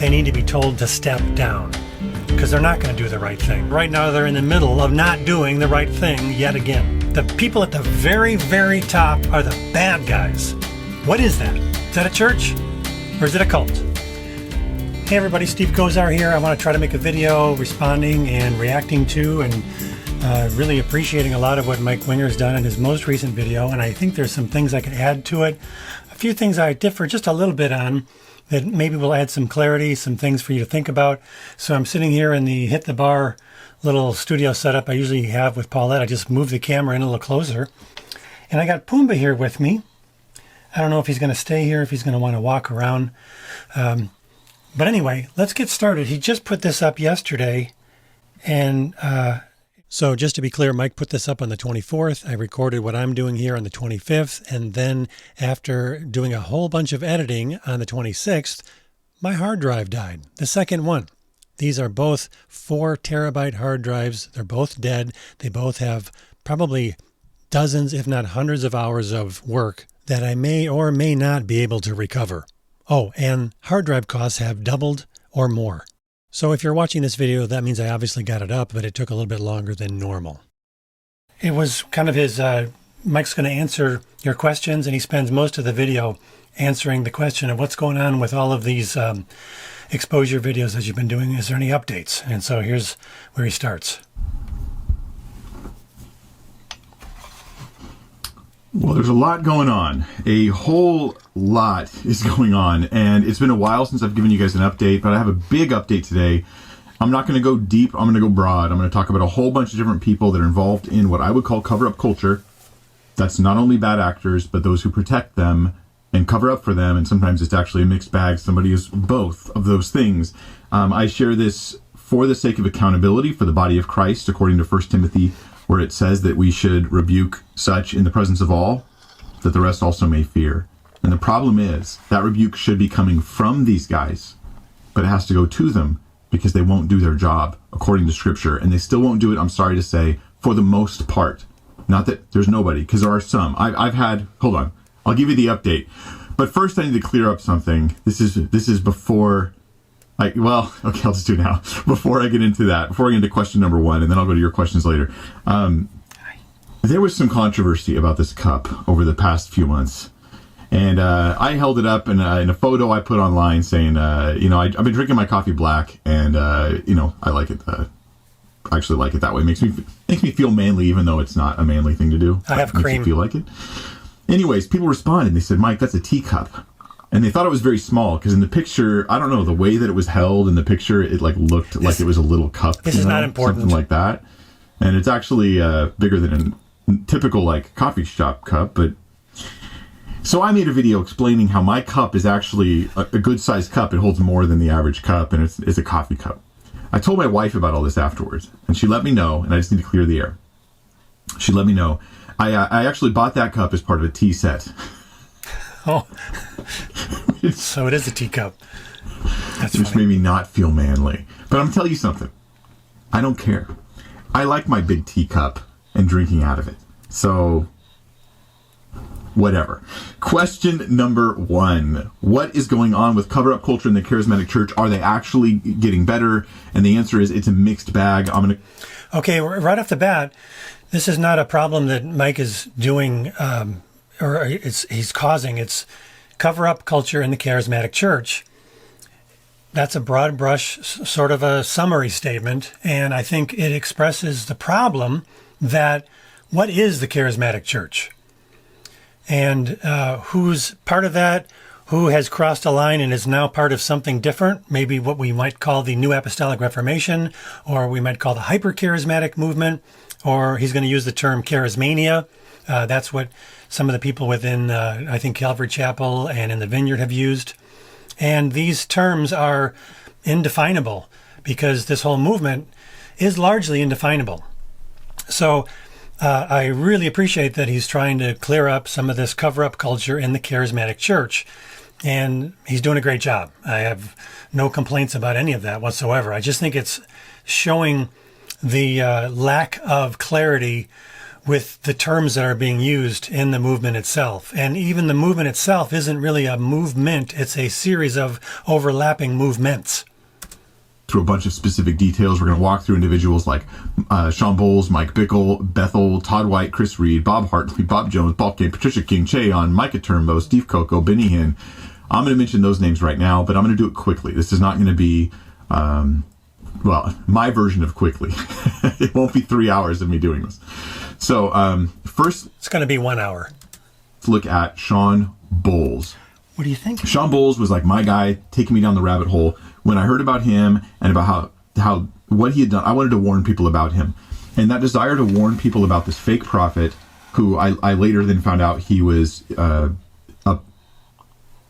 they need to be told to step down because they're not going to do the right thing. Right now, they're in the middle of not doing the right thing yet again. The people at the very, very top are the bad guys. What is that? Is that a church or is it a cult? Hey everybody, Steve Kozar here. I want to try to make a video responding and reacting to and really appreciating a lot of what Mike Winger's done in his most recent video, and I think there's some things I can add to it. A few things I differ just a little bit on that maybe will add some clarity, some things for you to think about. So I'm sitting here in the Hit the Bar little studio setup I usually have with Paulette. I just moved the camera in a little closer. And I got Pumbaa here with me. I don't know if he's going to stay here, if he's going to want to walk around. But anyway, let's get started. He just put this up yesterday, and so just to be clear, Mike put this up on the 24th. I recorded what I'm doing here on the 25th, and then after doing a whole bunch of editing on the 26th, my hard drive died, the second one. These are both 4 terabyte hard drives. They're both dead. They both have probably dozens, if not hundreds of hours of work that I may or may not be able to recover. Oh, and hard drive costs have doubled or more. So if you're watching this video, that means I obviously got it up, but it took a little bit longer than normal. It was kind of his, Mike's going to answer your questions, and he spends most of the video answering the question of what's going on with all of these exposure videos that you've been doing. Is there any updates? And so here's where he starts. Well, there's a lot going on. A whole lot is going on, and it's been a while since I've given you guys an update, but I have a big update today. I'm not going to go deep. I'm going to go broad. I'm going to talk about a whole bunch of different people that are involved in what I would call cover-up culture. That's not only bad actors, but those who protect them and cover up for them, and sometimes it's actually a mixed bag. Somebody is both of those things. I share this for the sake of accountability for the body of Christ, according to 1 Timothy, where it says that we should rebuke such in the presence of all, that the rest also may fear. And the problem is that rebuke should be coming from these guys, but it has to go to them because they won't do their job according to Scripture, and they still won't do it, I'm sorry to say, for the most part. Not that there's nobody, because there are some. I've had, hold on, I'll give you the update. But first I need to clear up something. This is before okay, I'll just do it now. Before I get into that, before I get into question number 1, and then I'll go to your questions later. There was some controversy about this cup over the past few months. And I held it up in a photo I put online saying, I've been drinking my coffee black, and, I like it. I actually like it that way. It makes me feel manly, even though it's not a manly thing to do. I have cream. Makes you feel like it. Anyways, people responded. They said, Mike, that's a teacup. And they thought it was very small because in the picture, I don't know, the way that it was held in the picture, it looked like it was a little cup. This is not important. Something like that. And it's actually bigger than a typical coffee shop cup. But so I made a video explaining how my cup is actually a good sized cup. It holds more than the average cup, and it's a coffee cup. I told my wife about all this afterwards, and she let me know, and I just need to clear the air. She let me know. I actually bought that cup as part of a tea set. Oh, so it is a teacup. That's which made me not feel manly. But I'm telling you something. I don't care. I like my big teacup and drinking out of it. So, whatever. Question number 1. What is going on with cover-up culture in the charismatic church? Are they actually getting better? And the answer is it's a mixed bag. Okay, right off the bat, this is not a problem that Mike is doing or he's causing. It's cover-up culture in the charismatic church. That's a broad brush, sort of a summary statement, and I think it expresses the problem that what is the charismatic church? And who's part of that? Who has crossed a line and is now part of something different? Maybe what we might call the New Apostolic Reformation, or we might call the hyper-charismatic movement, or he's going to use the term charismania. That's what some of the people within, I think, Calvary Chapel and in the Vineyard have used. And these terms are indefinable because this whole movement is largely indefinable. So I really appreciate that he's trying to clear up some of this cover-up culture in the charismatic church. And he's doing a great job. I have no complaints about any of that whatsoever. I just think it's showing the lack of clarity with the terms that are being used in the movement itself. And even the movement itself isn't really a movement, it's a series of overlapping movements. Through a bunch of specific details, we're going to walk through individuals like Shawn Boltz, Mike Bickle, Bethel, Todd White, Chris Reed, Bob Hartley, Bob Jones, Balkan, Patricia King, Shawn, Micah Turnbo, Steve Cocol, Hinn. I'm going to mention those names right now, but I'm going to do it quickly. This is not going to be, my version of quickly. It won't be 3 hours of me doing this. So first, it's going to be 1 hour. Let's look at Shawn Boltz. What do you think? Shawn Boltz was like my guy, taking me down the rabbit hole. When I heard about him and about how what he had done, I wanted to warn people about him. And that desire to warn people about this fake prophet, who I later then found out he was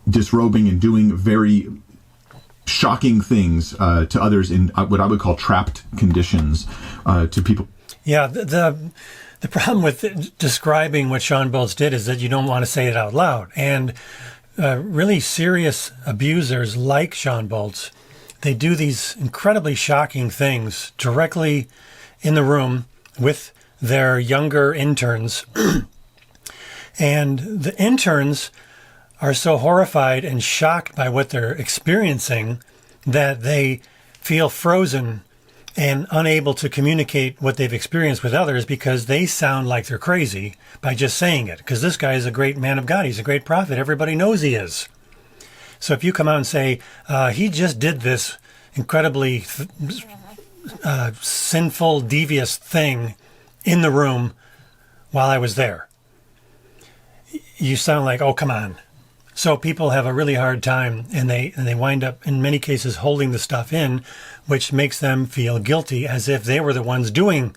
disrobing and doing very shocking things to others in what I would call trapped conditions to people. Yeah, the problem with describing what Shawn Boltz did is that you don't want to say it out loud. And really serious abusers like Shawn Boltz, they do these incredibly shocking things directly in the room with their younger interns. And the interns are so horrified and shocked by what they're experiencing that they feel frozen and unable to communicate what they've experienced with others because they sound like they're crazy by just saying it. Because this guy is a great man of God. He's a great prophet. Everybody knows he is. So if you come out and say, he just did this incredibly sinful, devious thing in the room while I was there, you sound like, oh, come on. So people have a really hard time, and they wind up, in many cases, holding the stuff in, which makes them feel guilty as if they were the ones doing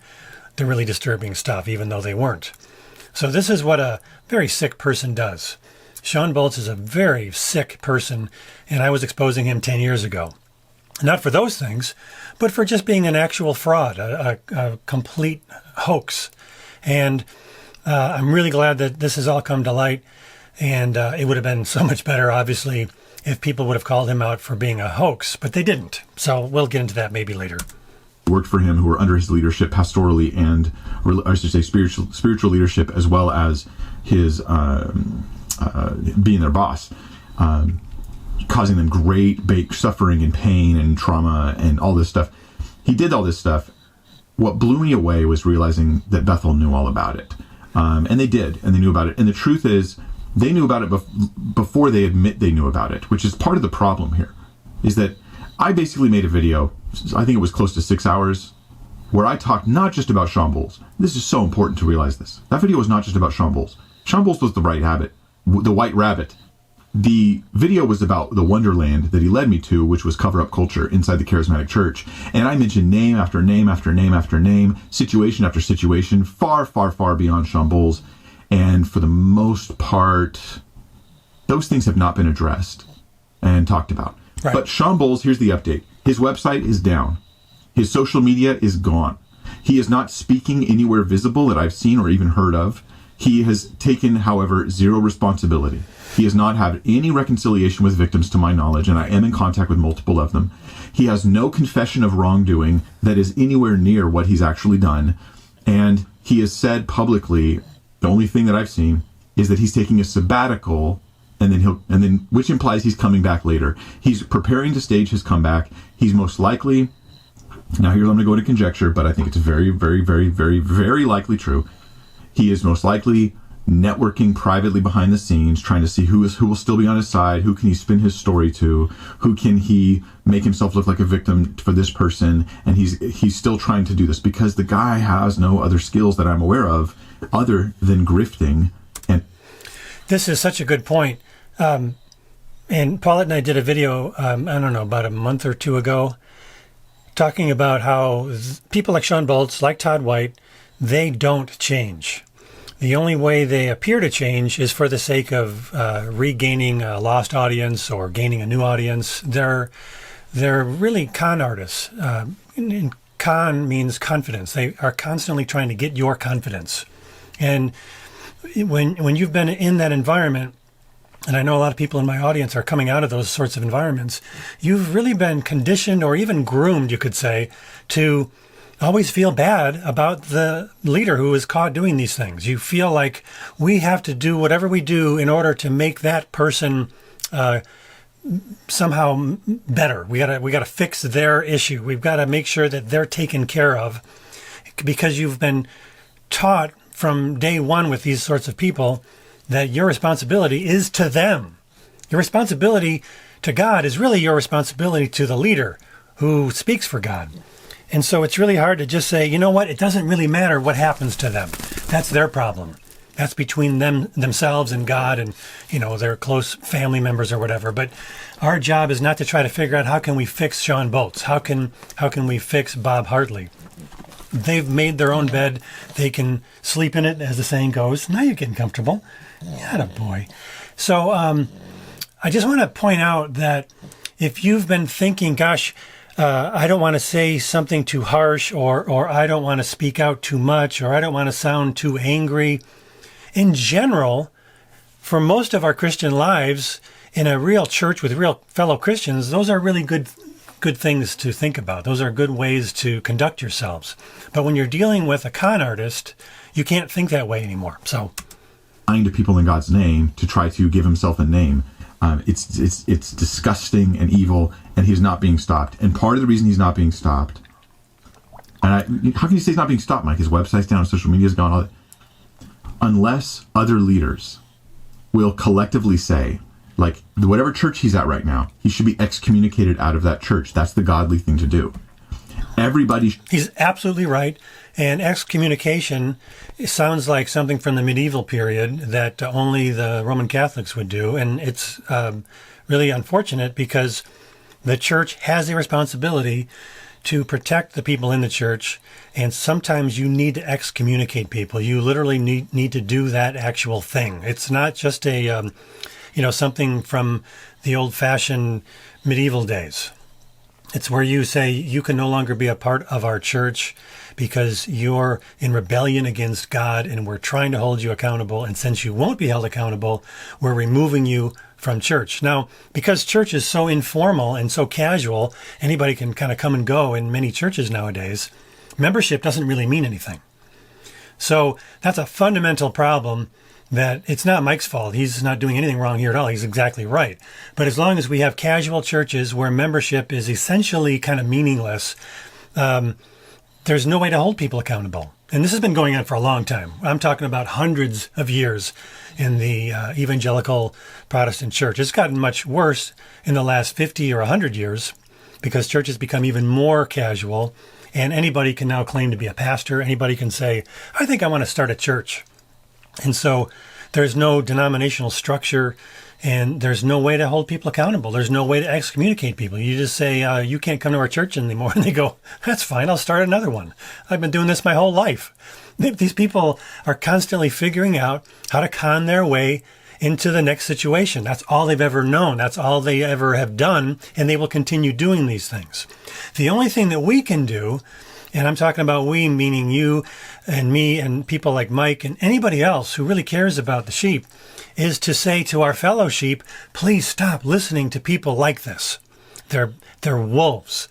the really disturbing stuff, even though they weren't. So this is what a very sick person does. Shawn Boltz is a very sick person, and I was exposing him 10 years ago. Not for those things, but for just being an actual fraud, a complete hoax. And I'm really glad that this has all come to light. And it would have been so much better, obviously, if people would have called him out for being a hoax, but they didn't. So we'll get into that maybe later. Worked for him, who were under his leadership pastorally and, or I should say, spiritual leadership, as well as his being their boss, causing them great suffering and pain and trauma and all this stuff. He did all this stuff. What blew me away was realizing that Bethel knew all about it. And they did, and they knew about it. And the truth is, they knew about it before they admit they knew about it, which is part of the problem here, is that I basically made a video, I think it was close to 6 hours, where I talked not just about Shawn Boltz. This is so important to realize this. That video was not just about Shawn Boltz. Shawn Boltz was the white rabbit. The video was about the wonderland that he led me to, which was cover-up culture inside the charismatic church. And I mentioned name after name after name after name, situation after situation, far, far, far beyond Shawn Boltz. And for the most part, those things have not been addressed and talked about. Right. But Shawn Boltz, here's the update. His website is down. His social media is gone. He is not speaking anywhere visible that I've seen or even heard of. He has taken, however, zero responsibility. He has not had any reconciliation with victims to my knowledge, and I am in contact with multiple of them. He has no confession of wrongdoing that is anywhere near what he's actually done. And he has said publicly, the only thing that I've seen is that he's taking a sabbatical, and then which implies he's coming back later. He's preparing to stage his comeback. He's most likely, now here I'm going to go into conjecture, but I think it's very, very, very, very, very likely true. He is most likely networking privately behind the scenes, trying to see who will still be on his side, who can he spin his story to, who can he make himself look like a victim for this person, and he's still trying to do this because the guy has no other skills that I'm aware of other than grifting. And this is such a good point. And Paulette and I did a video, I don't know, about a month or two ago, talking about how people like Shawn Boltz, like Todd White, they don't change. The only way they appear to change is for the sake of regaining a lost audience or gaining a new audience. They're really con artists. And con means confidence. They are constantly trying to get your confidence. And when you've been in that environment, and I know a lot of people in my audience are coming out of those sorts of environments, you've really been conditioned or even groomed, you could say, to always feel bad about the leader who is caught doing these things. You feel like we have to do whatever we do in order to make that person somehow better. We gotta fix their issue. We've got to make sure that they're taken care of, because you've been taught from day one with these sorts of people that your responsibility is to them. Your responsibility to God is really your responsibility to the leader who speaks for God. And so it's really hard to just say, you know what, it doesn't really matter what happens to them. That's their problem. That's between themselves and God and, their close family members or whatever. But our job is not to try to figure out how can we fix Shawn Boltz? How can we fix Bob Hartley? They've made their own bed. They can sleep in it, as the saying goes. Now you're getting comfortable. Attaboy. So I just want to point out that if you've been thinking, gosh, I don't want to say something too harsh, or I don't want to speak out too much, or I don't want to sound too angry. In general, for most of our Christian lives, in a real church with real fellow Christians, those are really good things to think about. Those are good ways to conduct yourselves. But when you're dealing with a con artist, you can't think that way anymore. So, lying to people in God's name to try to give himself a name. It's disgusting and evil, and he's not being stopped. And part of the reason he's not being stopped, how can you say he's not being stopped, Mike? His website's down, social media's gone, all that. Unless other leaders will collectively say, like, whatever church he's at right now, he should be excommunicated out of that church. That's the godly thing to do. He's absolutely right. And excommunication sounds like something from the medieval period that only the Roman Catholics would do. And it's really unfortunate, because the church has a responsibility to protect the people in the church. And sometimes you need to excommunicate people. You literally need to do that actual thing. It's not just a, something from the old-fashioned medieval days. It's where you say you can no longer be a part of our church because you're in rebellion against God, and we're trying to hold you accountable. And since you won't be held accountable, we're removing you from church. Now, because church is so informal and so casual, anybody can kind of come and go in many churches nowadays, membership doesn't really mean anything. So that's a fundamental problem. That it's not Mike's fault. He's not doing anything wrong here at all. He's exactly right. But as long as we have casual churches where membership is essentially kind of meaningless, there's no way to hold people accountable. And this has been going on for a long time. I'm talking about hundreds of years in the evangelical Protestant church. It's gotten much worse in the last 50 or 100 years, because churches become even more casual, and anybody can now claim to be a pastor. Anybody can say, I think I want to start a church. And so there's no denominational structure, and there's no way to hold people accountable. There's no way to excommunicate people. You just say, you can't come to our church anymore. And they go, that's fine. I'll start another one. I've been doing this my whole life. These people are constantly figuring out how to con their way into the next situation. That's all they've ever known. That's all they ever have done. And they will continue doing these things. The only thing that we can do, and I'm talking about we, meaning you and me and people like Mike and anybody else who really cares about the sheep, is to say to our fellow sheep, please stop listening to people like this. They're wolves.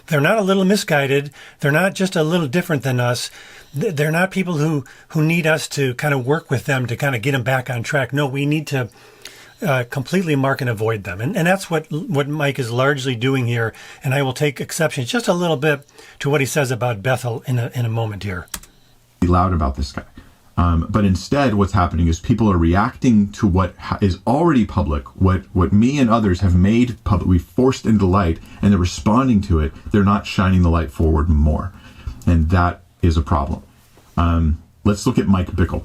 They're not a little misguided. They're not just a little different than us. They're not people who need us to kind of work with them to kind of get them back on track. No, we need to completely mark and avoid them. And that's what Mike is largely doing here. And I will take exception just a little bit to what he says about Bethel in a moment here. Be loud about this guy. But instead, what's happening is people are reacting to what is already public, what me and others have made public, we forced into light, and they're responding to it. They're not shining the light forward more. And that is a problem. Let's look at Mike Bickle.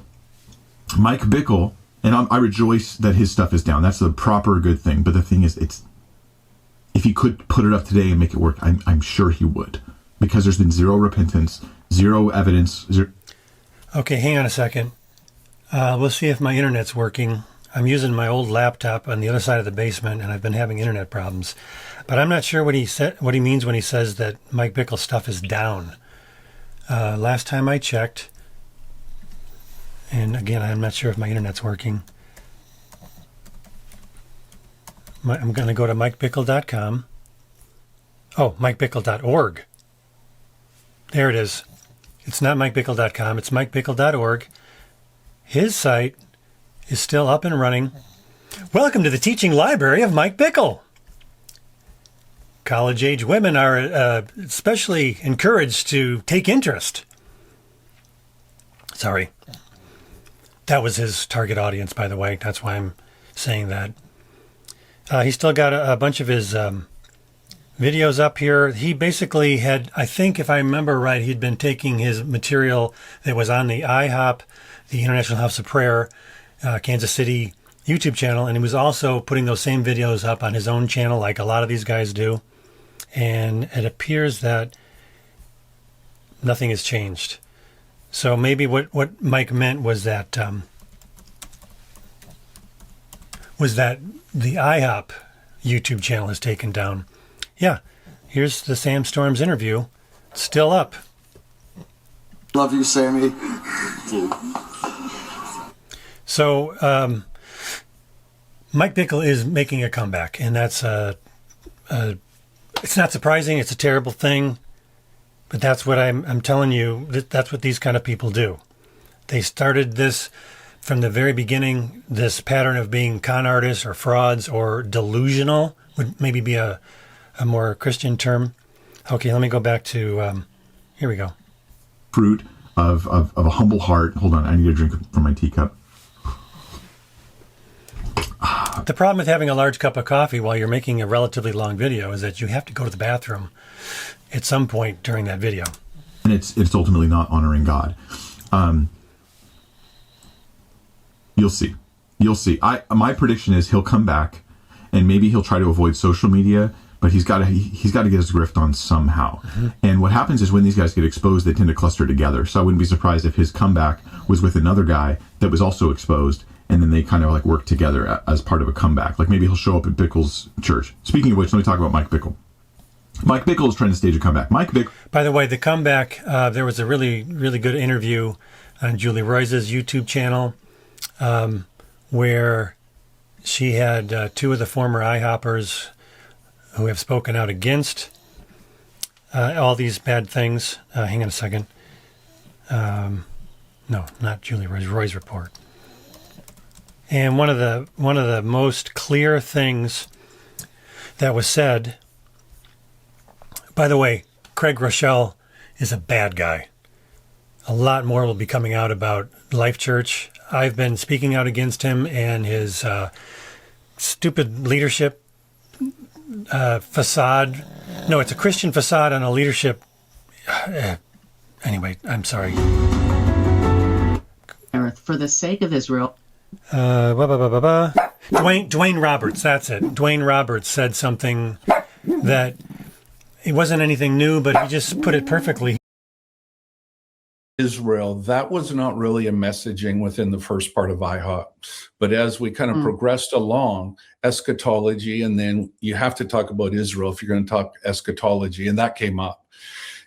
Mike Bickle, and I rejoice that his stuff is down. That's the proper good thing. But the thing is, if he could put it up today and make it work, I'm sure he would. Because there's been zero repentance, zero evidence. Okay, hang on a second. We'll see if my internet's working. I'm using my old laptop on the other side of the basement, and I've been having internet problems. But I'm not sure what he means when he says that Mike Bickle's stuff is down. Last time I checked, and again, I'm not sure if my internet's working. I'm going to go to MikeBickle.com. Oh, MikeBickle.org. There it is. It's not MikeBickle.com. It's MikeBickle.org. His site is still up and running. Welcome to the teaching library of Mike Bickle. College-age women are especially encouraged to take interest. Sorry. That was his target audience, by the way. That's why I'm saying that. He's still got a bunch of his videos up here. He basically had, I think if I remember right, he'd been taking his material that was on the IHOP, the International House of Prayer, Kansas City YouTube channel, and he was also putting those same videos up on his own channel like a lot of these guys do. And it appears that nothing has changed. So maybe what Mike meant was that the IHOP YouTube channel is taken down. Yeah, here's the Sam Storms interview. It's still up. Love you, Sammy. So Mike Bickle is making a comeback, and that's it's not surprising. It's a terrible thing, but that's what I'm telling you. That's what these kind of people do. They started this from the very beginning. This pattern of being con artists or frauds or delusional would maybe be a more Christian term. Okay, let me go back to here we go. Fruit of a humble heart. Hold on, I need a drink from my teacup. The problem with having a large cup of coffee while you're making a relatively long video is that you have to go to the bathroom at some point during that video. And it's ultimately not honoring God. You'll see. My prediction is he'll come back, and maybe he'll try to avoid social media, but he's got to get his grift on somehow. Mm-hmm. And what happens is when these guys get exposed, they tend to cluster together. So I wouldn't be surprised if his comeback was with another guy that was also exposed, and then they kind of like work together as part of a comeback. Like maybe he'll show up at Bickle's church. Speaking of which, let me talk about Mike Bickle. Mike Bickle is trying to stage a comeback. Mike Bickle. By the way, the comeback, there was a really, really good interview on Julie Royce's YouTube channel where she had two of the former IHOppers who have spoken out against all these bad things. Hang on a second. No, not Julie Royce, Roy's report. And one of the most clear things that was said, by the way, Craig Rochelle is a bad guy. A lot more will be coming out about Life Church. I've been speaking out against him and his stupid leadership facade. No, it's a Christian facade on a leadership. Anyway, I'm sorry. For the sake of Israel. Dwayne Roberts, that's it. Dwayne Roberts said something that it wasn't anything new, but he just put it perfectly. Israel, that was not really a messaging within the first part of IHOP. But as we kind of progressed along, eschatology, and then you have to talk about Israel if you're going to talk eschatology, and that came up.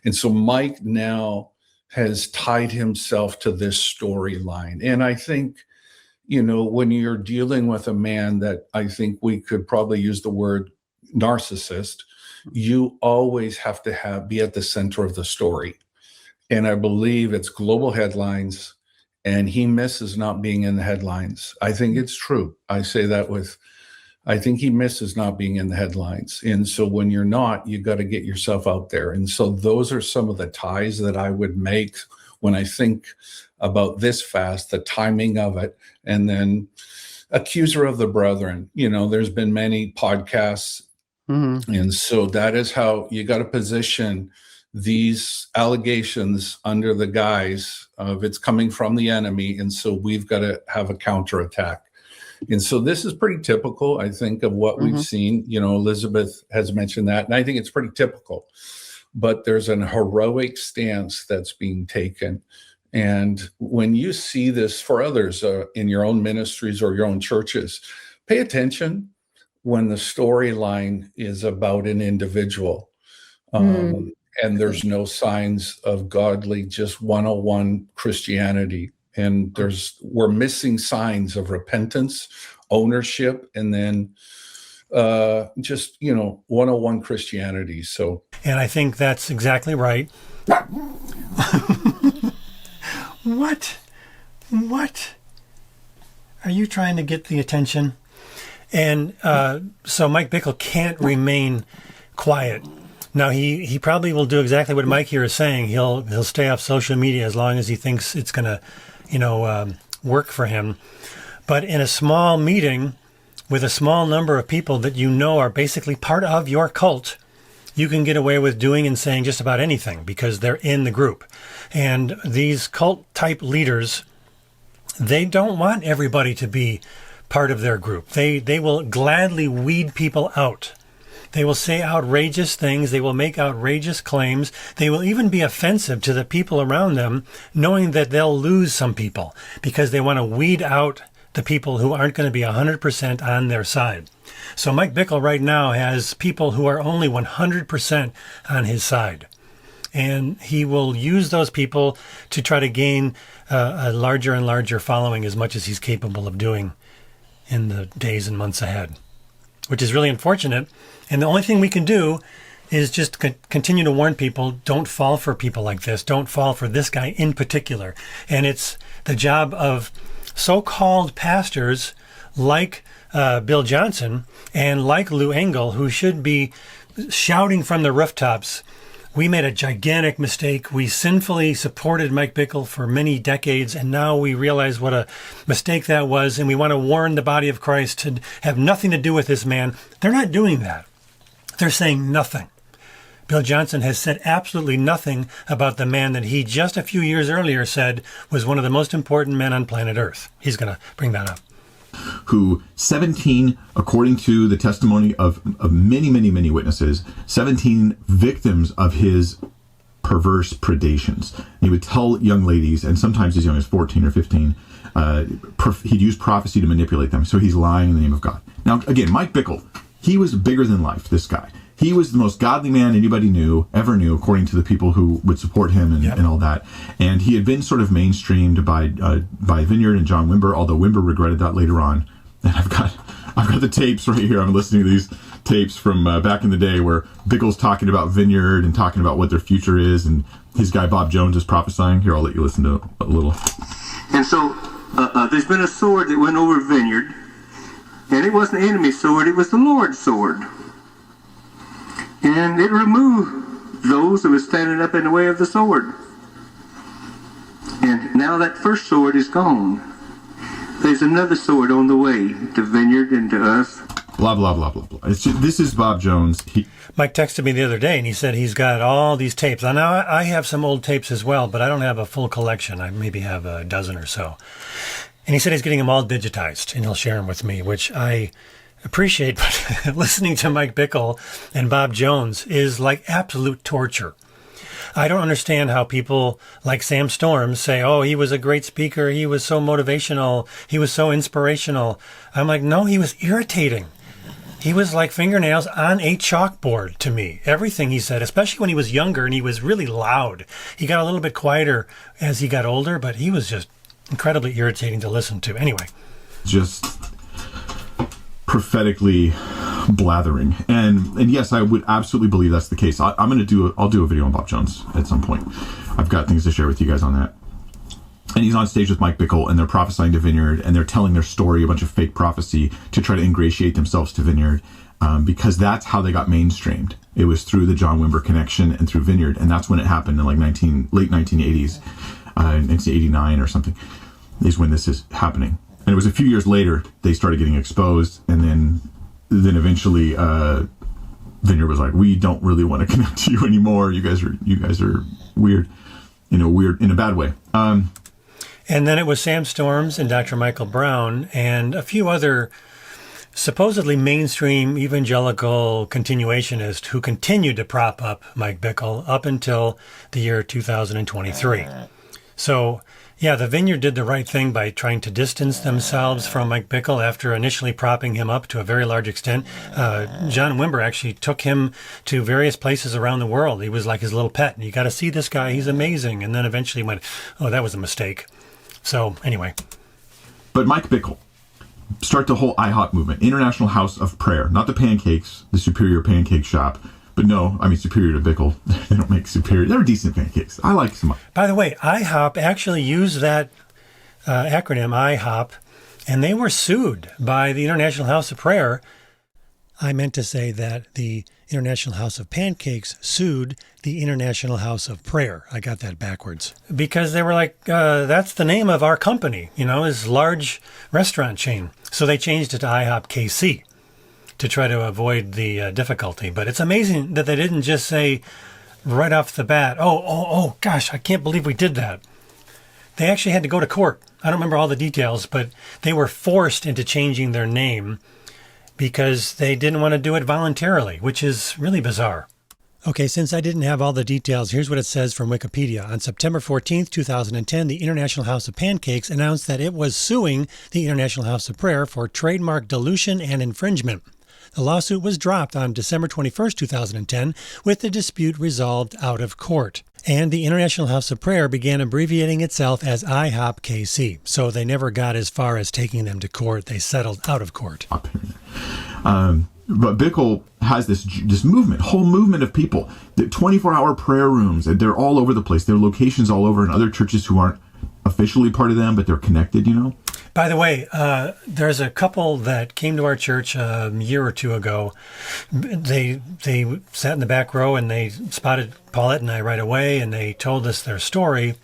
And so Mike now has tied himself to this storyline. And I think, you know, when you're dealing with a man that I think we could probably use the word narcissist, you always have to be at the center of the story. And I believe it's global headlines, and he misses not being in the headlines. I think it's true. I say that I think he misses not being in the headlines. And so when you're not, you got to get yourself out there. And so those are some of the ties that I would make when I think about this fast, the timing of it, and then accuser of the brethren. You know, there's been many podcasts. Mm-hmm. And so that is how you got to position these allegations under the guise of it's coming from the enemy. And so we've got to have a counterattack. And so this is pretty typical, I think, of what we've seen. You know, Elizabeth has mentioned that, and I think it's pretty typical. But there's an heroic stance that's being taken. And when you see this for others in your own ministries or your own churches, pay attention when the storyline is about an individual. And there's no signs of godly, just 101 Christianity. And we're missing signs of repentance, ownership, and then just, 101 Christianity. So, And I think that's exactly right. What? Are you trying to get the attention? And so Mike Bickle can't remain quiet. Now, he probably will do exactly what Mike here is saying. He'll stay off social media as long as he thinks it's going to, work for him. But in a small meeting with a small number of people that are basically part of your cult, you can get away with doing and saying just about anything because they're in the group. And these cult-type leaders, they don't want everybody to be part of their group. They will gladly weed people out. They will say outrageous things. They will make outrageous claims. They will even be offensive to the people around them, knowing that they'll lose some people because they want to weed out the people who aren't going to be 100% on their side. So Mike Bickle right now has people who are only 100% on his side. And he will use those people to try to gain a larger and larger following as much as he's capable of doing in the days and months ahead, which is really unfortunate. And the only thing we can do is just continue to warn people, don't fall for people like this. Don't fall for this guy in particular. And it's the job of so-called pastors like Bill Johnson and like Lou Engle, who should be shouting from the rooftops, we made a gigantic mistake. We sinfully supported Mike Bickle for many decades, and now we realize what a mistake that was, and we want to warn the body of Christ to have nothing to do with this man. They're not doing that. They're saying nothing. Bill Johnson has said absolutely nothing about the man that he just a few years earlier said was one of the most important men on planet Earth. He's going to bring that up. Who 17, according to the testimony of many, many, many witnesses, 17 victims of his perverse predations. He would tell young ladies, and sometimes as young as 14 or 15, he'd use prophecy to manipulate them. So he's lying in the name of God. Now, again, Mike Bickle, he was bigger than life, this guy. He was the most godly man anybody ever knew, according to the people who would support him and all that. And he had been sort of mainstreamed by Vineyard and John Wimber, although Wimber regretted that later on. And I've got the tapes right here. I'm listening to these tapes from back in the day where Bickle's talking about Vineyard and talking about what their future is, and his guy Bob Jones is prophesying. Here, I'll let you listen to a little. And so there's been a sword that went over Vineyard, and it wasn't the enemy's sword, it was the Lord's sword. And it removed those that were standing up in the way of the sword. And now that first sword is gone. There's another sword on the way to Vineyard and to us. Blah, blah, blah, blah, blah. This is Bob Jones. Mike texted me the other day, and he said he's got all these tapes. Now, I have some old tapes as well, but I don't have a full collection. I maybe have a dozen or so. And he said he's getting them all digitized, and he'll share them with me, which I appreciate, but listening to Mike Bickle and Bob Jones is like absolute torture. I don't understand how people like Sam Storms say, oh, he was a great speaker, he was so motivational, he was so inspirational. I'm like, no, he was irritating. He was like fingernails on a chalkboard to me. Everything he said, especially when he was younger and he was really loud. He got a little bit quieter as he got older, but he was just incredibly irritating to listen to. Anyway. Just prophetically blathering, and yes, I would absolutely believe that's the case. I'll do a video on Bob Jones at some point. I've got things to share with you guys on that. And he's on stage with Mike Bickle, and they're prophesying to Vineyard, and they're telling their story, a bunch of fake prophecy to try to ingratiate themselves to Vineyard, because that's how they got mainstreamed. It was through the John Wimber connection and through Vineyard, and that's when it happened in like late 1980s, 1989 or something, is when this is happening. And it was a few years later they started getting exposed, and then eventually Vineyard was like, "We don't really want to connect to you anymore. You guys are weird, weird in a bad way." And then it was Sam Storms and Dr. Michael Brown and a few other supposedly mainstream evangelical continuationists who continued to prop up Mike Bickle up until the year 2023. So, yeah, the Vineyard did the right thing by trying to distance themselves from Mike Bickle after initially propping him up to a very large extent. John Wimber actually took him to various places around the world. He was like his little pet. You got to see this guy. He's amazing. And then eventually went, oh, that was a mistake. So anyway. But Mike Bickle, start the whole IHOP movement, International House of Prayer, not the pancakes, the superior pancake shop. But no, I mean, superior to Bickle. They don't make superior. They're decent pancakes. I like some. By the way, IHOP actually used that acronym, IHOP, and they were sued by the International House of Prayer. I meant to say that the International House of Pancakes sued the International House of Prayer. I got that backwards. Because they were like, that's the name of our company, this large restaurant chain. So they changed it to IHOPKC. To try to avoid the difficulty. But it's amazing that they didn't just say right off the bat, oh, gosh, I can't believe we did that. They actually had to go to court. I don't remember all the details, but they were forced into changing their name because they didn't want to do it voluntarily, which is really bizarre. Okay, since I didn't have all the details, here's what it says from Wikipedia. On September 14th, 2010, the International House of Pancakes announced that it was suing the International House of Prayer for trademark dilution and infringement. The lawsuit was dropped on December 21st, 2010, with the dispute resolved out of court. And the International House of Prayer began abbreviating itself as IHOPKC. So they never got as far as taking them to court. They settled out of court. But Bickle has this movement, whole movement of people. The 24-hour prayer rooms, they're all over the place. There are locations all over in other churches who aren't officially part of them, but they're connected, By the way, there's a couple that came to our church a year or two ago. They sat in the back row and they spotted Paulette and I right away, and they told us their story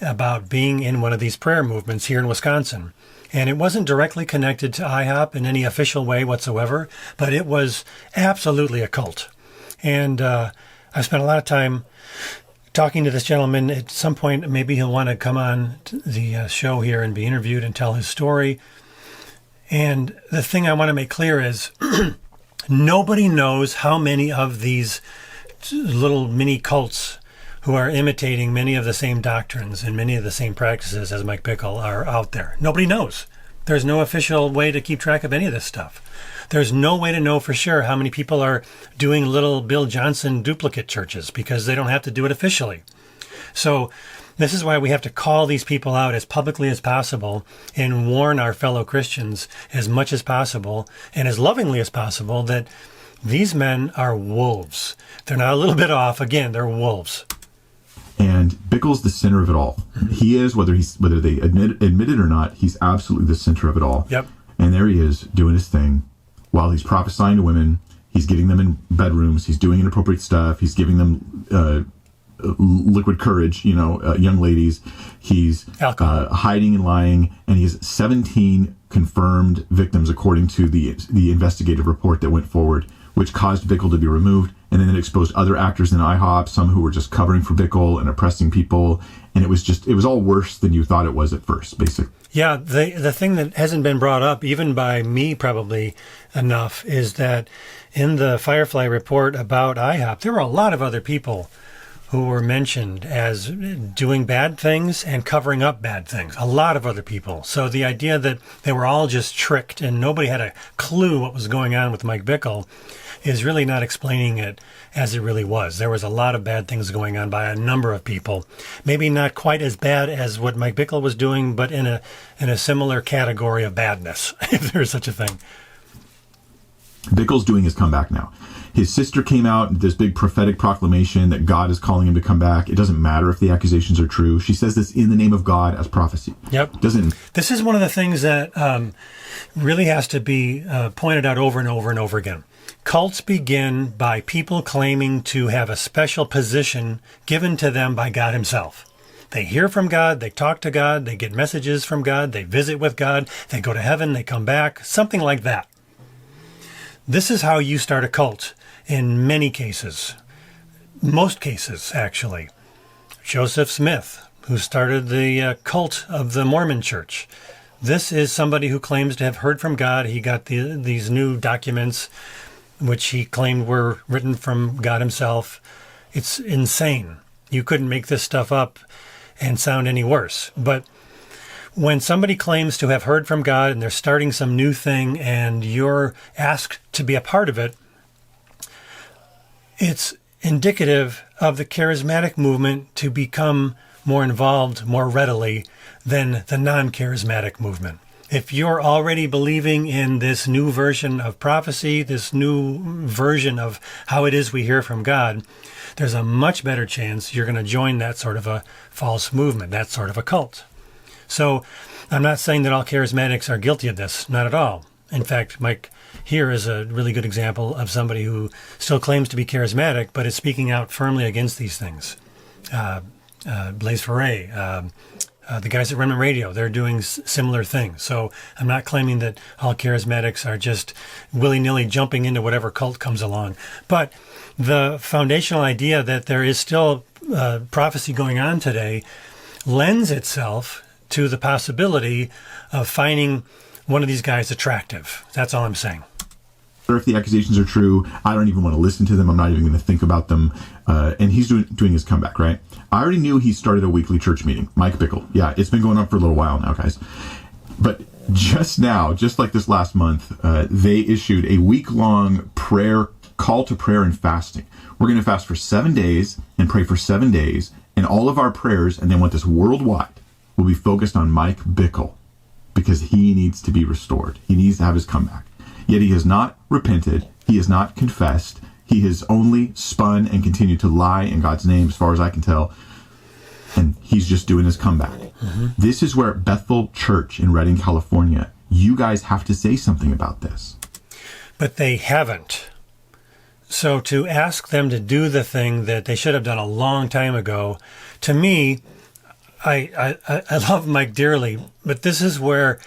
about being in one of these prayer movements here in Wisconsin. And it wasn't directly connected to IHOP in any official way whatsoever, but it was absolutely a cult. And I spent a lot of time talking to this gentleman. At some point, maybe he'll want to come on to the show here and be interviewed and tell his story. And the thing I want to make clear is nobody knows how many of these little mini cults who are imitating many of the same doctrines and many of the same practices as Mike Bickle are out there. Nobody knows. There's no official way to keep track of any of this stuff. There's no way to know for sure how many people are doing little Bill Johnson duplicate churches because they don't have to do it officially. So this is why we have to call these people out as publicly as possible and warn our fellow Christians as much as possible and as lovingly as possible that these men are wolves. They're not a little bit off. Again, they're wolves. And Bickle's the center of it all. He is, whether they admit it or not, he's absolutely the center of it all. Yep. And there he is doing his thing while he's prophesying to women. He's getting them in bedrooms. He's doing inappropriate stuff. He's giving them liquid courage, young ladies. He's hiding and lying. And he has 17 confirmed victims according to the investigative report that went forward, which caused Bickle to be removed. And then it exposed other actors in IHOP, some who were just covering for Bickle and oppressing people. And it was all worse than you thought it was at first, basically. Yeah, the thing that hasn't been brought up, even by me probably enough, is that in the Firefly report about IHOP, there were a lot of other people who were mentioned as doing bad things and covering up bad things. A lot of other people. So the idea that they were all just tricked and nobody had a clue what was going on with Mike Bickle is really not explaining it as it really was. There was a lot of bad things going on by a number of people. Maybe not quite as bad as what Mike Bickle was doing, but in a similar category of badness, if there's such a thing. Bickle's doing his comeback now. His sister came out, this big prophetic proclamation that God is calling him to come back. It doesn't matter if the accusations are true. She says this in the name of God as prophecy. Yep. This is one of the things that really has to be pointed out over and over and over again. Cults begin by people claiming to have a special position given to them by God himself. They hear from God, they talk to God, they get messages from God, they visit with God, they go to heaven, they come back, something like that. This is how you start a cult in many cases. Most cases, actually. Joseph Smith, who started the cult of the Mormon Church. This is somebody who claims to have heard from God. He got these new documents, which he claimed were written from God himself. It's insane. You couldn't make this stuff up and sound any worse. But when somebody claims to have heard from God and they're starting some new thing and you're asked to be a part of it, it's indicative of the charismatic movement to become more involved more readily than the non-charismatic movement. If you're already believing in this new version of prophecy, this new version of how it is we hear from God, there's a much better chance you're going to join that sort of a false movement, that sort of a cult. So I'm not saying that all charismatics are guilty of this, not at all. In fact, Mike here is a really good example of somebody who still claims to be charismatic, but is speaking out firmly against these things. Blaise Foray, the guys at Remnant Radio, they're doing similar things. So I'm not claiming that all charismatics are just willy-nilly jumping into whatever cult comes along. But the foundational idea that there is still prophecy going on today lends itself to the possibility of finding one of these guys attractive. That's all I'm saying. Or if the accusations are true, I don't even want to listen to them. I'm not even going to think about them. And he's doing his comeback, right? I already knew he started a weekly church meeting. Mike Bickle. Yeah, it's been going on for a little while now, guys. But just now, just like this last month, they issued a week-long prayer call to prayer and fasting. We're going to fast for 7 days and pray for 7 days. And all of our prayers, and they want this worldwide, will be focused on Mike Bickle because he needs to be restored. He needs to have his comeback. Yet he has not repented. He has not confessed. He has only spun and continued to lie in God's name, as far as I can tell. And he's just doing his comeback. Mm-hmm. This is where Bethel Church in Redding, California, you guys have to say something about this. But they haven't. So to ask them to do the thing that they should have done a long time ago, to me, I love Mike dearly, but this is where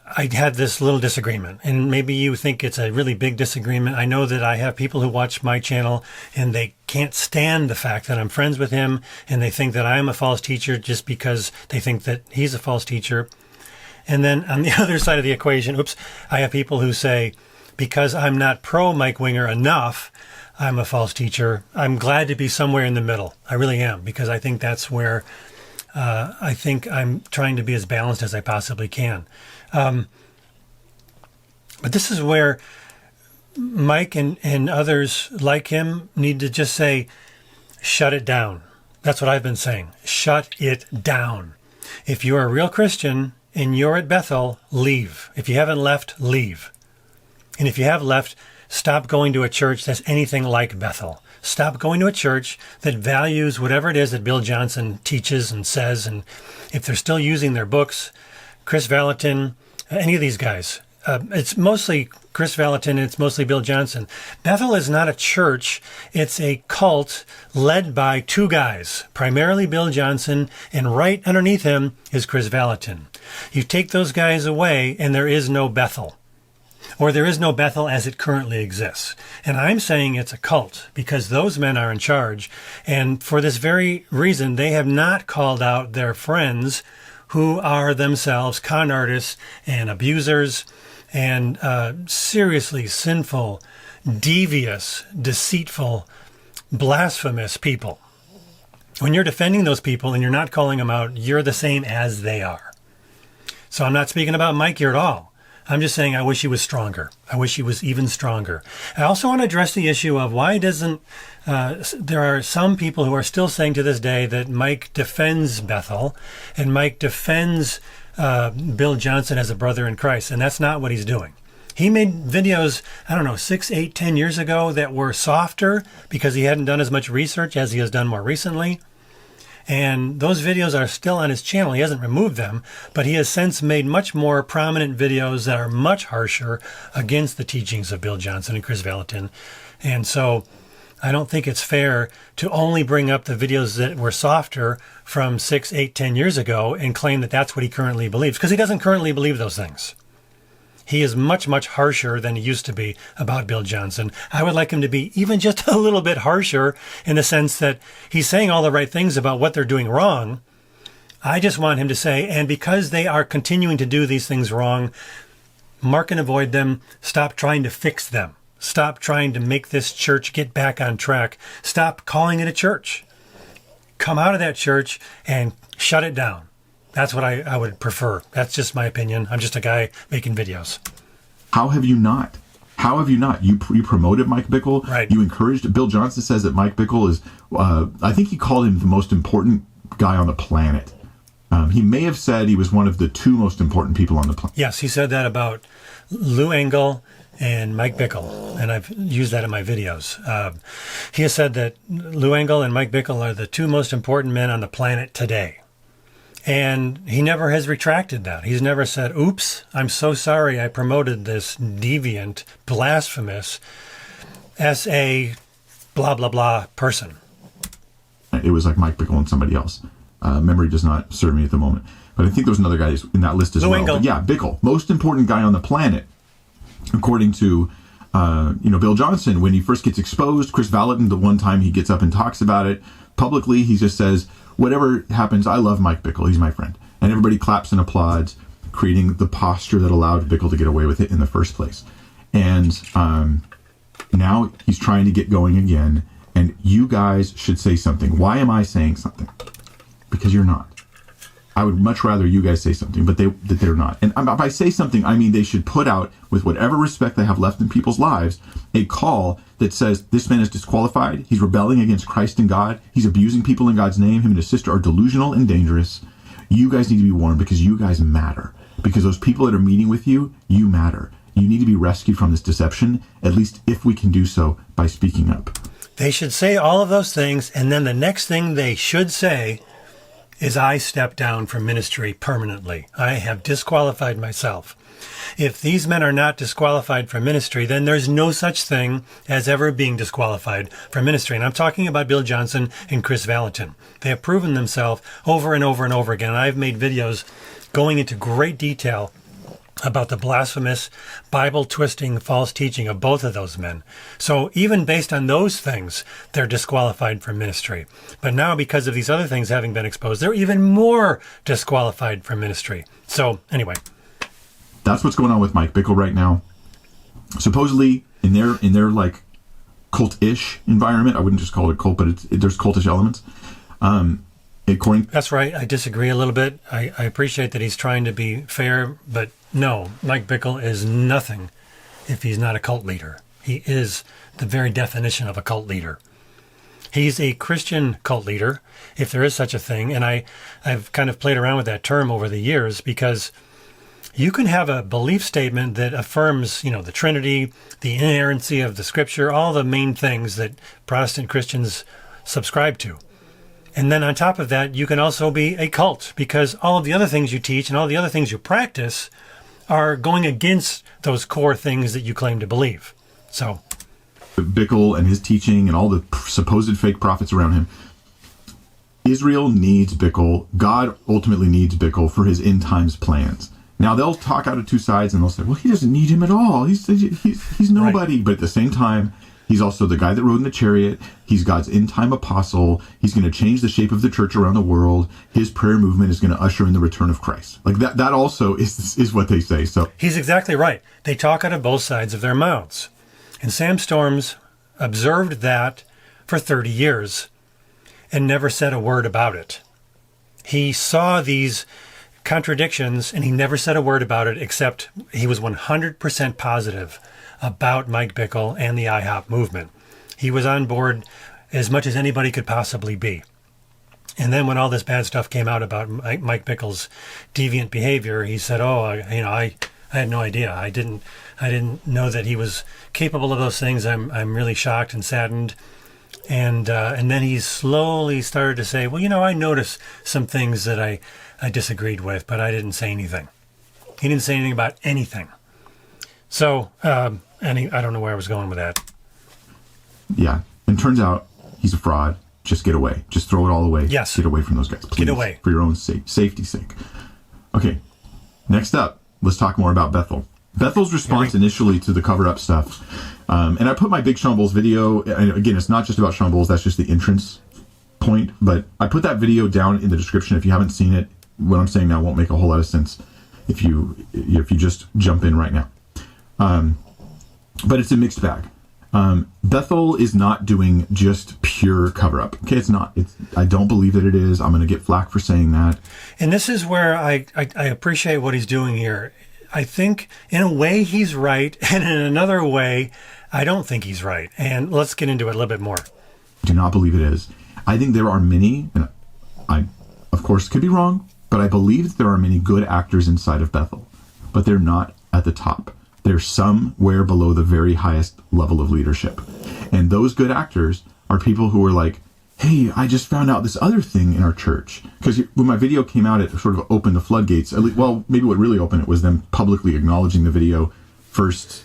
I had this little disagreement, and maybe you think it's a really big disagreement. I know that I have people who watch my channel and they can't stand the fact that I'm friends with him, and they think that I am a false teacher just because they think that he's a false teacher. And then on the other side of the equation, I have people who say, because I'm not pro Mike Winger enough, I'm a false teacher. I'm glad to be somewhere in the middle. I really am, because I think that's where I think I'm trying to be as balanced as I possibly can. But this is where Mike and others like him need to just say, shut it down. That's what I've been saying. Shut it down. If you're a real Christian and you're at Bethel, leave. If you haven't left, leave. And if you have left, stop going to a church that's anything like Bethel. Stop going to a church that values whatever it is that Bill Johnson teaches and says. And if they're still using their books, Chris Valentin, any of these guys, it's mostly Chris Valentin, it's mostly Bill Johnson. Bethel is not a church. It's a cult led by two guys, primarily Bill Johnson, and right underneath him is Chris Valentin. You take those guys away and there is no Bethel. Or there is no Bethel as it currently exists. And I'm saying it's a cult because those men are in charge. And for this very reason, they have not called out their friends who are themselves con artists and abusers and seriously sinful, devious, deceitful, blasphemous people. When you're defending those people and you're not calling them out, you're the same as they are. So I'm not speaking about Mike here at all. I'm just saying I wish he was stronger. I wish he was even stronger. I also want to address the issue of why doesn't, there are some people who are still saying to this day that Mike defends Bethel and Mike defends Bill Johnson as a brother in Christ, and that's not what he's doing. He made videos, 6, 8, 10 years ago that were softer because he hadn't done as much research as he has done more recently. And those videos are still on his channel. He hasn't removed them, but he has since made much more prominent videos that are much harsher against the teachings of Bill Johnson and Chris Valentin. And so I don't think it's fair to only bring up the videos that were softer from 6, 8, 10 years ago and claim that that's what he currently believes, because he doesn't currently believe those things. He is much, much harsher than he used to be about Bill Johnson. I would like him to be even just a little bit harsher in the sense that he's saying all the right things about what they're doing wrong. I just want him to say, and because they are continuing to do these things wrong, mark and avoid them. Stop trying to fix them. Stop trying to make this church get back on track. Stop calling it a church. Come out of that church and shut it down. That's what I would prefer. That's just my opinion. I'm just a guy making videos. How have you not? How have you not? You promoted Mike Bickle. Right. You encouraged. Bill Johnson says that Mike Bickle is, I think he called him the most important guy on the planet. He may have said he was one of the two most important people on the planet. Yes, he said that about Lou Engle and Mike Bickle, and I've used that in my videos. He has said that Lou Engle and Mike Bickle are the two most important men on the planet today. And he never has retracted that. He's never said, oops, I'm so sorry I promoted this deviant, blasphemous, S.A. blah, blah, blah person. It was like Mike Bickle and somebody else. Memory does not serve me at the moment. But I think there was another guy in that list as Lou well. Engle. But yeah, Bickle, most important guy on the planet, according to Bill Johnson. When he first gets exposed, Chris Valentin, the one time he gets up and talks about it publicly, he just says, whatever happens, I love Mike Bickle. He's my friend. And everybody claps and applauds, creating the posture that allowed Bickle to get away with it in the first place. And now he's trying to get going again. And you guys should say something. Why am I saying something? Because you're not. I would much rather you guys say something, but they're not. And by say something, I mean they should put out, with whatever respect they have left in people's lives, a call that says this man is disqualified. He's rebelling against Christ and God. He's abusing people in God's name. Him and his sister are delusional and dangerous. You guys need to be warned because you guys matter. Because those people that are meeting with you, you matter. You need to be rescued from this deception, at least if we can do so by speaking up. They should say all of those things, and then the next thing they should say is, I step down from ministry permanently. I have disqualified myself. If these men are not disqualified from ministry, then there's no such thing as ever being disqualified from ministry. And I'm talking about Bill Johnson and Chris Valentin. They have proven themselves over and over and over again. And I've made videos going into great detail about the blasphemous, Bible-twisting, false teaching of both of those men. So even based on those things, they're disqualified from ministry. But now, because of these other things having been exposed, they're even more disqualified from ministry. So anyway. That's what's going on with Mike Bickle right now. Supposedly, in their like cult-ish environment, I wouldn't just call it a cult, but there's cultish elements. That's right. I disagree a little bit. I appreciate that he's trying to be fair, but no, Mike Bickle is nothing if he's not a cult leader. He is the very definition of a cult leader. He's a Christian cult leader, if there is such a thing, and I've kind of played around with that term over the years because you can have a belief statement that affirms, the Trinity, the inerrancy of the Scripture, all the main things that Protestant Christians subscribe to. And then on top of that, you can also be a cult because all of the other things you teach and all the other things you practice are going against those core things that you claim to believe. So Bickle and his teaching and all the supposed fake prophets around him. Israel needs Bickle. God ultimately needs Bickle for his end times plans. Now they'll talk out of two sides and they'll say, well, he doesn't need him at all. He's nobody. Right. But at the same time, he's also the guy that rode in the chariot. He's God's end-time apostle. He's going to change the shape of the church around the world. His prayer movement is going to usher in the return of Christ. Like that also is what they say. So he's exactly right. They talk out of both sides of their mouths. And Sam Storms observed that for 30 years and never said a word about it. He saw these contradictions and he never said a word about it, except he was 100% positive about Mike Bickle and the IHOP movement. He was on board as much as anybody could possibly be. And then when all this bad stuff came out about Mike Bickle's deviant behavior, he said, I had no idea. I didn't know that he was capable of those things. I'm really shocked and saddened. And then he slowly started to say, well, I noticed some things that I disagreed with, but I didn't say anything. He didn't say anything about anything. So, I don't know where I was going with that. Yeah. And turns out he's a fraud. Just get away. Just throw it all away. Yes. Get away from those guys. Please, get away. For your own safety's sake. Okay. Next up, let's talk more about Bethel. Bethel's response initially to the cover-up stuff. And I put my big Shawn Boltz video, and again, it's not just about Shawn Boltz, that's just the entrance point. But I put that video down in the description. If you haven't seen it, what I'm saying now won't make a whole lot of sense if you just jump in right now. But it's a mixed bag. Bethel is not doing just pure cover-up. Okay, it's not. I don't believe that it is. I'm going to get flack for saying that. And this is where I appreciate what he's doing here. I think in a way he's right, and in another way, I don't think he's right. And let's get into it a little bit more. Do not believe it is. I think there are many, and I, of course, could be wrong, but I believe that there are many good actors inside of Bethel, but they're not at the top. They're somewhere below the very highest level of leadership. And those good actors are people who are like, hey, I just found out this other thing in our church. Because when my video came out, it sort of opened the floodgates. Well, maybe what really opened it was them publicly acknowledging the video. First,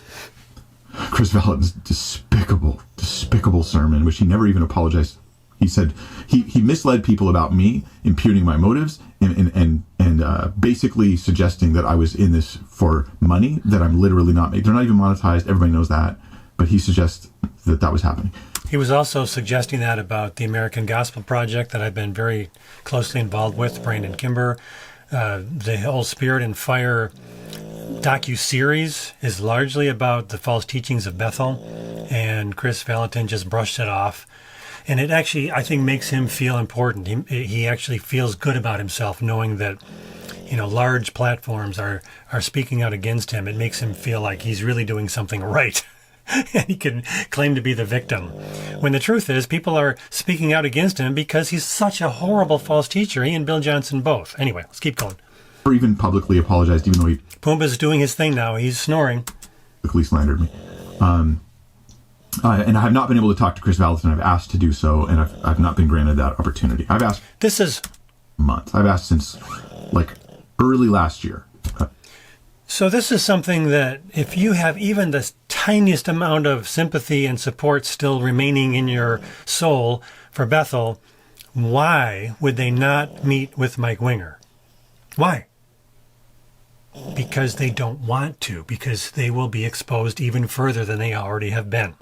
Chris Valentin's despicable sermon, which he never even apologized. He said he misled people about me, imputing my motives, and basically suggesting that I was in this for money, that I'm literally not. They're not even monetized. Everybody knows that. But he suggests that was happening. He was also suggesting that about the American Gospel Project that I've been very closely involved with, Brandon Kimber. The whole Spirit and Fire docu-series is largely about the false teachings of Bethel, and Chris Valentin just brushed it off. And it actually, I think, makes him feel important. He actually feels good about himself, knowing that, large platforms are speaking out against him. It makes him feel like he's really doing something right. And he can claim to be the victim. When the truth is, people are speaking out against him because he's such a horrible false teacher. He and Bill Johnson both. Anyway, let's keep going. Or even publicly apologized, even though he... Pumbaa's doing his thing now. He's snoring. Publicly slandered me. And I have not been able to talk to Chris Valentin. I've asked to do so, and I've not been granted that opportunity. I've asked... This is... months. I've asked since, early last year. So this is something that if you have even the tiniest amount of sympathy and support still remaining in your soul for Bethel, why would they not meet with Mike Winger? Why? Because they don't want to, because they will be exposed even further than they already have been.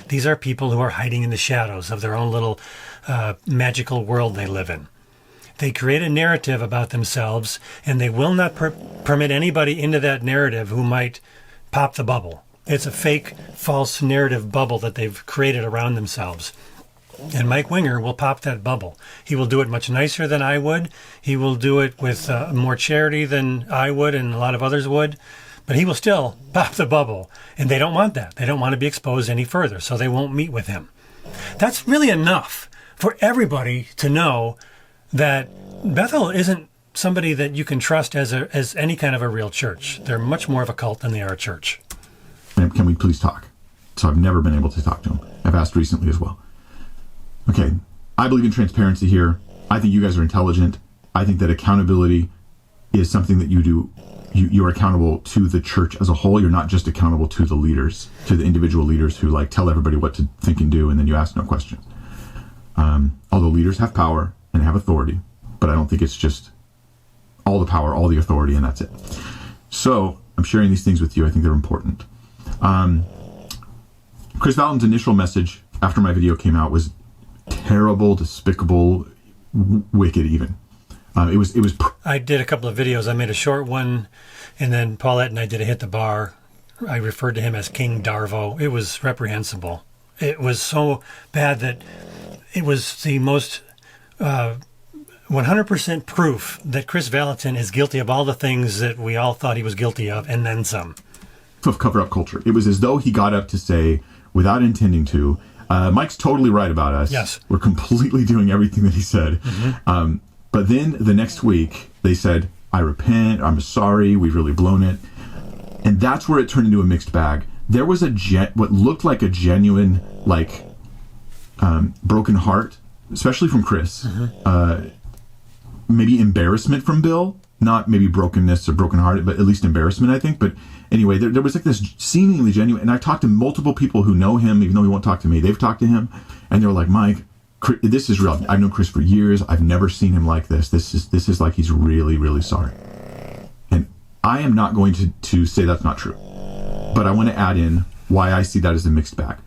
These are people who are hiding in the shadows of their own little magical world they live in. They create a narrative about themselves, and they will not permit anybody into that narrative who might pop the bubble. It's a fake, false narrative bubble that they've created around themselves. And Mike Winger will pop that bubble. He will do it much nicer than I would. He will do it with more charity than I would and a lot of others would. But he will still pop the bubble. And they don't want that. They don't want to be exposed any further, so they won't meet with him. That's really enough for everybody to know that Bethel isn't somebody that you can trust as any kind of a real church. They're much more of a cult than they are a church. Can we please talk? So I've never been able to talk to him. I've asked recently as well. Okay, I believe in transparency here. I think you guys are intelligent. I think that accountability is something that you do. You're accountable to the church as a whole. You're not just accountable to the leaders, to the individual leaders who tell everybody what to think and do, and then you ask no questions. Although leaders have power and have authority, but I don't think it's just all the power, all the authority, and that's it. So I'm sharing these things with you. I think they're important. Chris Valentin's initial message after my video came out was terrible, despicable, wicked even. It was. I did a couple of videos. I made a short one, and then Paulette and I did a Hit the Bar. I referred to him as King Darvo. It was reprehensible. It was so bad that it was the most 100% proof that Chris Valentin is guilty of all the things that we all thought he was guilty of, and then some. Of cover-up culture. It was as though he got up to say, without intending to, Mike's totally right about us. Yes. We're completely doing everything that he said. Mm-hmm. But then the next week, they said, I repent, I'm sorry, we've really blown it. And that's where it turned into a mixed bag. There was what looked like a genuine, broken heart, especially from Chris. Mm-hmm. Maybe embarrassment from Bill. Not maybe brokenness or brokenhearted, but at least embarrassment, I think. But anyway, there was this seemingly genuine, and I've talked to multiple people who know him, even though he won't talk to me. They've talked to him, and they're like, Mike, this is real. I've known Chris for years. I've never seen him like this. This is like he's really, really sorry. And I am not going to say that's not true. But I want to add in why I see that as a mixed bag.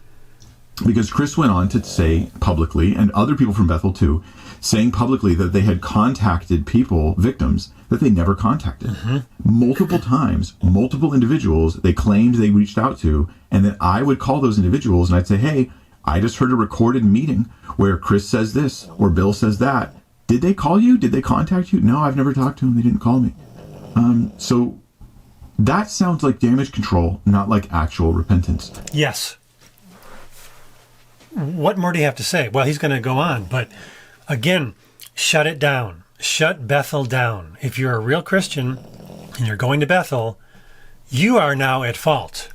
Because Chris went on to say publicly, and other people from Bethel too, saying publicly that they had contacted people, victims, that they never contacted. Mm-hmm. Multiple times, multiple individuals they claimed they reached out to, and then I would call those individuals and I'd say, hey, I just heard a recorded meeting where Chris says this or Bill says that. Did they call you? Did they contact you? No, I've never talked to them. They didn't call me. So that sounds like damage control, not like actual repentance. Yes. What more do you have to say? Well, he's going to go on, but again, shut it down. shut Bethel down. If you're a real Christian and you're going to Bethel, you are now at fault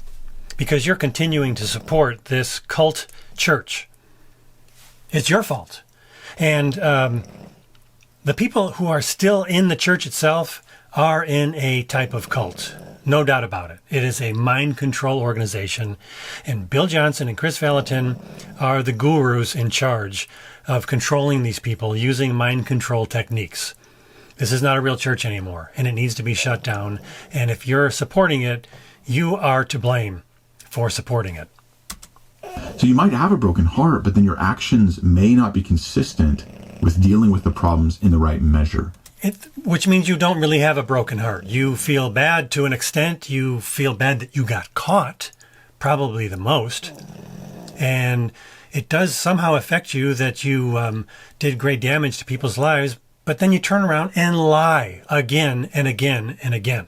because you're continuing to support this cult church. It's your fault. And the people who are still in the church itself are in a type of cult. No doubt about it. It is a mind control organization. And Bill Johnson and Chris Valentin are the gurus in charge of controlling these people using mind control techniques. This is not a real church anymore, and it needs to be shut down. And if you're supporting it, you are to blame for supporting it. So you might have a broken heart, but then your actions may not be consistent with dealing with the problems in the right measure. Which means you don't really have a broken heart. You feel bad to an extent. You feel bad that you got caught, probably the most. And it does somehow affect you that you did great damage to people's lives, but then you turn around and lie again and again and again.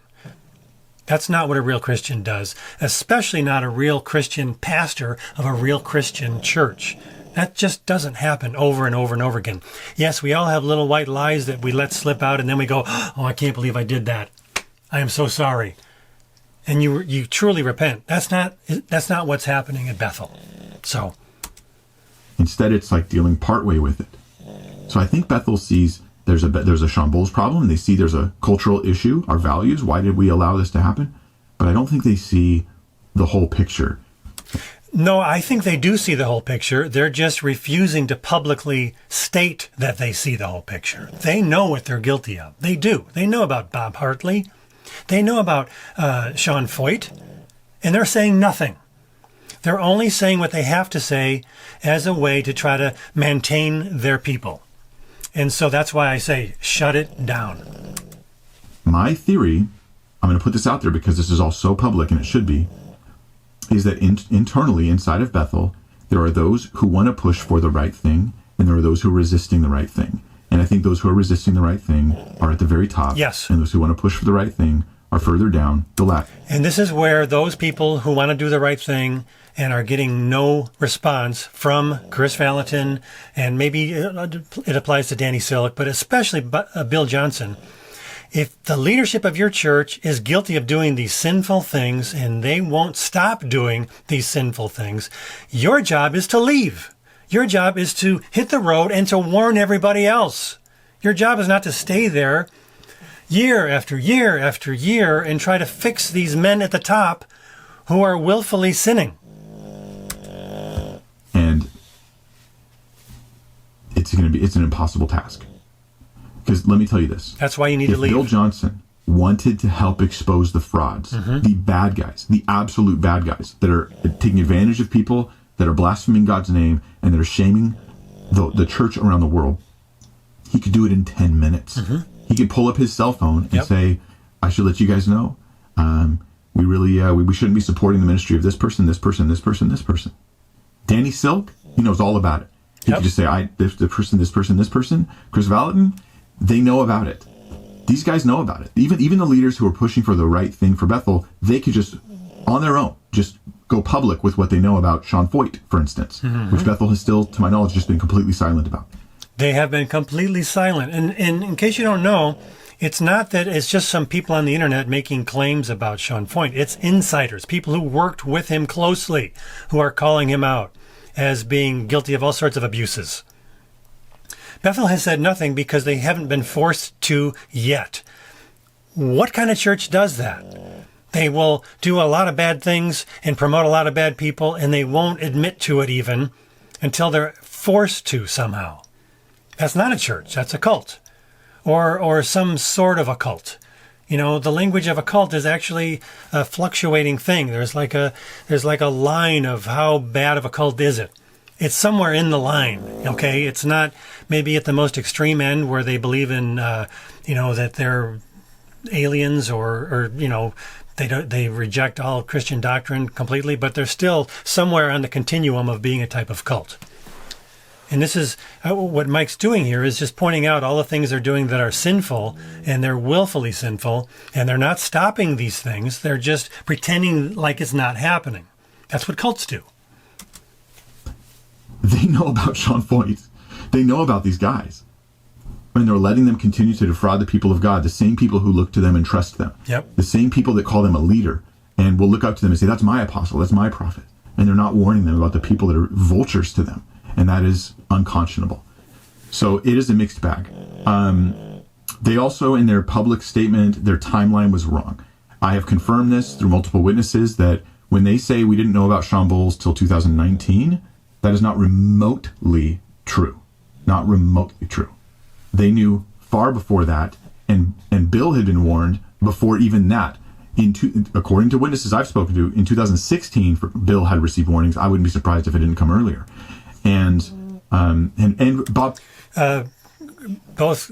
That's not what a real Christian does, especially not a real Christian pastor of a real Christian church. That just doesn't happen over and over and over again. Yes, we all have little white lies that we let slip out, and then we go, oh, I can't believe I did that. I am so sorry. And you truly repent. That's not what's happening at Bethel. So instead, it's like dealing partway with it. So I think Bethel sees there's a Shawn Boltz problem, and they see there's a cultural issue, our values. Why did we allow this to happen? But I don't think they see the whole picture. No, I think they do see the whole picture. They're just refusing to publicly state that they see the whole picture. They know what they're guilty of. They do. They know about Bob Hartley. They know about Shawn Foyt. And they're saying nothing. They're only saying what they have to say as a way to try to maintain their people. And so that's why I say, shut it down. My theory, I'm going to put this out there because this is all so public and it should be, is that internally inside of Bethel, there are those who want to push for the right thing, and there are those who are resisting the right thing. And I think those who are resisting the right thing are at the very top. Yes. And those who want to push for the right thing are further down the left. And this is where those people who want to do the right thing and are getting no response from Chris Valentin, and maybe it applies to Danny Silk, but especially Bill Johnson. If the leadership of your church is guilty of doing these sinful things and they won't stop doing these sinful things, your job is to leave. Your job is to hit the road and to warn everybody else. Your job is not to stay there year after year after year and try to fix these men at the top who are willfully sinning. And it's an impossible task. Because let me tell you this. That's why you need to leave. Bill Johnson wanted to help expose the frauds, the bad guys, the absolute bad guys that are taking advantage of people, that are blaspheming God's name, and that are shaming the church around the world, he could do it in 10 minutes. He could pull up his cell phone and say, I should let you guys know, we really we shouldn't be supporting the ministry of this person, this person, this person, this person. Danny Silk, he knows all about it. He could just say, this person, this person, this person. Chris Valentin, they know about it. These guys know about it. Even the leaders who are pushing for the right thing for Bethel, they could just, on their own, just go public with what they know about Shawn Foyt, for instance, which Bethel has still, to my knowledge, just been completely silent about. They have been completely silent. And in case you don't know, it's not that it's just some people on the internet making claims about Shawn Foyt. It's insiders, people who worked with him closely, who are calling him out as being guilty of all sorts of abuses. Bethel has said nothing because they haven't been forced to yet. What kind of church does that? They will do a lot of bad things and promote a lot of bad people, and they won't admit to it even until they're forced to somehow. That's not a church. That's a cult, or some sort of a cult. You know, the language of a cult is actually a fluctuating thing. There's like a line of how bad of a cult is it. It's somewhere in the line, okay? It's not maybe at the most extreme end where they believe in, that they're aliens or they reject all Christian doctrine completely, but they're still somewhere on the continuum of being a type of cult. And this is what Mike's doing here, is just pointing out all the things they're doing that are sinful, and they're willfully sinful, and they're not stopping these things. They're just pretending like it's not happening. That's what cults do. They know about Shawn Foyt. They know about these guys. And they're letting them continue to defraud the people of God, the same people who look to them and trust them. Yep. The same people that call them a leader and will look up to them and say, that's my apostle, that's my prophet. And they're not warning them about the people that are vultures to them. And that is unconscionable. So it is a mixed bag. They also, in their public statement, their timeline was wrong. I have confirmed this through multiple witnesses that when they say we didn't know about Shawn Boltz till 2019, that is not remotely true. Not remotely true. They knew far before that, and Bill had been warned before even that. According to witnesses I've spoken to, in 2016, Bill had received warnings. I wouldn't be surprised if it didn't come earlier. And Bob... both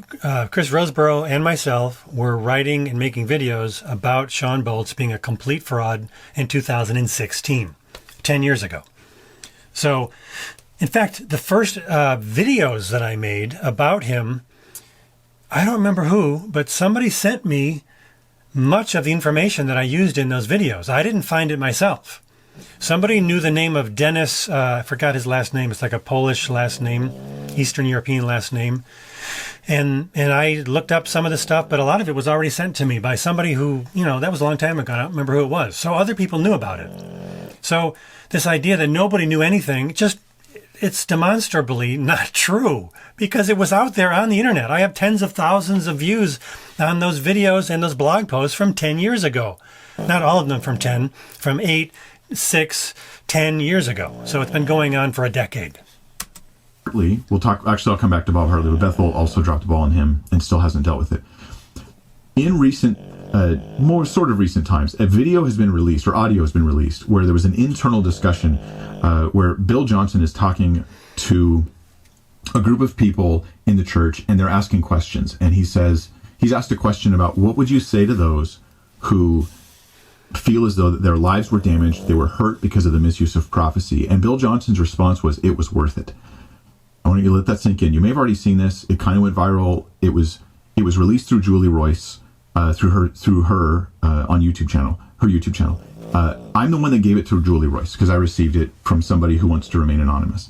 Chris Roseborough and myself were writing and making videos about Shawn Boltz being a complete fraud in 2016, 10 years ago. So, in fact, the first videos that I made about him, I don't remember who, but somebody sent me much of the information that I used in those videos. I didn't find it myself. Somebody knew the name of Dennis, I forgot his last name. It's like a Polish last name, Eastern European last name. And I looked up some of the stuff, but a lot of it was already sent to me by somebody who, that was a long time ago. I don't remember who it was. So other people knew about it. So this idea that nobody knew anything, it's demonstrably not true because it was out there on the internet. I have tens of thousands of views on those videos and those blog posts from 10 years ago. Not all of them from 8, 6, 10 years ago. So it's been going on for a decade. Hartley, I'll come back to Bob Hartley, but Bethel also dropped the ball on him and still hasn't dealt with it. In more sort of recent times, a video has been released, or audio has been released, where there was an internal discussion where Bill Johnson is talking to a group of people in the church, and they're asking questions. And he says, he's asked a question about, what would you say to those who feel as though their lives were damaged, they were hurt because of the misuse of prophecy? And Bill Johnson's response was, it was worth it. I want you to let that sink in. You may have already seen this. It kind of went viral. It was released through Julie Royce, through her on YouTube channel, her YouTube channel. I'm the one that gave it to Julie Royce because I received it from somebody who wants to remain anonymous.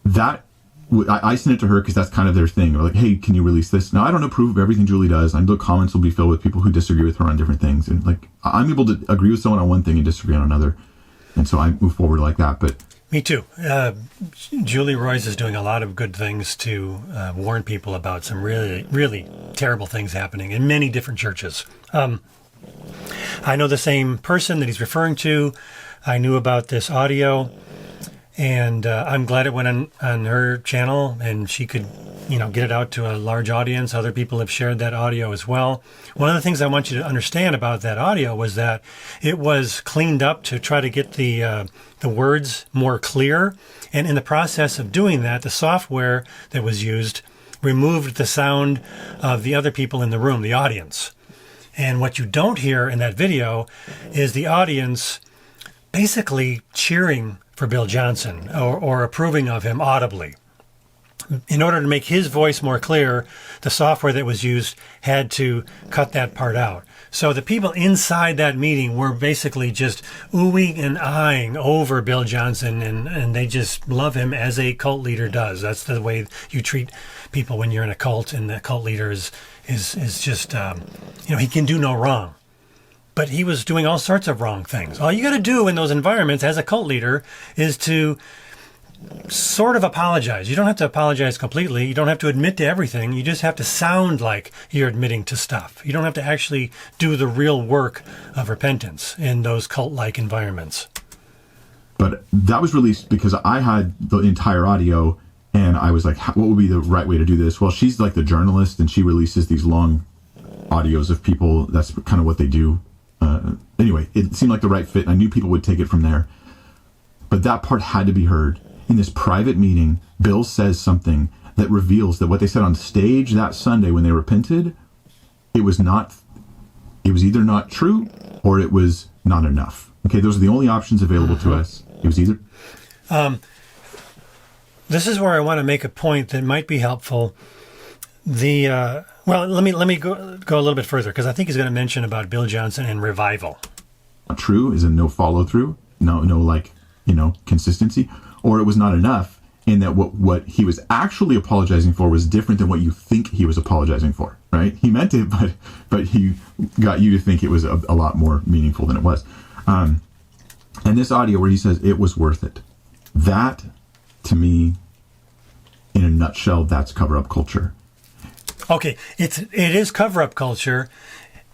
I sent it to her because that's kind of their thing. They're like, hey, can you release this? Now, I don't approve of everything Julie does. I know comments will be filled with people who disagree with her on different things. And I'm able to agree with someone on one thing and disagree on another. And so I move forward like that. But me too. Julie Royce is doing a lot of good things to warn people about some really, really terrible things happening in many different churches. I know the same person that he's referring to. I knew about this audio, and I'm glad it went on her channel, and she could, get it out to a large audience. Other people have shared that audio as well. One of the things I want you to understand about that audio was that it was cleaned up to try to get the words more clear. And in the process of doing that, the software that was used removed the sound of the other people in the room, the audience. And what you don't hear in that video is the audience basically cheering for Bill Johnson or approving of him audibly. In order to make his voice more clear, the software that was used had to cut that part out. So the people inside that meeting were basically just oohing and ahhing over Bill Johnson, and they just love him as a cult leader does. That's the way you treat people when you're in a cult, and the cult leader is just, he can do no wrong. But he was doing all sorts of wrong things. All you got to do in those environments as a cult leader is to sort of apologize. You don't have to apologize completely. You don't have to admit to everything. You just have to sound like you're admitting to stuff. You don't have to actually do the real work of repentance in those cult-like environments. But that was released because I had the entire audio, and I was like, what would be the right way to do this? Well, she's like the journalist, and she releases these long audios of people. That's kind of what they do. Anyway, it seemed like the right fit. I knew people would take it from there. But that part had to be heard. In this private meeting, Bill says something that reveals that what they said on stage that Sunday when they repented, it was either not true or it was not enough. Okay, those are the only options available to us. It was either... This is where I want to make a point that might be helpful. Let me go a little bit further, because I think he's going to mention about Bill Johnson and revival. Not true is a no follow through, no consistency, or it was not enough, in that what he was actually apologizing for was different than what you think he was apologizing for, right? He meant it, but he got you to think it was a lot more meaningful than it was. And this audio where he says it was worth it, that, to me, in a nutshell, that's cover-up culture. Okay, it is cover-up culture,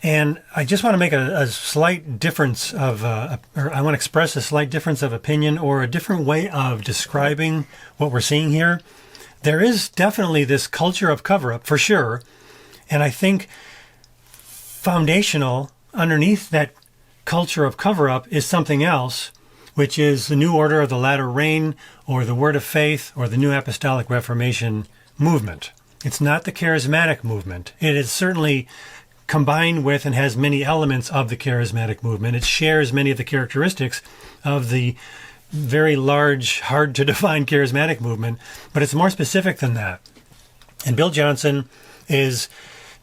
and I just want to make a slight difference of, or I want to express a slight difference of opinion or a different way of describing what we're seeing here. There is definitely this culture of cover-up, for sure, and I think foundational underneath that culture of cover-up is something else, which is the New Order of the Latter Rain, or the Word of Faith, or the New Apostolic Reformation movement. It's not the charismatic movement. It is certainly combined with and has many elements of the charismatic movement. It shares many of the characteristics of the very large, hard-to-define charismatic movement, but it's more specific than that. And Bill Johnson is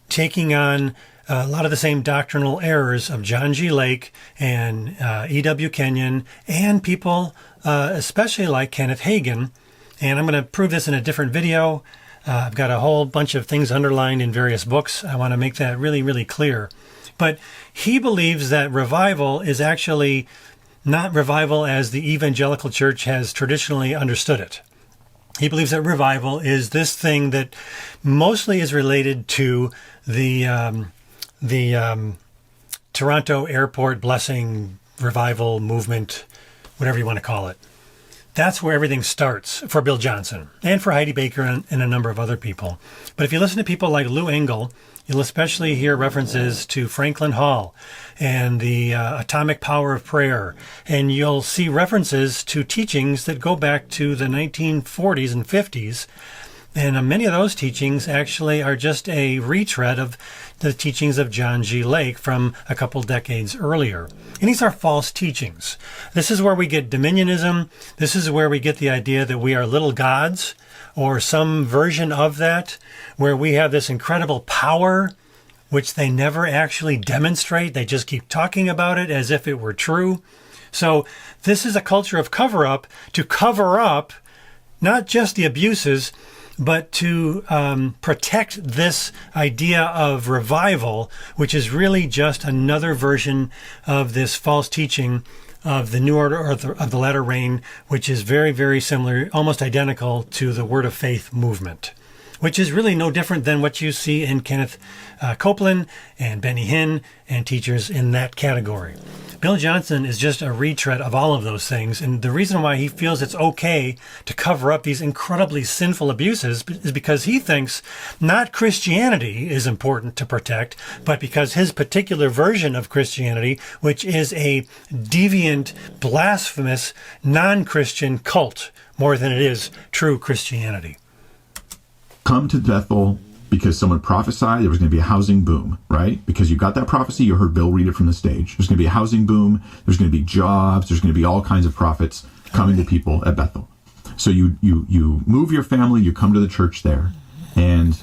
taking on a lot of the same doctrinal errors of John G. Lake and E.W. Kenyon and people, especially like Kenneth Hagin. And I'm going to prove this in a different video. I've got a whole bunch of things underlined in various books. I want to make that really, really clear. But he believes that revival is actually not revival as the evangelical church has traditionally understood it. He believes that revival is this thing that mostly is related to the Toronto Airport Blessing Revival Movement, whatever you want to call it. That's where everything starts for Bill Johnson and for Heidi Baker and a number of other people. But if you listen to people like Lou Engle, you'll especially hear references to Franklin Hall and the atomic power of prayer. And you'll see references to teachings that go back to the 1940s and 50s. And many of those teachings actually are just a retread of the teachings of John G. Lake from a couple decades earlier. And these are false teachings. This is where we get dominionism. This is where we get the idea that we are little gods, or some version of that, where we have this incredible power, which they never actually demonstrate. They just keep talking about it as if it were true. So this is a culture of cover-up to cover up not just the abuses, but to protect this idea of revival, which is really just another version of this false teaching of the New Order of the Latter Rain, which is very, very similar, almost identical to the Word of Faith movement, which is really no different than what you see in Kenneth Copeland and Benny Hinn and teachers in that category. Bill Johnson is just a retread of all of those things, and the reason why he feels it's okay to cover up these incredibly sinful abuses is because he thinks not Christianity is important to protect, but because his particular version of Christianity, which is a deviant, blasphemous, non-Christian cult, more than it is true Christianity. Come to Bethel because someone prophesied there was going to be a housing boom, right? Because you got that prophecy, you heard Bill read it from the stage. There's going to be a housing boom. There's going to be jobs. There's going to be all kinds of profits coming to people at Bethel. So you move your family, you come to the church there, and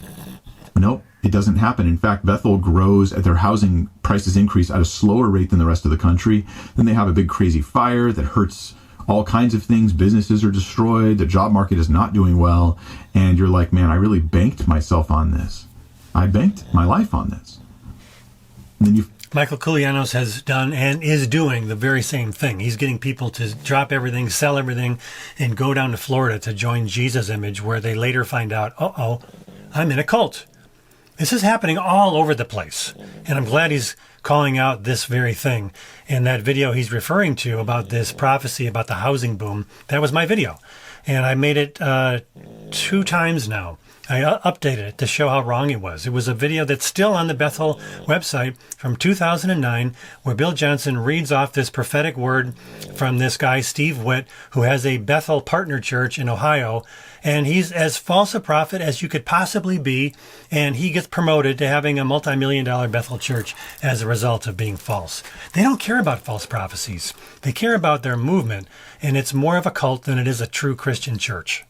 nope, it doesn't happen. In fact, Bethel grows at their housing prices increase at a slower rate than the rest of the country. Then they have a big crazy fire that hurts all kinds of things. Businesses are destroyed. The job market is not doing well. And you're like, man, I really banked myself on this. I banked my life on this. And then Michael Koulianos has done and is doing the very same thing. He's getting people to drop everything, sell everything, and go down to Florida to join Jesus Image, where they later find out, I'm in a cult. This is happening all over the place. And I'm glad he's calling out this very thing. And that video he's referring to about this prophecy about the housing boom, that was my video. And I made it 2 times now. I updated it to show how wrong it was. It was a video that's still on the Bethel website from 2009, where Bill Johnson reads off this prophetic word from this guy, Steve Witt, who has a Bethel partner church in Ohio. And he's as false a prophet as you could possibly be. And he gets promoted to having a multi-million-dollar Bethel church as a result of being false. They don't care about false prophecies. They care about their movement. And it's more of a cult than it is a true Christian church.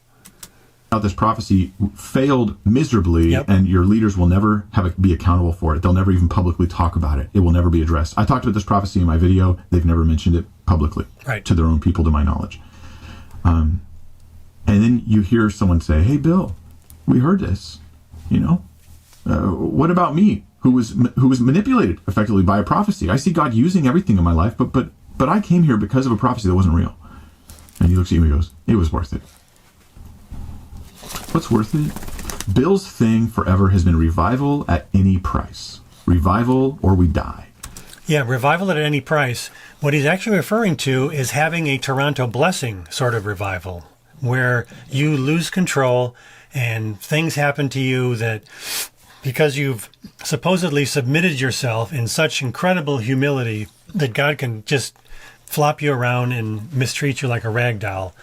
This prophecy failed miserably, and your leaders will never be accountable for it. They'll never even publicly talk about it. It will never be addressed. I talked about this prophecy in my video. They've never mentioned it publicly to their own people, to my knowledge. And then you hear someone say, hey, Bill, we heard this, what about me, who was manipulated effectively by a prophecy? I see God using everything in my life, but I came here because of a prophecy that wasn't real. And he looks at you and he goes, it was worth it. What's worth it? Bill's thing forever has been revival at any price. Revival or we die. Yeah, revival at any price. What he's actually referring to is having a Toronto blessing sort of revival, where you lose control and things happen to you that, because you've supposedly submitted yourself in such incredible humility, that God can just flop you around and mistreat you like a rag doll.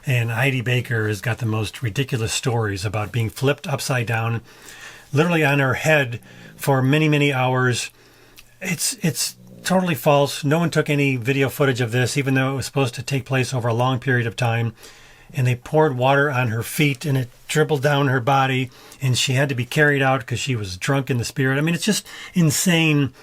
And Heidi Baker has got the most ridiculous stories about being flipped upside down, literally on her head for many, many hours. It's totally false. No one took any video footage of this, even though it was supposed to take place over a long period of time. And they poured water on her feet and it dribbled down her body, and she had to be carried out because she was drunk in the spirit. I mean, it's just insane,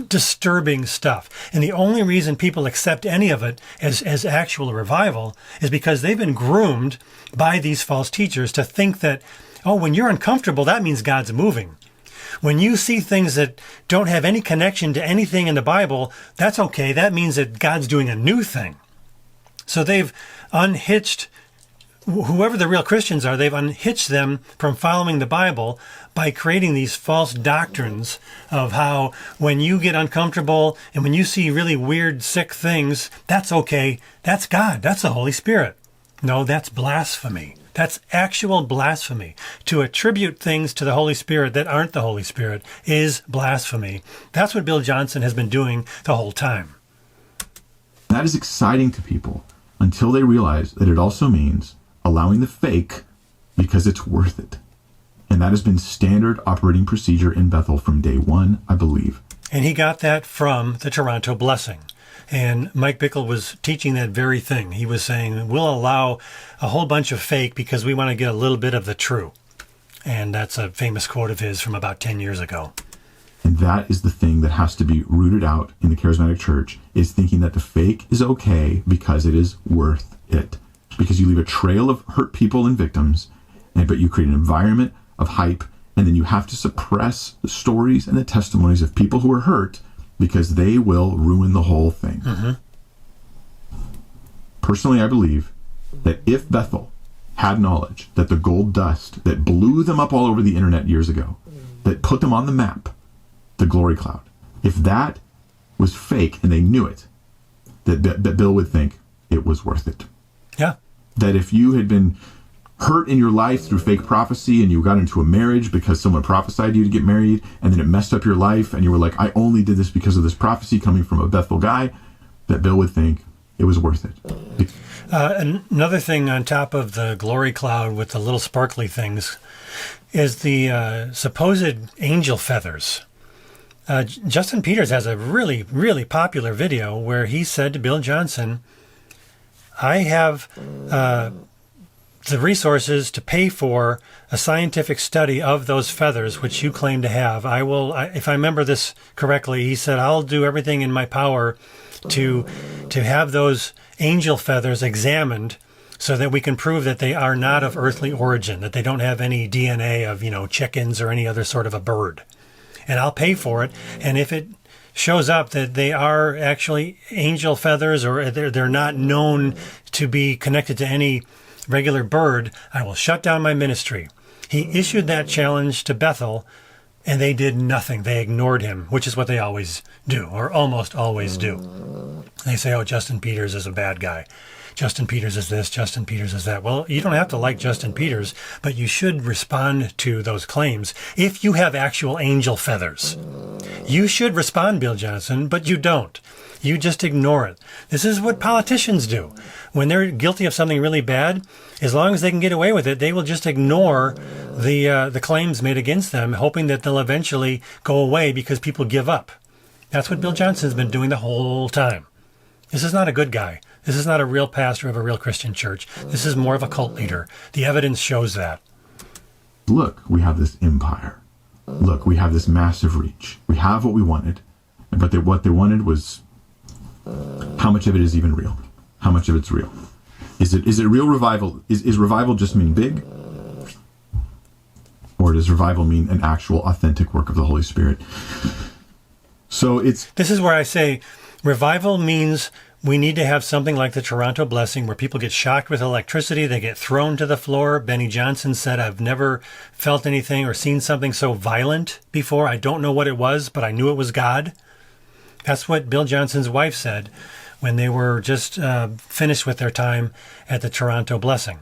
disturbing stuff. And the only reason people accept any of it as actual revival is because they've been groomed by these false teachers to think that, oh, when you're uncomfortable, that means God's moving. When you see things that don't have any connection to anything in the Bible, that's okay. That means that God's doing a new thing. So they've unhitched whoever the real Christians are. They've unhitched them from following the Bible by creating these false doctrines of how when you get uncomfortable and when you see really weird, sick things, that's okay. That's God. That's the Holy Spirit. No, that's blasphemy. That's actual blasphemy. To attribute things to the Holy Spirit that aren't the Holy Spirit is blasphemy. That's what Bill Johnson has been doing the whole time. That is exciting to people until they realize that it also means allowing the fake because it's worth it. And that has been standard operating procedure in Bethel from day one, I believe. And he got that from the Toronto blessing. And Mike Bickle was teaching that very thing. He was saying, we'll allow a whole bunch of fake because we want to get a little bit of the true. And that's a famous quote of his from about 10 years ago. And that is the thing that has to be rooted out in the charismatic church, is thinking that the fake is okay because it is worth it. Because you leave a trail of hurt people and victims, but you create an environment of hype, and then you have to suppress the stories and the testimonies of people who are hurt because they will ruin the whole thing. Mm-hmm. Personally, I believe that if Bethel had knowledge that the gold dust that blew them up all over the internet years ago, that put them on the map, the glory cloud, if that was fake and they knew it, that Bill would think it was worth it. Yeah. That if you had been hurt in your life through fake prophecy and you got into a marriage because someone prophesied you to get married and then it messed up your life and you were like, I only did this because of this prophecy coming from a Bethel guy, that Bill would think it was worth it. Another thing on top of the glory cloud with the little sparkly things is the supposed angel feathers. Justin Peters has a really, really popular video where he said to Bill Johnson, I have the resources to pay for a scientific study of those feathers, which you claim to have. I will, if I remember this correctly, he said, I'll do everything in my power to have those angel feathers examined so that we can prove that they are not of earthly origin, that they don't have any DNA of, chickens or any other sort of a bird. And I'll pay for it. And if it shows up that they are actually angel feathers or they're not known to be connected to any regular bird, I will shut down my ministry. He issued that challenge to Bethel, and they did nothing. They ignored him, which is what they always do, or almost always do. They say, oh, Justin Peters is a bad guy. Justin Peters is this, Justin Peters is that. Well, you don't have to like Justin Peters, but you should respond to those claims if you have actual angel feathers. You should respond, Bill Johnson, but you don't. You just ignore it. This is what politicians do. When they're guilty of something really bad, as long as they can get away with it, they will just ignore the claims made against them, hoping that they'll eventually go away because people give up. That's what Bill Johnson's been doing the whole time. This is not a good guy. This is not a real pastor of a real Christian church. This is more of a cult leader. The evidence shows that. Look, we have this empire. Look, we have this massive reach. We have what we wanted. But what they wanted was, how much of it is even real? How much of it's real? Is it real revival? Is revival just mean big? Or does revival mean an actual authentic work of the Holy Spirit? So this is where I say revival means we need to have something like the Toronto Blessing where people get shocked with electricity, they get thrown to the floor. Benny Johnson said, I've never felt anything or seen something so violent before. I don't know what it was, but I knew it was God. That's what Bill Johnson's wife said when they were just finished with their time at the Toronto Blessing.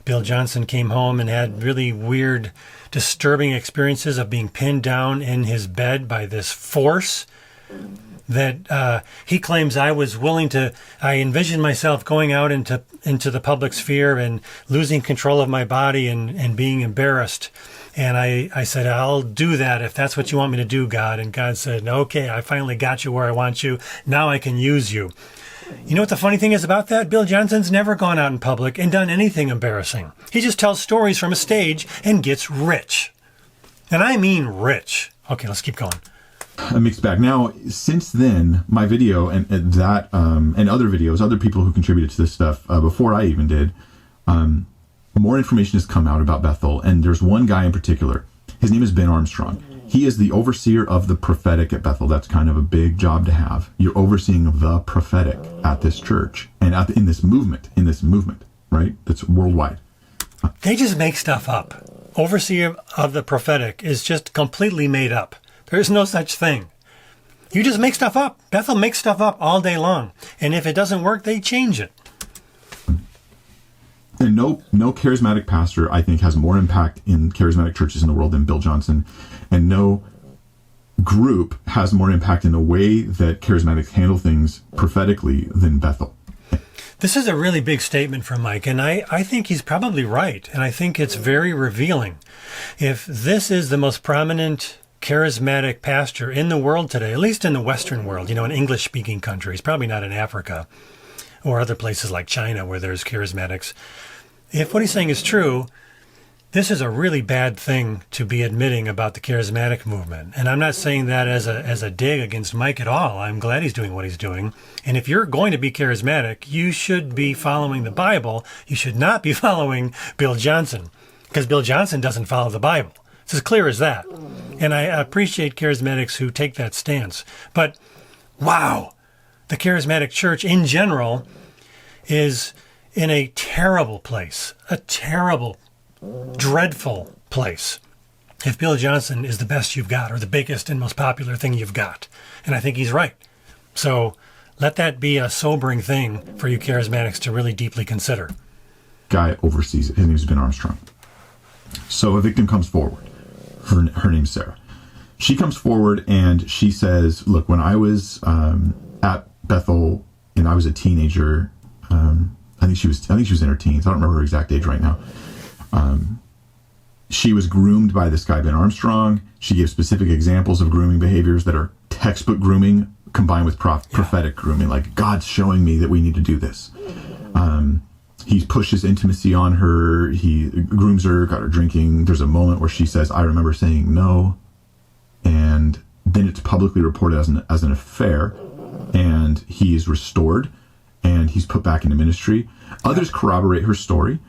Bill Johnson came home and had really weird, disturbing experiences of being pinned down in his bed by this force that he claims I envisioned myself going out into the public sphere and losing control of my body and being embarrassed. And I said, I'll do that if that's what you want me to do, God. And God said, okay, I finally got you where I want you. Now I can use you. You know what the funny thing is about that? Bill Johnson's never gone out in public and done anything embarrassing. He just tells stories from a stage and gets rich. And I mean rich. Okay, let's keep going. A mixed bag. Now, since then, my video and that and other videos, other people who contributed to this stuff before I even did, more information has come out about Bethel. And there's one guy in particular. His name is Ben Armstrong. He is the overseer of the prophetic at Bethel. That's kind of a big job to have. You're overseeing the prophetic at this church and in this movement, right? That's worldwide. They just make stuff up. Overseer of the prophetic is just completely made up. There's no such thing. You just make stuff up. Bethel makes stuff up all day long. And if it doesn't work, they change it. And no charismatic pastor, I think, has more impact in charismatic churches in the world than Bill Johnson. And no group has more impact in the way that charismatics handle things prophetically than Bethel. This is a really big statement from Mike, and I think he's probably right. And I think it's very revealing. If this is the most prominent charismatic pastor in the world today, at least in the Western world, in English-speaking countries, probably not in Africa or other places like China where there's charismatics. If what he's saying is true, this is a really bad thing to be admitting about the charismatic movement. And I'm not saying that as a dig against Mike at all. I'm glad he's doing what he's doing. And if you're going to be charismatic, you should be following the Bible. You should not be following Bill Johnson, because Bill Johnson doesn't follow the Bible. It's as clear as that. And I appreciate charismatics who take that stance. But wow, the charismatic church in general is in a terrible place, a terrible, dreadful place. If Bill Johnson is the best you've got or the biggest and most popular thing you've got. And I think he's right. So let that be a sobering thing for you charismatics to really deeply consider. Guy oversees it. His name is Ben Armstrong. So a victim comes forward. Her name's Sarah. She comes forward and she says, look, when I was at Bethel and I was a teenager, I think she was in her teens. I don't remember her exact age right now. She was groomed by this guy, Ben Armstrong. She gave specific examples of grooming behaviors that are textbook grooming combined with prophetic grooming, like God's showing me that we need to do this. He pushes intimacy on her. He grooms her, got her drinking. There's a moment where she says, I remember saying no. And then it's publicly reported as an affair. And he is restored. And he's put back into ministry. Others corroborate her story.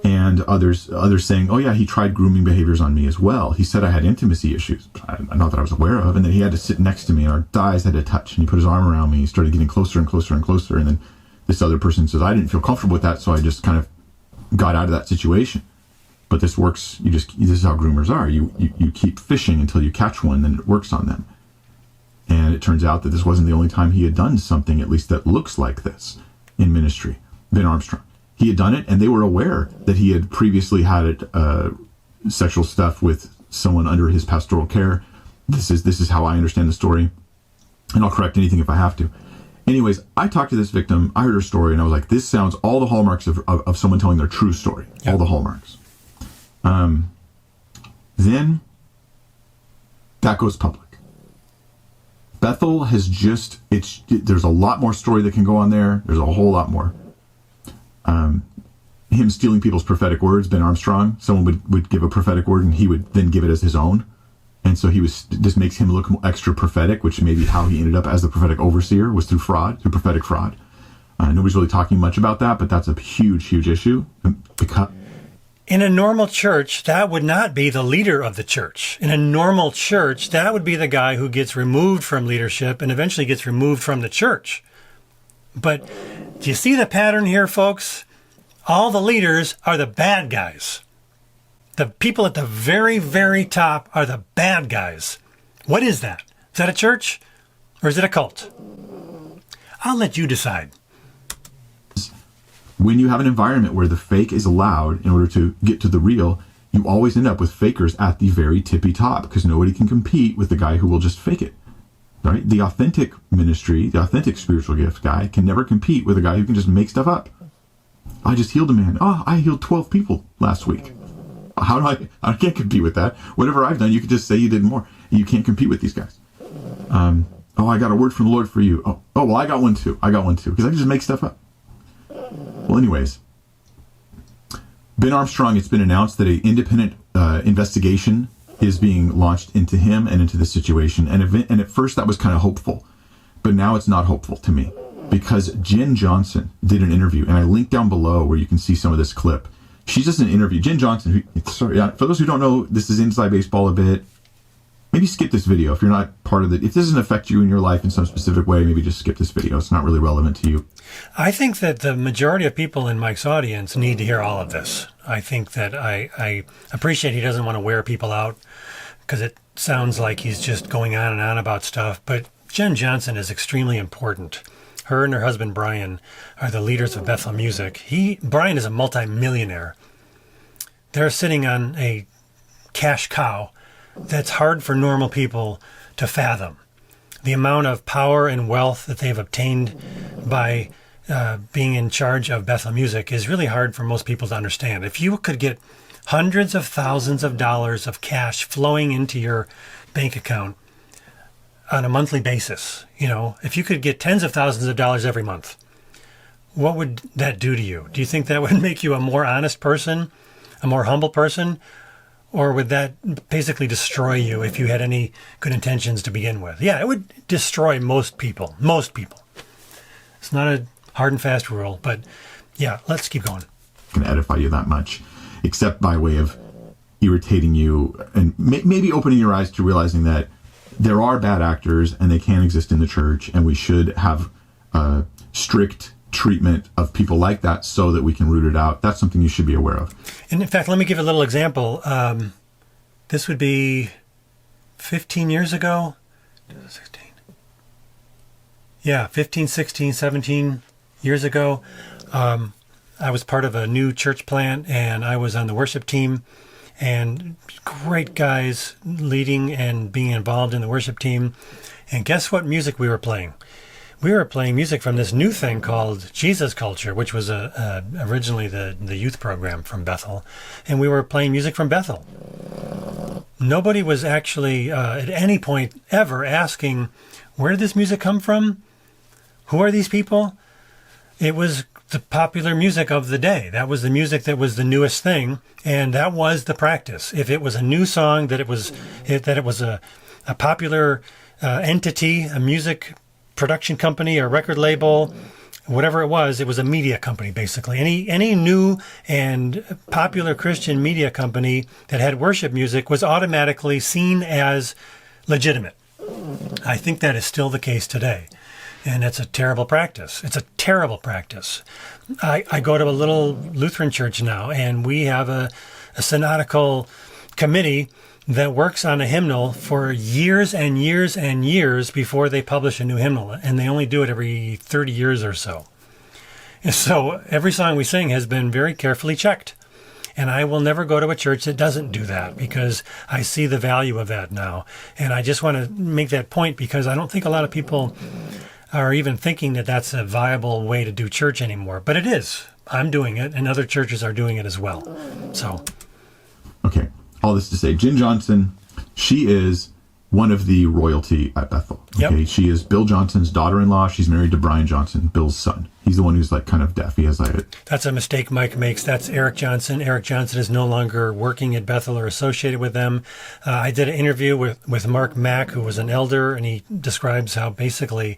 And others saying, oh yeah, he tried grooming behaviors on me as well. He said I had intimacy issues, not that I was aware of. And then he had to sit next to me and our thighs had to touch. And he put his arm around me. He started getting closer and closer and closer. And then this other person says, I didn't feel comfortable with that, so I just kind of got out of that situation. But this works. This is how groomers are. You keep fishing until you catch one, then it works on them. And it turns out that this wasn't the only time he had done something, at least that looks like this, in ministry. Ben Armstrong. He had done it, and they were aware that he had previously had sexual stuff with someone under his pastoral care. This is how I understand the story, and I'll correct anything if I have to. Anyways, I talked to this victim, I heard her story, and I was like, this sounds all the hallmarks of someone telling their true story. Yep. All the hallmarks. Then, that goes public. Bethel has there's a lot more story that can go on there. There's a whole lot more. Him stealing people's prophetic words, Ben Armstrong, someone would give a prophetic word and he would then give it as his own. And so this makes him look extra prophetic, which may be how he ended up as the prophetic overseer, was through prophetic fraud. Nobody's really talking much about that, but that's a huge, huge issue. Because in a normal church, that would not be the leader of the church. In a normal church, that would be the guy who gets removed from leadership and eventually gets removed from the church. But do you see the pattern here, folks? All the leaders are the bad guys. The people at the very, very top are the bad guys. What is that? Is that a church or is it a cult? I'll let you decide. when you have an environment where the fake is allowed in order to get to the real, you always end up with fakers at the very tippy top because nobody can compete with the guy who will just fake it. Right? The authentic ministry, the authentic spiritual gift guy can never compete with a guy who can just make stuff up. I just healed a man. Oh, I healed 12 people last week. How do I can't compete with that. Whatever I've done, you could just say you did more. You can't compete with these guys. Oh, I got a word from the Lord for you. Oh, well, I got one too. Because I can just make stuff up. Well, anyways, Ben Armstrong, it's been announced that an independent investigation is being launched into him and into the situation. And at first that was kind of hopeful, but now it's not hopeful to me because Jen Johnson did an interview, and I linked down below where you can see some of this clip. She does an interview. Jen Johnson, for those who don't know, this is inside baseball a bit. Maybe skip this video if you're not part of it. If this doesn't affect you in your life in some specific way, maybe just skip this video. It's not really relevant to you. I think that the majority of people in Mike's audience need to hear all of this. I think that I appreciate he doesn't want to wear people out because it sounds like he's just going on and on about stuff. But Jen Johnson is extremely important. Her and her husband, Brian, are the leaders of Bethel Music. Brian is a multimillionaire. They're sitting on a cash cow that's hard for normal people to fathom. The amount of power and wealth that they've obtained by being in charge of Bethel Music is really hard for most people to understand. If you could get hundreds of thousands of dollars of cash flowing into your bank account on a monthly basis, if you could get tens of thousands of dollars every month, what would that do to you? Do you think that would make you a more honest person, a more humble person? Or would that basically destroy you if you had any good intentions to begin with? Yeah, it would destroy most people. Most people. It's not a hard and fast rule, but yeah, let's keep going. Can edify you that much, except by way of irritating you and maybe opening your eyes to realizing that there are bad actors and they can exist in the church, and we should have strict treatment of people like that so that we can root it out. That's something you should be aware of. And in fact, let me give a little example. This would be 15 years ago. 16. Yeah, 15, 16, 17 years ago. I was part of a new church plant, and I was on the worship team, and great guys leading and being involved in the worship team. And guess what music we were playing? We were playing music from this new thing called Jesus Culture, which was originally the youth program from Bethel. And we were playing music from Bethel. Nobody was actually at any point ever asking, where did this music come from? Who are these people? It was the popular music of the day. That was the music that was the newest thing. And that was the practice. If it was a new song, that it was a popular entity, a music production company or record label, whatever it was a media company, basically. Any new and popular Christian media company that had worship music was automatically seen as legitimate. I think that is still the case today. And it's a terrible practice. It's a terrible practice. I go to a little Lutheran church now, and we have a synodical committee that works on a hymnal for years and years and years before they publish a new hymnal. And they only do it every 30 years or so. And so every song we sing has been very carefully checked. And I will never go to a church that doesn't do that because I see the value of that now. And I just want to make that point because I don't think a lot of people are even thinking that that's a viable way to do church anymore. But it is. I'm doing it, and other churches are doing it as well. So. Okay. All this to say, Jen Johnson, she is one of the royalty at Bethel. Okay, yep. She is Bill Johnson's daughter-in-law. She's married to Brian Johnson, Bill's son. He's the one who's kind of deaf. He has That's a mistake Mike makes. That's Eric Johnson. Eric Johnson is no longer working at Bethel or associated with them. I did an interview with Mark Mack, who was an elder, and he describes how basically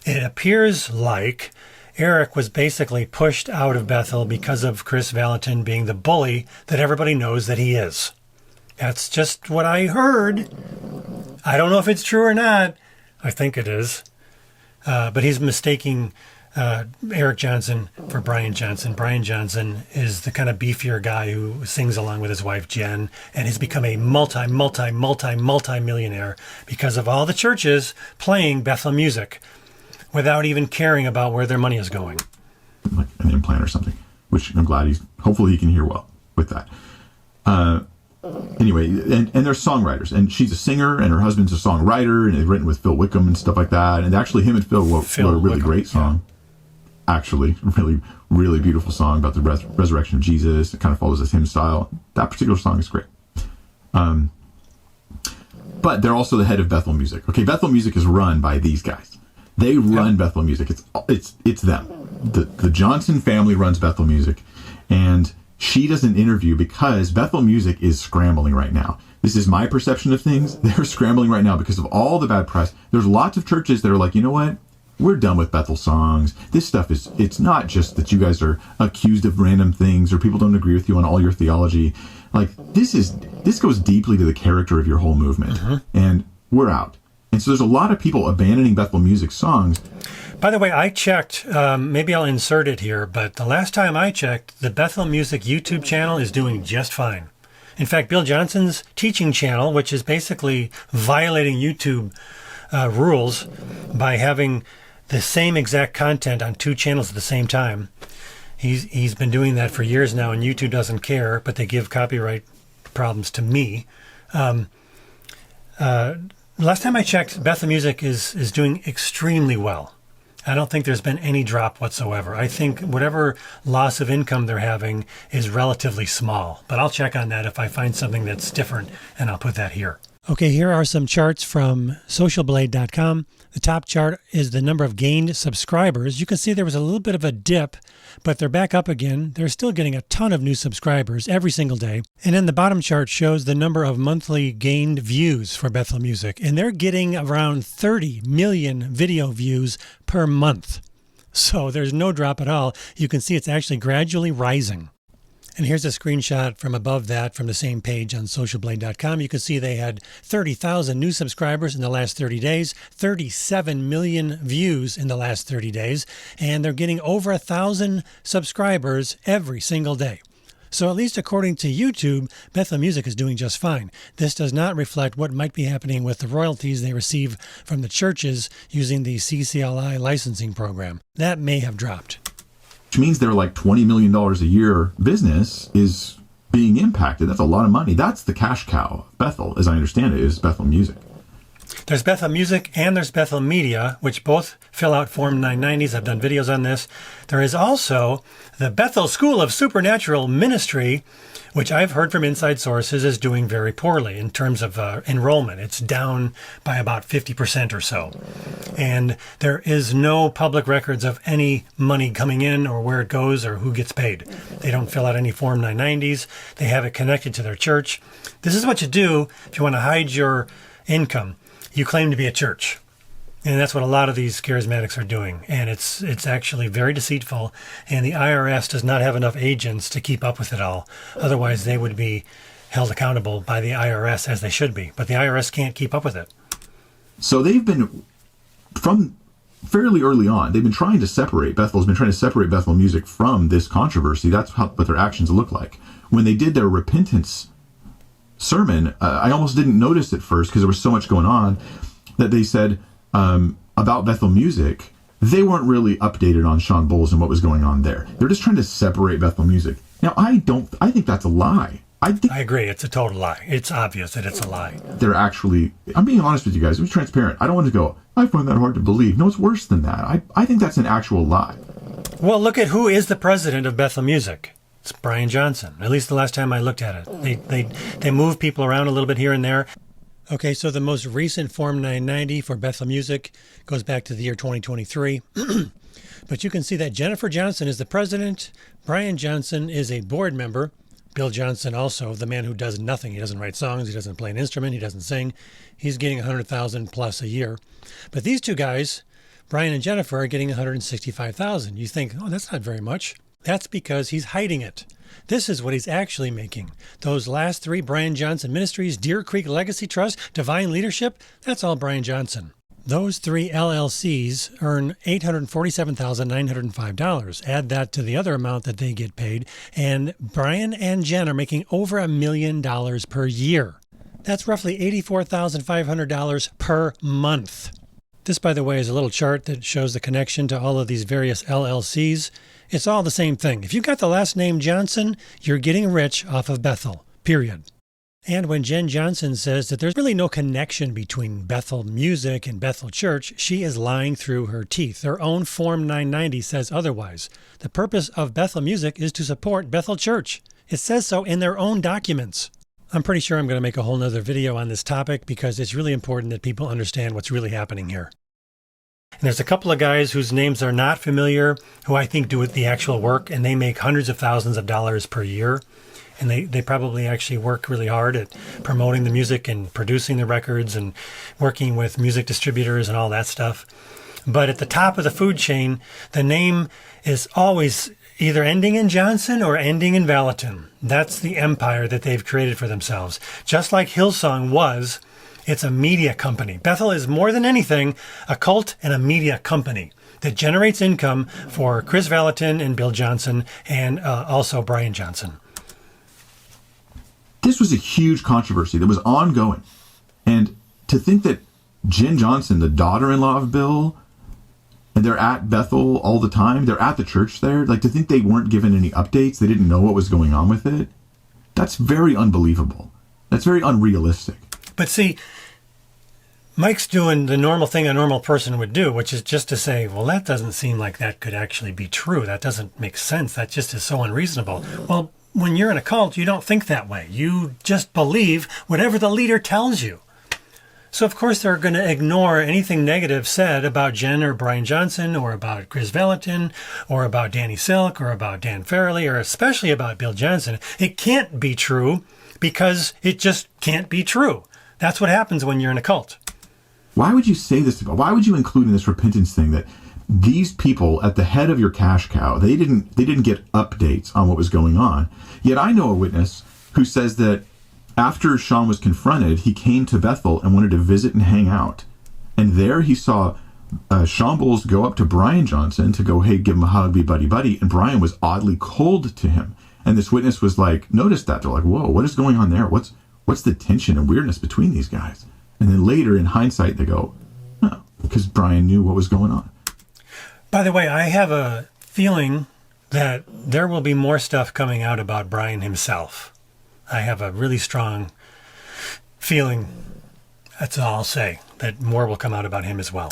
it appears like Eric was basically pushed out of Bethel because of Chris Valentin being the bully that everybody knows that he is. That's just what I heard. I don't know if it's true or not. I think it is. But he's mistaking Eric Johnson for Brian Johnson. Brian Johnson is the kind of beefier guy who sings along with his wife Jen, and has become a multi-millionaire because of all the churches playing Bethel music without even caring about where their money is going. Like an implant or something, which I'm glad hopefully he can hear well with that. Anyway, and they're songwriters, and she's a singer, and her husband's a songwriter, and they've written with Phil Wickham and stuff like that. And actually, him and Phil wrote a really great song. Yeah. Actually, really, really beautiful song about the resurrection of Jesus. It kind of follows this hymn style. That particular song is great. But they're also the head of Bethel Music. Okay, Bethel Music is run by these guys. They run Bethel Music. It's them. The Johnson family runs Bethel Music, and she does an interview because Bethel Music is scrambling right now. This is my perception of things. They're scrambling right now because of all the bad press. There's lots of churches that are like, you know what? We're done with Bethel songs. This stuff it's not just that you guys are accused of random things or people don't agree with you on all your theology. Like, this goes deeply to the character of your whole movement. And we're out. And so there's a lot of people abandoning Bethel Music songs. By the way, I checked, maybe I'll insert it here, but the last time I checked, the Bethel Music YouTube channel is doing just fine. In fact, Bill Johnson's teaching channel, which is basically violating YouTube rules by having the same exact content on two channels at the same time. He's been doing that for years now, and YouTube doesn't care, but they give copyright problems to me. Last time I checked, Bethel Music is doing extremely well. I don't think there's been any drop whatsoever. I think whatever loss of income they're having is relatively small. But I'll check on that if I find something that's different, and I'll put that here. Okay, here are some charts from socialblade.com. The top chart is the number of gained subscribers. You can see there was a little bit of a dip, but they're back up again. They're still getting a ton of new subscribers every single day. And then the bottom chart shows the number of monthly gained views for Bethel Music. And they're getting around 30 million video views per month. So there's no drop at all. You can see it's actually gradually rising. And here's a screenshot from above that from the same page on socialblade.com. You can see they had 30,000 new subscribers in the last 30 days, 37 million views in the last 30 days, and they're getting over 1,000 subscribers every single day. So at least according to YouTube, Bethel Music is doing just fine. This does not reflect what might be happening with the royalties they receive from the churches using the CCLI licensing program. That may have dropped. Which means their like $20 million a year business is being impacted. That's a lot of money. That's the cash cow. Bethel, as I understand it, is Bethel Music. There's Bethel Music and there's Bethel Media, which both fill out Form 990s. I've done videos on this. There is also the Bethel School of Supernatural Ministry, which I've heard from inside sources is doing very poorly in terms of enrollment. It's down by about 50% or so. And there is no public records of any money coming in or where it goes or who gets paid. They don't fill out any Form 990s. They have it connected to their church. This is what you do if you want to hide your income. You claim to be a church. And that's what a lot of these charismatics are doing. And it's actually very deceitful. And the IRS does not have enough agents to keep up with it all. Otherwise, they would be held accountable by the IRS as they should be. But the IRS can't keep up with it. So they've been, from fairly early on, they've been trying to separate, Bethel's been trying to separate Bethel Music from this controversy. That's what their actions look like. When they did their repentance sermon, I almost didn't notice at first because there was so much going on that they said, about Bethel Music, they weren't really updated on Shawn Boltz and what was going on there. They're just trying to separate Bethel Music. Now, I think that's a lie. I agree. It's a total lie. It's obvious that it's a lie. They're actually, I'm being honest with you guys. I'm transparent. I don't want to go, I find that hard to believe. No, it's worse than that. I think that's an actual lie. Well, look at who is the president of Bethel Music. It's Brian Johnson. At least the last time I looked at it. They move people around a little bit here and there. Okay, so the most recent Form 990 for Bethel Music goes back to the year 2023. But you can see that Jennifer Johnson is the president. Brian Johnson is a board member. Bill Johnson also, the man who does nothing. He doesn't write songs. He doesn't play an instrument. He doesn't sing. He's getting $100,000 plus a year. But these two guys, Brian and Jennifer are getting $165,000. You think, oh, that's not very much. That's because he's hiding it. This is what he's actually making. Those last three, Brian Johnson Ministries, Deer Creek Legacy Trust, Divine Leadership, that's all Brian Johnson. Those three LLCs earn $847,905. Add that to the other amount that they get paid, and Brian and Jen are making over $1 million per year. That's roughly $84,500 per month. This, by the way, is a little chart that shows the connection to all of these various LLCs. It's all the same thing. If you've got the last name Johnson, you're getting rich off of Bethel, period. And when Jen Johnson says that there's really no connection between Bethel Music and Bethel Church, she is lying through her teeth. Their own Form 990 says otherwise. The purpose of Bethel Music is to support Bethel Church. It says so in their own documents. I'm pretty sure I'm going to make a whole nother video on this topic because it's really important that people understand what's really happening here. And there's a couple of guys whose names are not familiar who I think do the actual work, and they make hundreds of thousands of dollars per year. And they probably actually work really hard at promoting the music and producing the records and working with music distributors and all that stuff. But at the top of the food chain, the name is always either ending in Johnson or ending in Valentin. That's the empire that they've created for themselves. Just like Hillsong was, it's a media company. Bethel is more than anything a cult and a media company that generates income for Chris Valentin and Bill Johnson and also Brian Johnson. This was a huge controversy that was ongoing. And to think that Jen Johnson, the daughter-in-law of Bill, and they're at Bethel all the time, they're at the church there, like to think they weren't given any updates, they didn't know what was going on with it, that's very unbelievable. That's very unrealistic. But see, Mike's doing the normal thing a normal person would do, which is just to say, well, that doesn't seem like that could actually be true. That doesn't make sense. That just is so unreasonable. Well, when you're in a cult, you don't think that way. You just believe whatever the leader tells you. So, of course, they're going to ignore anything negative said about Jen or Brian Johnson or about Chris Valentin or about Danny Silk or about Dan Farrelly or especially about Bill Johnson. It can't be true because it just can't be true. That's what happens when you're in a cult. Why would you say this? Why would you include in this repentance thing that these people at the head of your cash cow, they didn't get updates on what was going on? Yet I know a witness who says that after Shawn was confronted, he came to Bethel and wanted to visit and hang out. And there he saw Shawn Boltz go up to Brian Johnson to go, hey, give him a hug, be buddy-buddy. And Brian was oddly cold to him. And this witness was like, noticed that. They're like, whoa, what is going on there? What's the tension and weirdness between these guys? And then later, in hindsight, they go, oh, because Brian knew what was going on. By the way, I have a feeling that there will be more stuff coming out about Brian himself. I have a really strong feeling, that's all I'll say, that more will come out about him as well.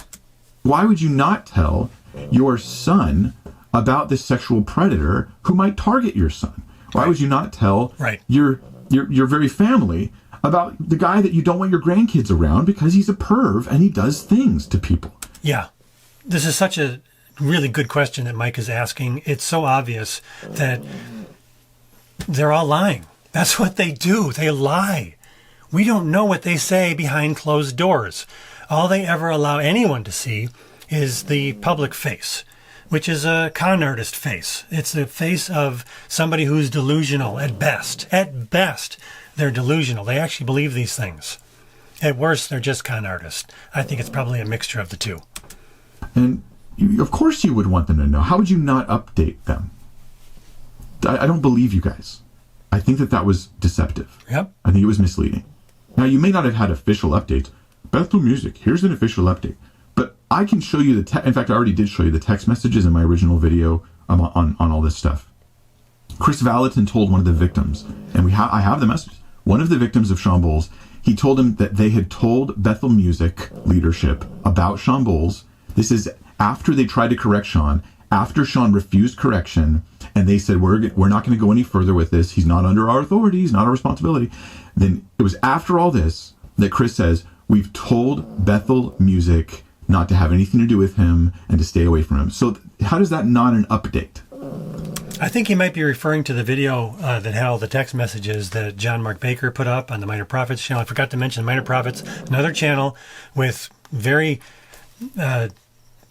Why would you not tell your son about this sexual predator who might target your son? Why would you not tell your very family about the guy that you don't want your grandkids around because he's a perv and he does things to people? Yeah, this is such a really good question that Mike is asking. It's so obvious that they're all lying. That's what they do. They lie. We don't know what they say behind closed doors. All they ever allow anyone to see is the public face, which is a con artist face. It's the face of somebody who's delusional at best. At best, they're delusional. They actually believe these things. At worst, they're just con artists. I think it's probably a mixture of the two. And of course you would want them to know. How would you not update them? I don't believe you guys. I think that was deceptive. Yep. I think it was misleading. Now, you may not have had official updates. Bethel Music, here's an official update. But I can show you in fact, I already did show you the text messages in my original video on all this stuff. Chris Valentin told one of the victims, and I have the message. One of the victims of Shawn Boltz, he told him that they had told Bethel Music leadership about Shawn Boltz. This is after they tried to correct Shawn, after Shawn refused correction, and they said, we're not going to go any further with this. He's not under our authority. He's not our responsibility. Then it was after all this that Chris says, we've told Bethel Music not to have anything to do with him and to stay away from him. So how does that not an update? I think he might be referring to the video that had all the text messages that John Mark Baker put up on the Minor Prophets channel. I forgot to mention Minor Prophets, another channel with very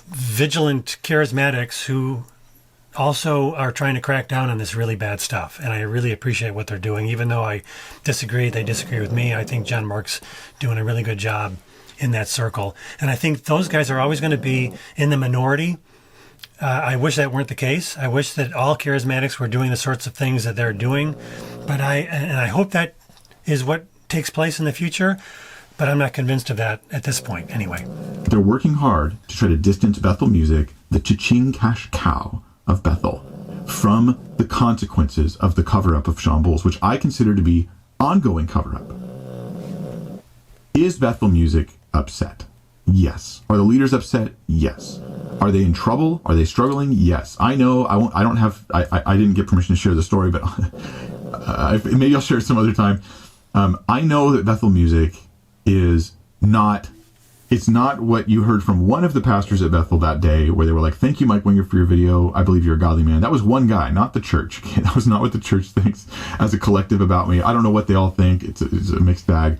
vigilant charismatics who also are trying to crack down on this really bad stuff. And I really appreciate what they're doing. Even though I disagree, they disagree with me. I think John Mark's doing a really good job in that circle. And I think those guys are always going to be in the minority. I wish that weren't the case. I wish that all charismatics were doing the sorts of things that they're doing. But I hope that is what takes place in the future. But I'm not convinced of that at this point anyway. They're working hard to try to distance Bethel music, the cha-ching cash cow of Bethel, from the consequences of the cover-up of Shawn Boltz, which I consider to be ongoing cover-up. Is Bethel music upset? Yes. Are the leaders upset? Yes. Are they in trouble? Are they struggling? Yes. I know I didn't get permission to share the story, but maybe I'll share it some other time. I know that Bethel music is not, it's not what you heard from one of the pastors at Bethel that day, where they were like, "Thank you, Mike Winger, for your video. I believe you're a godly man." That was one guy, not the church. Okay? That was not what the church thinks as a collective about me. I don't know what they all think. It's a mixed bag.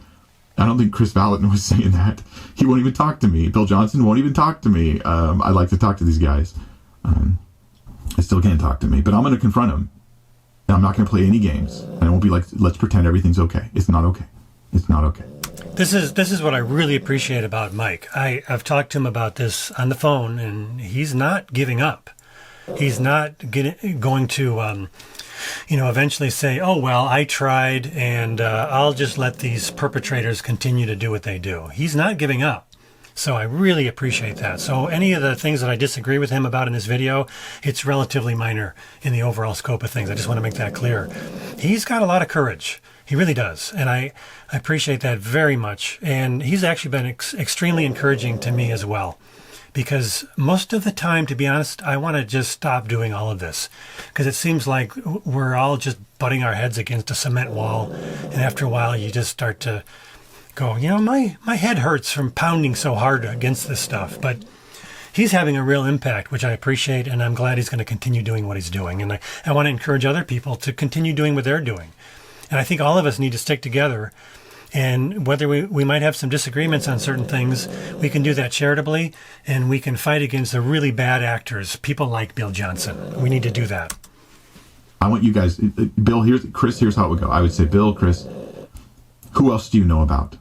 I don't think Chris Valentin was saying that. He won't even talk to me. Bill Johnson won't even talk to me. I like to talk to these guys. I still can't talk to me, but I'm going to confront him. And I'm not going to play any games. And I won't be like, let's pretend everything's okay. It's not okay. It's not okay. This is what I really appreciate about Mike. I've talked to him about this on the phone, and he's not giving up. He's not going to, eventually say, "Oh, well, I tried, and I'll just let these perpetrators continue to do what they do." He's not giving up. So I really appreciate that. So any of the things that I disagree with him about in this video, it's relatively minor in the overall scope of things. I just want to make that clear. He's got a lot of courage. He really does. And I appreciate that very much. And he's actually been extremely encouraging to me as well. Because most of the time, to be honest, I want to just stop doing all of this. Because it seems like we're all just butting our heads against a cement wall. And after a while, you just start to go, my head hurts from pounding so hard against this stuff. But he's having a real impact, which I appreciate. And I'm glad he's going to continue doing what he's doing. And I want to encourage other people to continue doing what they're doing. And I think all of us need to stick together. And whether we might have some disagreements on certain things, we can do that charitably, and we can fight against the really bad actors, people like Bill Johnson. We need to do that. I want you guys, Bill, Chris, here's how it would go. I would say, Bill, Chris, who else do you know about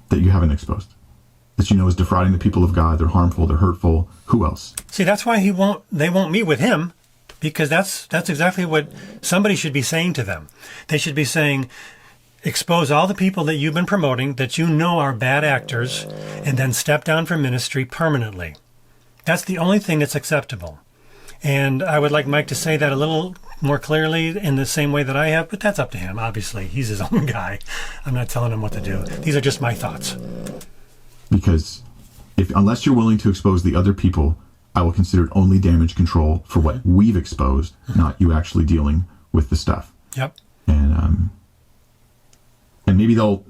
that you haven't exposed? That you know is defrauding the people of God, they're harmful, they're hurtful. Who else? See, that's why they won't meet with him. Because that's exactly what somebody should be saying to them. They should be saying, expose all the people that you've been promoting that you know are bad actors, and then step down from ministry permanently. That's the only thing that's acceptable. And I would like Mike to say that a little more clearly in the same way that I have, but that's up to him. Obviously, he's his own guy. I'm not telling him what to do. These are just my thoughts. Because unless you're willing to expose the other people, I will consider it only damage control for what we've exposed, not you actually dealing with the stuff. Yep. And maybe they'll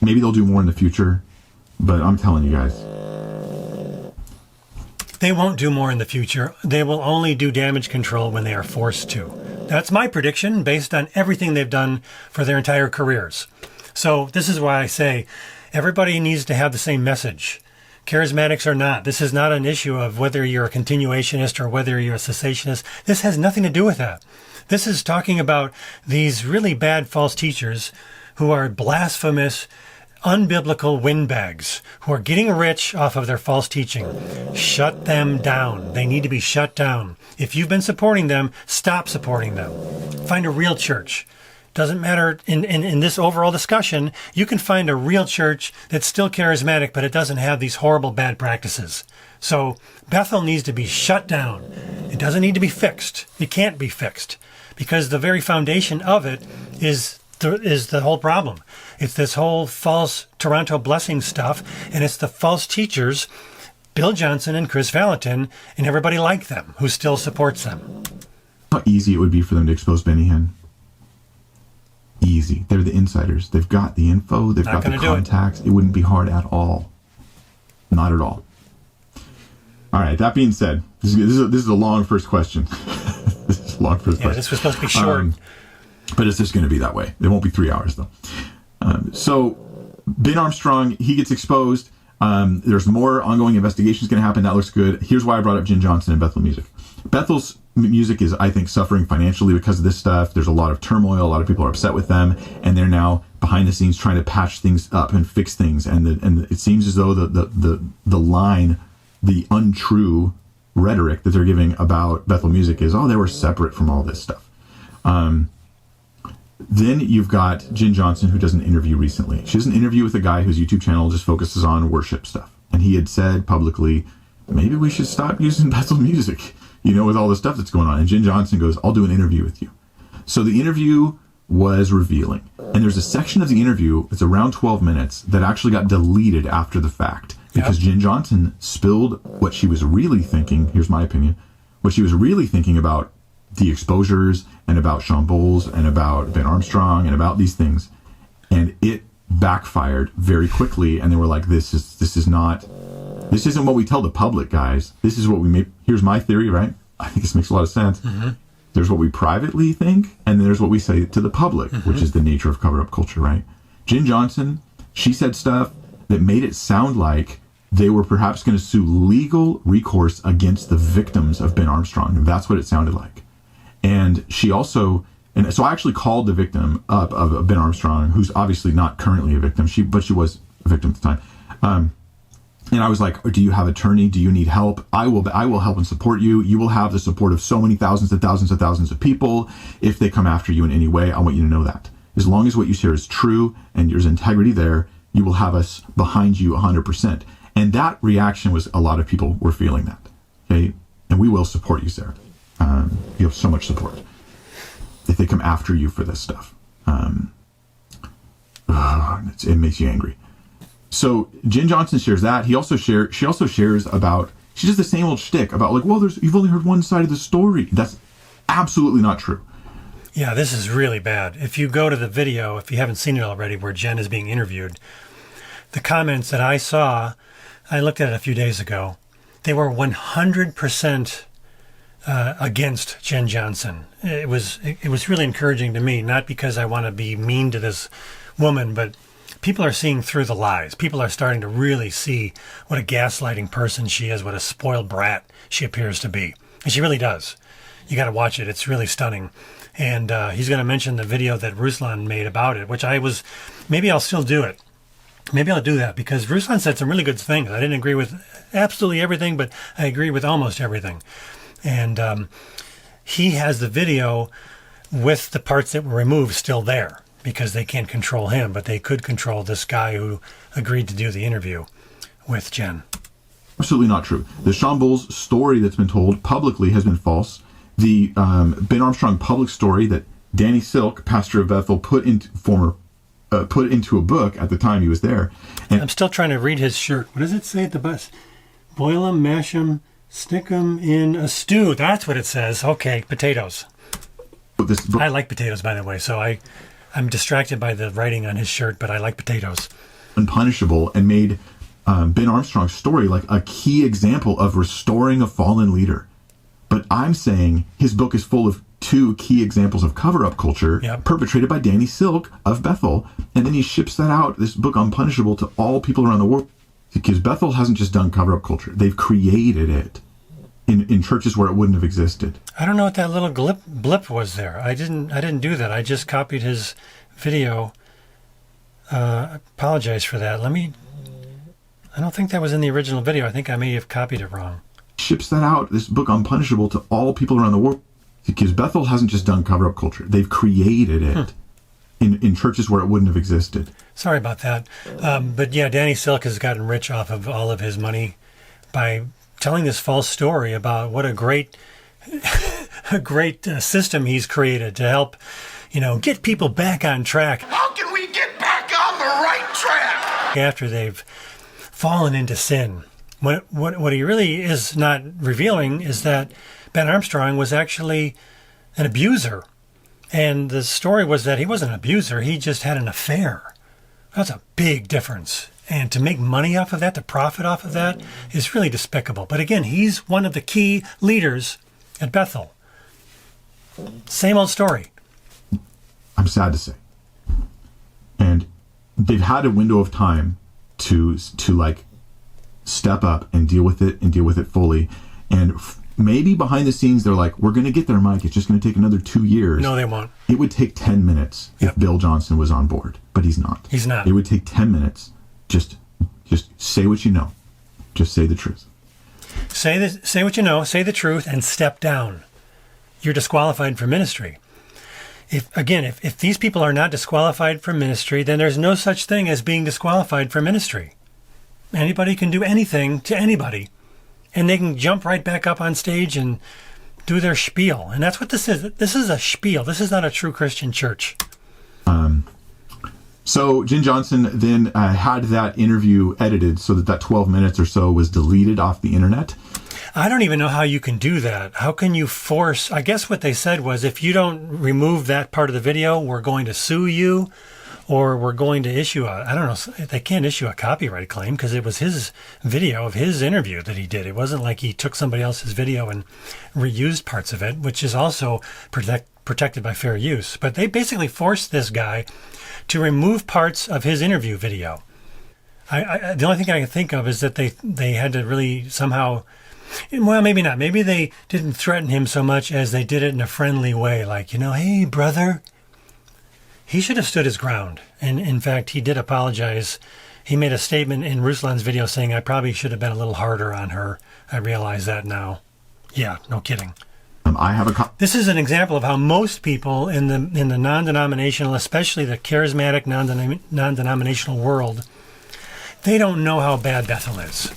do more in the future, but I'm telling you guys, they won't do more in the future. They will only do damage control when they are forced to. That's my prediction based on everything they've done for their entire careers. So this is why I say everybody needs to have the same message. Charismatics or not, this is not an issue of whether you're a continuationist or whether you're a cessationist. This has nothing to do with that. This is talking about these really bad false teachers who are blasphemous, unbiblical windbags, who are getting rich off of their false teaching. Shut them down. They need to be shut down. If you've been supporting them, stop supporting them. Find a real church. Doesn't matter in this overall discussion, you can find a real church that's still charismatic, but it doesn't have these horrible bad practices. So Bethel needs to be shut down. It doesn't need to be fixed. It can't be fixed because the very foundation of it is the whole problem. It's this whole false Toronto blessing stuff, and it's the false teachers, Bill Johnson and Chris Valentin, and everybody like them who still supports them. How easy it would be for them to expose Benny Hinn. Easy. They're the insiders. They've got the info. They've got the contacts. It wouldn't be hard at all. Not at all. All right. That being said, this is a long first question. This is a long first question. This was supposed to be short. But it's just going to be that way. It won't be 3 hours, though. So Ben Armstrong, he gets exposed. There's more ongoing investigations going to happen. That looks good. Here's why I brought up Jen Johnson and Bethel Music. Bethel's music is, I think, suffering financially because of this stuff. There's a lot of turmoil. A lot of people are upset with them, and they're now behind the scenes trying to patch things up and fix things. And it seems as though the line, the untrue rhetoric that they're giving about Bethel Music is, they were separate from all this stuff. Then you've got Jen Johnson, who does an interview recently. She does an interview with a guy whose YouTube channel just focuses on worship stuff. And he had said publicly, maybe we should stop using Bethel Music, with all the stuff that's going on. And Jen Johnson goes, I'll do an interview with you. So the interview was revealing. And there's a section of the interview, it's around 12 minutes, that actually got deleted after the fact. Because Jen Johnson spilled what she was really thinking, here's my opinion, what she was really thinking about the exposures and about Shawn Boltz and about Ben Armstrong and about these things. And it backfired very quickly. And they were like, this isn't what we tell the public, guys. This is what we make. Here's my theory, right? I think this makes a lot of sense. Mm-hmm. There's what we privately think, and then there's what we say to the public, which is the nature of cover-up culture, right? Jen Johnson, she said stuff that made it sound like they were perhaps going to sue legal recourse against the victims of Ben Armstrong. And that's what it sounded like. And she also, and so I actually called the victim up of Ben Armstrong, who's obviously not currently a victim, but she was a victim at the time. And I was like, do you have an attorney? Do you need help? I will help and support you. You will have the support of so many thousands and thousands and thousands of people. If they come after you in any way, I want you to know that. As long as what you share is true and there's integrity there, you will have us behind you 100%. And that reaction was, a lot of people were feeling that. Okay. And we will support you, Sarah. You have so much support. If they come after you for this stuff, it makes you angry. So Jen Johnson shares that. She also shares about, she does the same old shtick about you've only heard one side of the story. That's absolutely not true. Yeah, this is really bad. If you go to the video, if you haven't seen it already, where Jen is being interviewed, the comments that I saw, I looked at it a few days ago, they were 100% against Jen Johnson. It was really encouraging to me, not because I want to be mean to this woman, but people are seeing through the lies. People are starting to really see what a gaslighting person she is, what a spoiled brat she appears to be. And she really does. You got to watch it. It's really stunning. And he's going to mention the video that Ruslan made about it, which maybe I'll still do it. Maybe I'll do that because Ruslan said some really good things. I didn't agree with absolutely everything, but I agree with almost everything. And he has the video with the parts that were removed still there, because they can't control him, but they could control this guy who agreed to do the interview with Jen. Absolutely not true. The Shawn Boltz story that's been told publicly has been false. The Ben Armstrong public story that Danny Silk, pastor of Bethel, put into a book at the time he was there. And I'm still trying to read his shirt. What does it say at the bus? Boil them, mash them, stick them in a stew. That's what it says. Okay, potatoes. This book, I like potatoes, by the way, so I'm distracted by the writing on his shirt, but I like potatoes. Unpunishable, and made Ben Armstrong's story like a key example of restoring a fallen leader. But I'm saying his book is full of two key examples of cover-up culture perpetrated by Danny Silk of Bethel, and then he ships that out, this book Unpunishable, to all people around the world. Because Bethel hasn't just done cover-up culture. They've created it in churches where it wouldn't have existed. I don't know what that little blip was there. I didn't do that. I just copied his video. Apologize for that. I don't think that was in the original video. I think I may have copied it wrong. Ships that out, this book Unpunishable, to all people around the world. Because Bethel hasn't just done cover-up culture. They've created it in churches where it wouldn't have existed. Sorry about that. But yeah, Danny Silk has gotten rich off of all of his money by telling this false story about what a great system he's created to help, get people back on track. How can we get back on the right track? After they've fallen into sin. What he really is not revealing is that Ben Armstrong was actually an abuser. And the story was that he wasn't an abuser, he just had an affair. That's a big difference. And to make money off of that, to profit off of that, is really despicable. But again, he's one of the key leaders at Bethel. Same old story. I'm sad to say. And they've had a window of time to step up and deal with it fully. And maybe behind the scenes, they're like, we're going to get there, Mike. It's just going to take another 2 years. No, they won't. It would take 10 minutes if Bill Johnson was on board, but he's not. He's not. It would take 10 minutes. Just say what you know. Just say the truth. Say what you know, say the truth, and step down. You're disqualified for ministry. If these people are not disqualified for ministry, then there's no such thing as being disqualified for ministry. Anybody can do anything to anybody, and they can jump right back up on stage and do their spiel. And that's what this is. This is a spiel. This is not a true Christian church. So Jen Johnson then had that interview edited so that 12 minutes or so was deleted off the internet. I don't even know how you can do that. How can you force? I guess what they said was, if you don't remove that part of the video, we're going to sue you, or we're going to issue I don't know, they can't issue a copyright claim because it was his video of his interview that he did. It wasn't like he took somebody else's video and reused parts of it, which is also protected by fair use. But they basically forced this guy to remove parts of his interview video. The only thing I can think of is that they had to really somehow, well, maybe not. Maybe they didn't threaten him so much as they did it in a friendly way, like, hey, brother. He should have stood his ground. And in fact, he did apologize. He made a statement in Ruslan's video saying, I probably should have been a little harder on her. I realize that now. Yeah, no kidding. This is an example of how most people in the non-denominational, especially the charismatic non-denominational world, they don't know how bad Bethel is.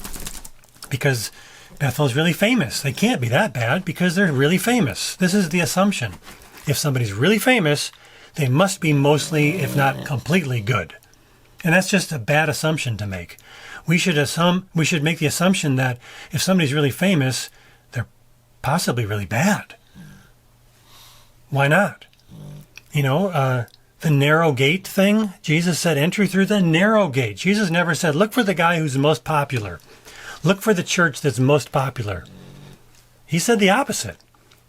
Because Bethel is really famous. They can't be that bad because they're really famous. This is the assumption. If somebody's really famous, they must be mostly, if not completely, good. And that's just a bad assumption to make. We should make the assumption that if somebody's really famous, they're possibly really bad. Why not? The narrow gate thing, Jesus said, enter through the narrow gate. Jesus never said, look for the guy who's most popular. Look for the church that's most popular. He said the opposite.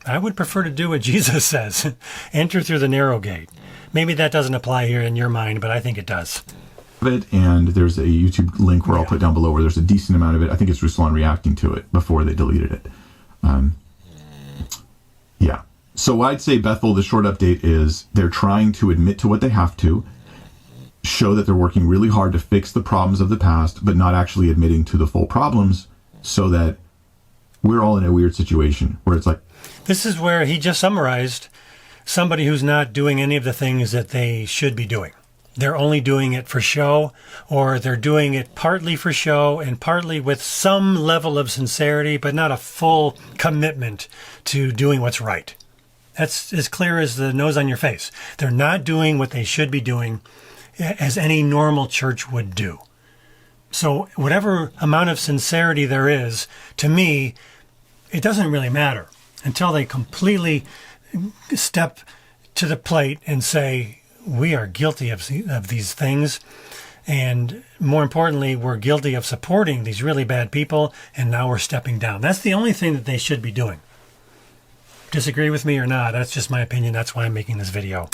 I would prefer to do what Jesus says. Enter through the narrow gate. Maybe that doesn't apply here in your mind, but I think it does. And there's a YouTube link where I'll put down below where there's a decent amount of it. I think it's Ruslan reacting to it before they deleted it. Yeah. So I'd say, Bethel, the short update is they're trying to admit to what they have to, show that they're working really hard to fix the problems of the past, but not actually admitting to the full problems, so that we're all in a weird situation where it's like, this is where he just summarized somebody who's not doing any of the things that they should be doing. They're only doing it for show, or they're doing it partly for show and partly with some level of sincerity, but not a full commitment to doing what's right. That's as clear as the nose on your face. They're not doing what they should be doing as any normal church would do. So whatever amount of sincerity there is, to me, it doesn't really matter until they completely step to the plate and say, we are guilty of these things. And more importantly, we're guilty of supporting these really bad people, and now we're stepping down. That's the only thing that they should be doing. Disagree with me or not, that's just my opinion. That's why I'm making this video.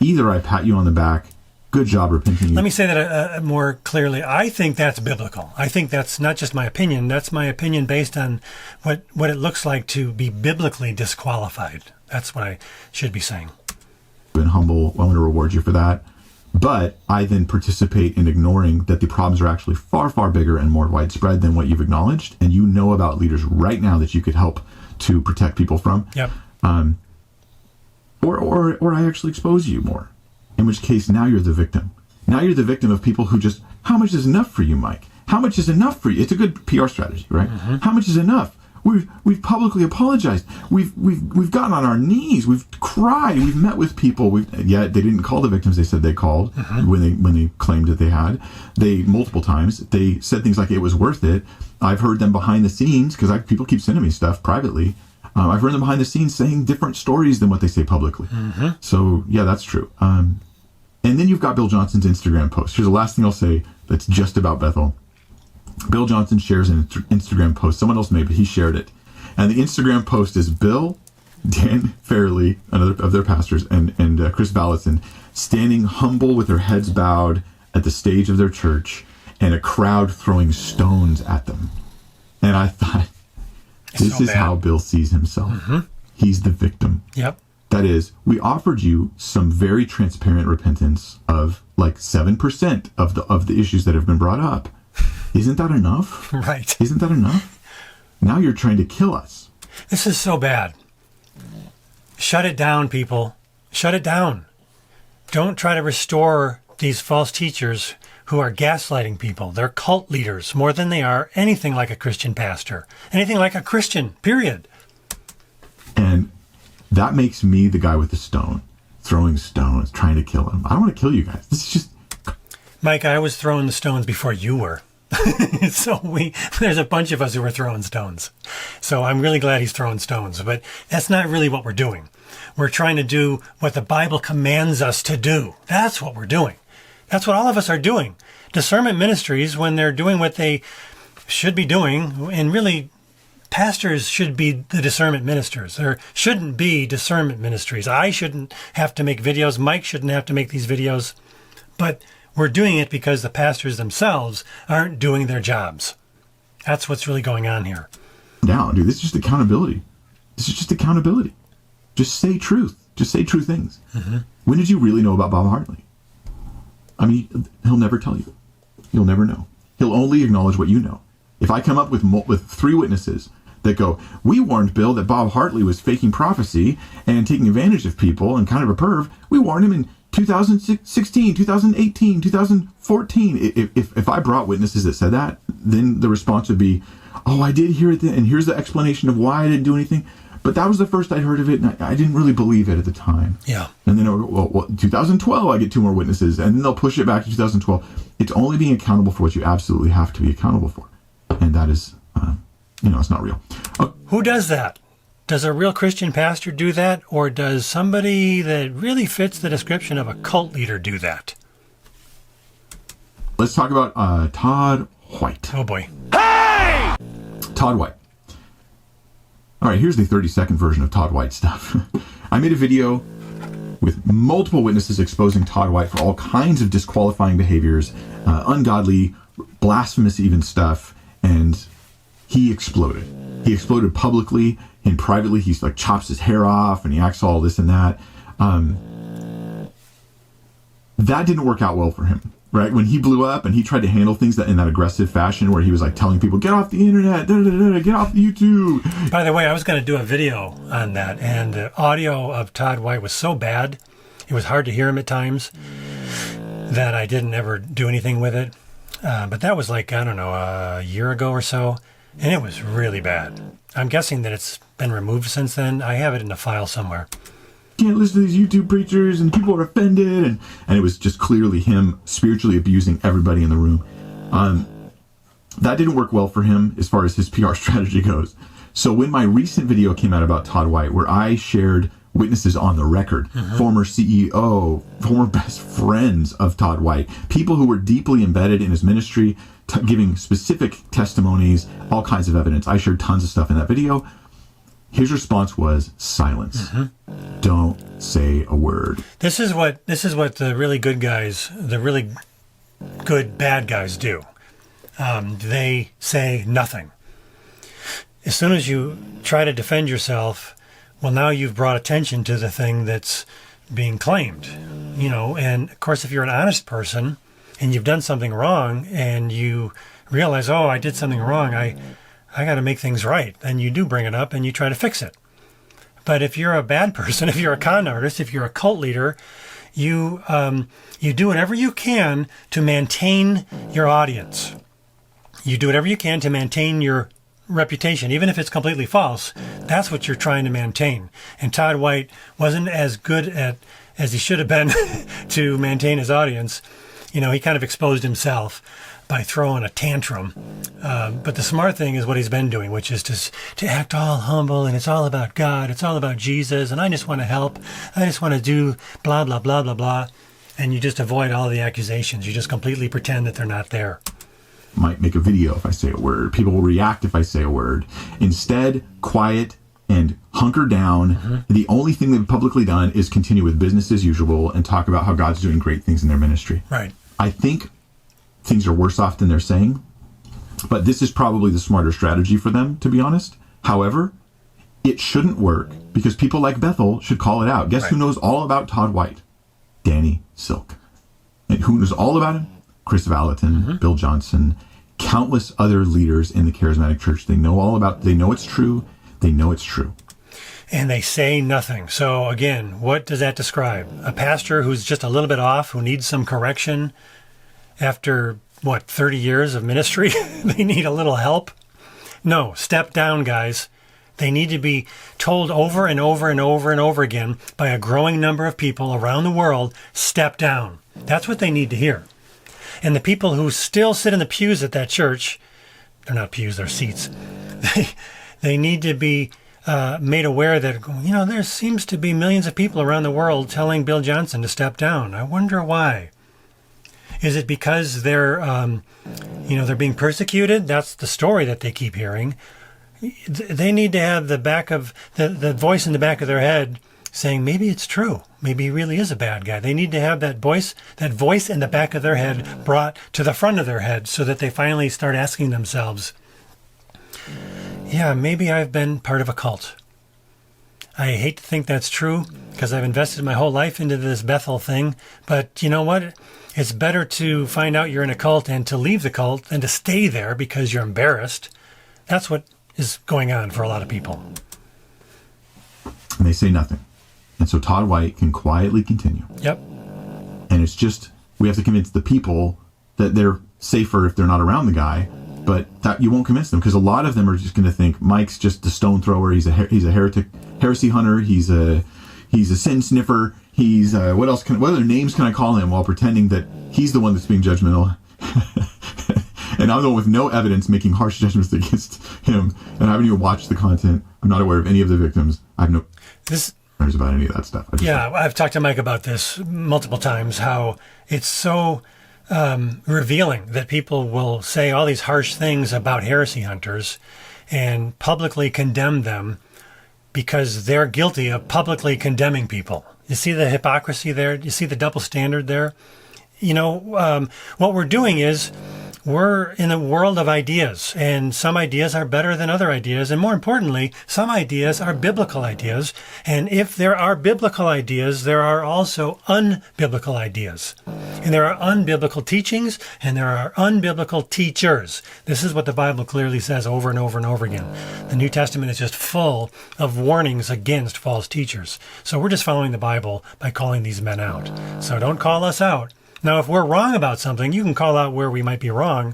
Either I pat you on the back, good job repenting. Let me say that more clearly. I think that's biblical. I think that's not just my opinion. That's my opinion based on what it looks like to be biblically disqualified. That's what I should be saying. Been humble. I want to reward you for that. But I then participate in ignoring that the problems are actually far, far bigger and more widespread than what you've acknowledged. And you know about leaders right now that you could help to protect people from. Yep. Or I actually expose you more. In which case, now you're the victim. Now you're the victim of people who just, how much is enough for you, Mike? How much is enough for you? It's a good PR strategy, right? Mm-hmm. How much is enough? We've publicly apologized. We've gotten on our knees. We've cried. We've met with people. They didn't call the victims. They said they called when they claimed that they had. They multiple times. They said things like it was worth it. I've heard them behind the scenes because people keep sending me stuff privately. I've heard them behind the scenes saying different stories than what they say publicly. Mm-hmm. So yeah, that's true. And then you've got Bill Johnson's Instagram post. Here's the last thing I'll say that's just about Bethel. Bill Johnson shares an Instagram post. Someone else made, but he shared it. And the Instagram post is Bill, Dan Fairley, another of their pastors, and Chris Vallison standing humble with their heads bowed at the stage of their church. and a crowd throwing stones at them. And I thought, this is how Bill sees himself. Mm-hmm. He's the victim. Yep. That is, we offered you some very transparent repentance of like 7% of the issues that have been brought up. Isn't that enough? Right. Isn't that enough? Now you're trying to kill us. This is so bad. Shut it down, people. Shut it down. Don't try to restore these false teachers who are gaslighting people. They're cult leaders more than they are anything like a Christian pastor, anything like a Christian, period. And that makes me the guy with the stone, throwing stones, trying to kill him. I don't want to kill you guys. This is just... Mike, I was throwing the stones before you were. So there's a bunch of us who were throwing stones. So I'm really glad he's throwing stones. But that's not really what we're doing. We're trying to do what the Bible commands us to do. That's what we're doing. That's what all of us are doing. Discernment ministries, when they're doing what they should be doing, and really pastors should be the discernment ministers. There shouldn't be discernment ministries. I shouldn't have to make videos. Mike shouldn't have to make these videos. But we're doing it because the pastors themselves aren't doing their jobs. That's what's really going on here. Down, dude. This is just accountability. This is just accountability. Just say truth. Just say true things. Mm-hmm. When did you really know about Bob Hartley? I mean, he'll never tell you. You'll never know. He'll only acknowledge what you know. If I come up with 3 witnesses that go, we warned Bill that Bob Hartley was faking prophecy and taking advantage of people and kind of a perv, we warned him in 2016, 2018, 2014. If I brought witnesses that said that, then the response would be, oh, I did hear it, and here's the explanation of why I didn't do anything. But that was the first I'd heard of it, and I didn't really believe it at the time. Yeah. And then, well, 2012, I get 2 more witnesses, and then they'll push it back to 2012. It's only being accountable for what you absolutely have to be accountable for. And that is, it's not real. Who does that? Does a real Christian pastor do that? Or does somebody that really fits the description of a cult leader do that? Let's talk about Todd White. Oh, boy. Hey! Todd White. All right, here's the 30-second version of Todd White stuff. I made a video with multiple witnesses exposing Todd White for all kinds of disqualifying behaviors, ungodly, blasphemous even stuff, and he exploded. He exploded publicly, and privately he's like chops his hair off and he acts all this and that. That didn't work out well for him, right? When he blew up and he tried to handle things in that aggressive fashion where he was like telling people, get off the internet, get off YouTube. By the way, I was going to do a video on that, and the audio of Todd White was so bad, it was hard to hear him at times, that I didn't ever do anything with it. But that was like, I don't know, a year ago or so, and it was really bad. I'm guessing that it's been removed since then. I have it in a file somewhere. Can't listen to these YouTube preachers and people are offended, and it was just clearly him spiritually abusing everybody in the room. That didn't work well for him as far as his PR strategy goes. So when my recent video came out about Todd White, where I shared witnesses on the record, former CEO, former best friends of Todd White, people who were deeply embedded in his ministry, giving specific testimonies, all kinds of evidence. I shared tons of stuff in that video. His response was silence. Don't say a word. This is what the really good guys, the really good bad guys do. They say nothing. As soon as you try to defend yourself, well, now you've brought attention to the thing that's being claimed, and of course, if you're an honest person and you've done something wrong and you realize, oh, I did something wrong, I got to make things right, then you do bring it up and you try to fix it. But if you're a bad person, if you're a con artist, if you're a cult leader, you do whatever you can to maintain your audience. You do whatever you can to maintain your reputation, even if it's completely false. That's what you're trying to maintain. And Todd White wasn't as good as he should have been to maintain his audience. He kind of exposed himself by throwing a tantrum. But the smart thing is what he's been doing, which is to act all humble, and it's all about God, it's all about Jesus, and I just want to help, I just want to do blah, blah, blah, blah, blah. And you just avoid all the accusations. You just completely pretend that they're not there. Might make a video if I say a word. People will react if I say a word. Instead, quiet and hunker down. The only thing they've publicly done is continue with business as usual and talk about how God's doing great things in their ministry. Right. I think things are worse off than they're saying. But this is probably the smarter strategy for them, to be honest. However, it shouldn't work because people like Bethel should call it out. Guess who knows all about Todd White? Danny Silk. And who knows all about him? Chris Valentin, Bill Johnson, countless other leaders in the charismatic church. They know all about, they know it's true. They know it's true. And they say nothing. So again, what does that describe? A pastor who's just a little bit off, who needs some correction after, 30 years of ministry? They need a little help? No, step down, guys. They need to be told over and over and over and over again by a growing number of people around the world, step down. That's what they need to hear. And the people who still sit in the pews at that church, they're not pews, they're seats. They need to be made aware that, there seems to be millions of people around the world telling Bill Johnson to step down. I wonder why. Is it because they're being persecuted? That's the story that they keep hearing. They need to have the back of the voice in the back of their head saying, maybe it's true. Maybe he really is a bad guy. They need to have that voice in the back of their head brought to the front of their head so that they finally start asking themselves, yeah, maybe I've been part of a cult. I hate to think that's true because I've invested my whole life into this Bethel thing. But you know what? It's better to find out you're in a cult and to leave the cult than to stay there because you're embarrassed. That's what is going on for a lot of people. And they say nothing. And so Todd White can quietly continue. Yep. And it's just, we have to convince the people that they're safer if they're not around the guy, but that you won't convince them because a lot of them are just going to think Mike's just a stone thrower. He's a heretic, heresy hunter. He's a sin sniffer. He's what other names can I call him while pretending that he's the one that's being judgmental? And I'm the one with no evidence making harsh judgments against him. And I haven't even watched the content. I'm not aware of any of the victims. I have no knowledge about any of that stuff. I've talked to Mike about this multiple times, how it's so revealing that people will say all these harsh things about heresy hunters and publicly condemn them because they're guilty of publicly condemning people. You see the hypocrisy there? You see the double standard there? What we're doing is we're in a world of ideas, and some ideas are better than other ideas. And more importantly, some ideas are biblical ideas. And if there are biblical ideas, there are also unbiblical ideas. And there are unbiblical teachings, and there are unbiblical teachers. This is what the Bible clearly says over and over and over again. The New Testament is just full of warnings against false teachers. So we're just following the Bible by calling these men out. So don't call us out. Now, if we're wrong about something, you can call out where we might be wrong,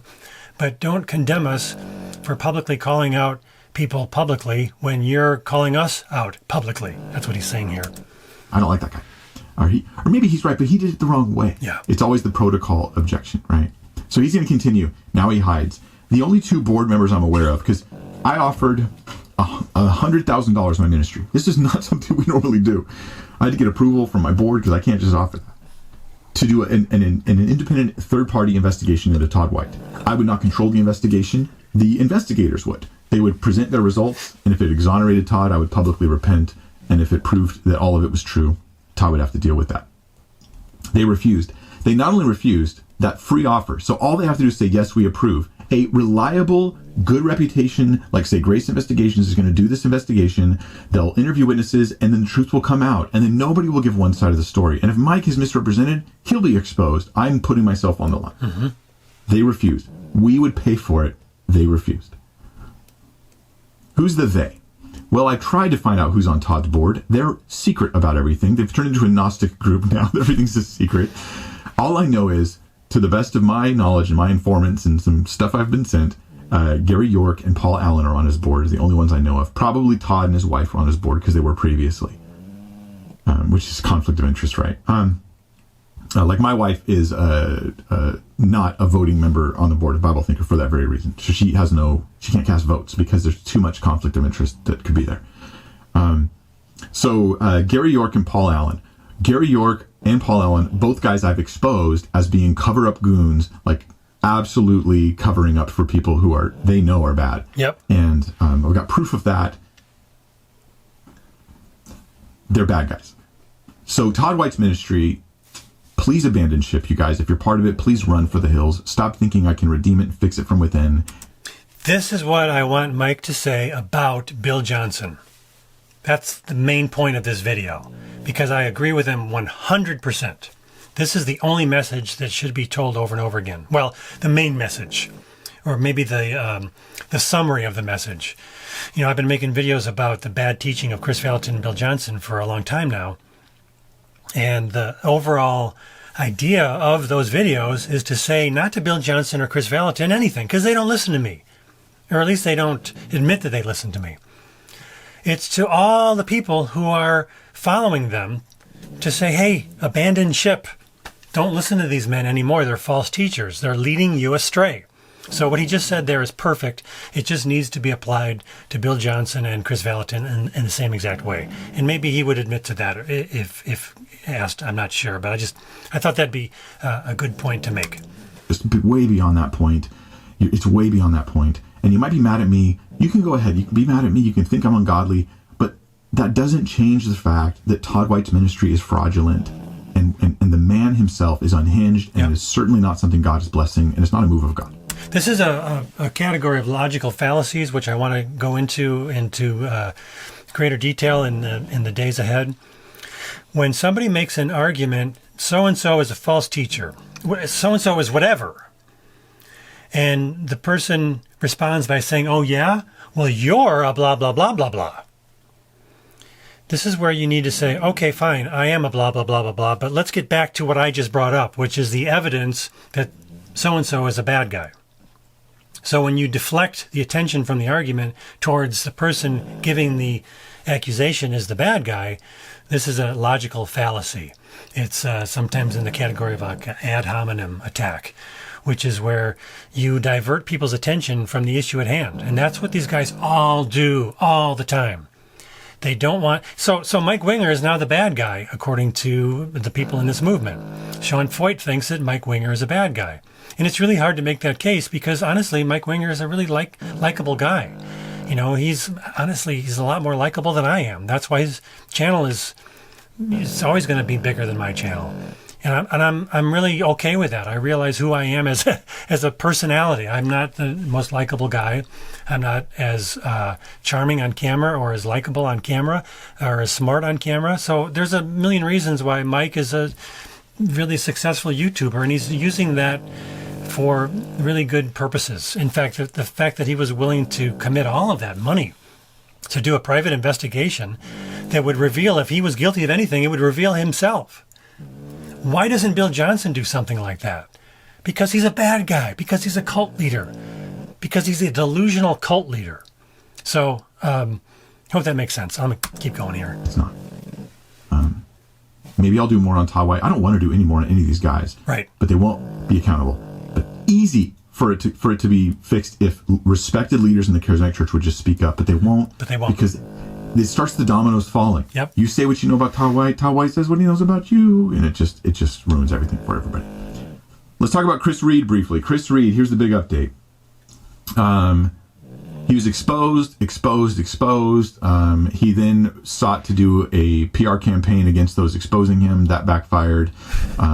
but don't condemn us for publicly calling out people publicly when you're calling us out publicly. That's what he's saying here. I don't like that guy. Or maybe he's right, but he did it the wrong way. Yeah. It's always the protocol objection, right? So he's going to continue. Now he hides. The only two board members I'm aware of, because I offered $100,000 in my ministry. This is not something we normally do. I had to get approval from my board because I can't just offer that. To do an independent third-party investigation into Todd White. I would not control the investigation. The investigators would. They would present their results, and if it exonerated Todd, I would publicly repent, and if it proved that all of it was true, Todd would have to deal with that. They refused. They not only refused that free offer, so all they have to do is say, yes, we approve. A reliable, good reputation, like say Grace Investigations is going to do this investigation, they'll interview witnesses, and then the truth will come out, and then nobody will give one side of the story. And if Mike is misrepresented, he'll be exposed. I'm putting myself on the line. Mm-hmm. They refused. We would pay for it. They refused. Who's the they? Well, I tried to find out who's on Todd's board. They're secret about everything. They've turned into a Gnostic group now. Everything's a secret. All I know is, to the best of my knowledge and my informants and some stuff I've been sent, Gary York and Paul Allen are on his board, the only ones I know of. Probably Todd and his wife were on his board because they were previously, which is conflict of interest, right? Like my wife is not a voting member on the board of Bible Thinker for that very reason. So she can't cast votes because there's too much conflict of interest that could be there. So Gary York and Paul Allen. Gary York and Paul Allen, both guys I've exposed as being cover-up goons, like absolutely covering up for people who they know are bad. Yep. And I've got proof of that. They're bad guys. So Todd White's ministry Please abandon ship, you guys. If you're part of it, please run for the hills. Stop thinking I can redeem it and fix it from within. This is what I want Mike to say about Bill Johnson. That's the main point of this video, because I agree with him 100%. This is the only message that should be told over and over again. Well, the main message, or maybe the summary of the message. You know, I've been making videos about the bad teaching of Chris Valentin and Bill Johnson for a long time now. And the overall idea of those videos is to say not to Bill Johnson or Chris Valentin anything, because they don't listen to me. Or at least they don't admit that they listen to me. It's to all the people who are following them to say, hey, abandon ship. Don't listen to these men anymore. They're false teachers. They're leading you astray. So what he just said there is perfect. It just needs to be applied to Bill Johnson and Chris Valentin in the same exact way. And maybe he would admit to that if asked. I'm not sure. But I thought that'd be a good point to make. It's way beyond that point. It's way beyond that point. And you might be mad at me. You can go ahead. You can be mad at me. You can think I'm ungodly. But that doesn't change the fact that Todd White's ministry is fraudulent. And the man himself is unhinged. And it is certainly not something God is blessing. And it's not a move of God. This is a category of logical fallacies, which I want to go into greater detail in the days ahead. When somebody makes an argument, so-and-so is a false teacher, so-and-so is whatever, and the person responds by saying, oh yeah, well you're a blah, blah, blah, blah, blah. This is where you need to say, okay, fine, I am a blah, blah, blah, blah, blah, but let's get back to what I just brought up, which is the evidence that so-and-so is a bad guy. So when you deflect the attention from the argument towards the person giving the accusation as the bad guy, this is a logical fallacy. It's sometimes in the category of an ad hominem attack, which is where you divert people's attention from the issue at hand. And that's what these guys all do all the time. They don't want... So Mike Winger is now the bad guy, according to the people in this movement. Shawn Boltz thinks that Mike Winger is a bad guy. And it's really hard to make that case because, honestly, Mike Winger is a really likable guy. You know, he's a lot more likable than I am. That's why his channel is always going to be bigger than my channel. And I'm really okay with that. I realize who I am as a personality. I'm not the most likable guy. I'm not as charming on camera or as likable on camera or as smart on camera. So there's a million reasons why Mike is a really successful YouTuber, and he's using that for really good purposes. In fact, the fact that he was willing to commit all of that money to do a private investigation that would reveal, if he was guilty of anything, it would reveal himself. Why doesn't Bill Johnson do something like that? Because he's a bad guy, because he's a cult leader, because he's a delusional cult leader. So, hope that makes sense. I'm going to keep going here. It's not. Maybe I'll do more on Todd White. I don't want to do any more on any of these guys. Right. But they won't be accountable. But easy for it to be fixed if respected leaders in the charismatic church would just speak up. But they won't. Because it starts the dominoes falling. Yep. You say what you know about Todd White. Todd White says what he knows about you. And it just ruins everything for everybody. Let's talk about Chris Reed briefly. Chris Reed, here's the big update. He was exposed. He then sought to do a PR campaign against those exposing him. That backfired.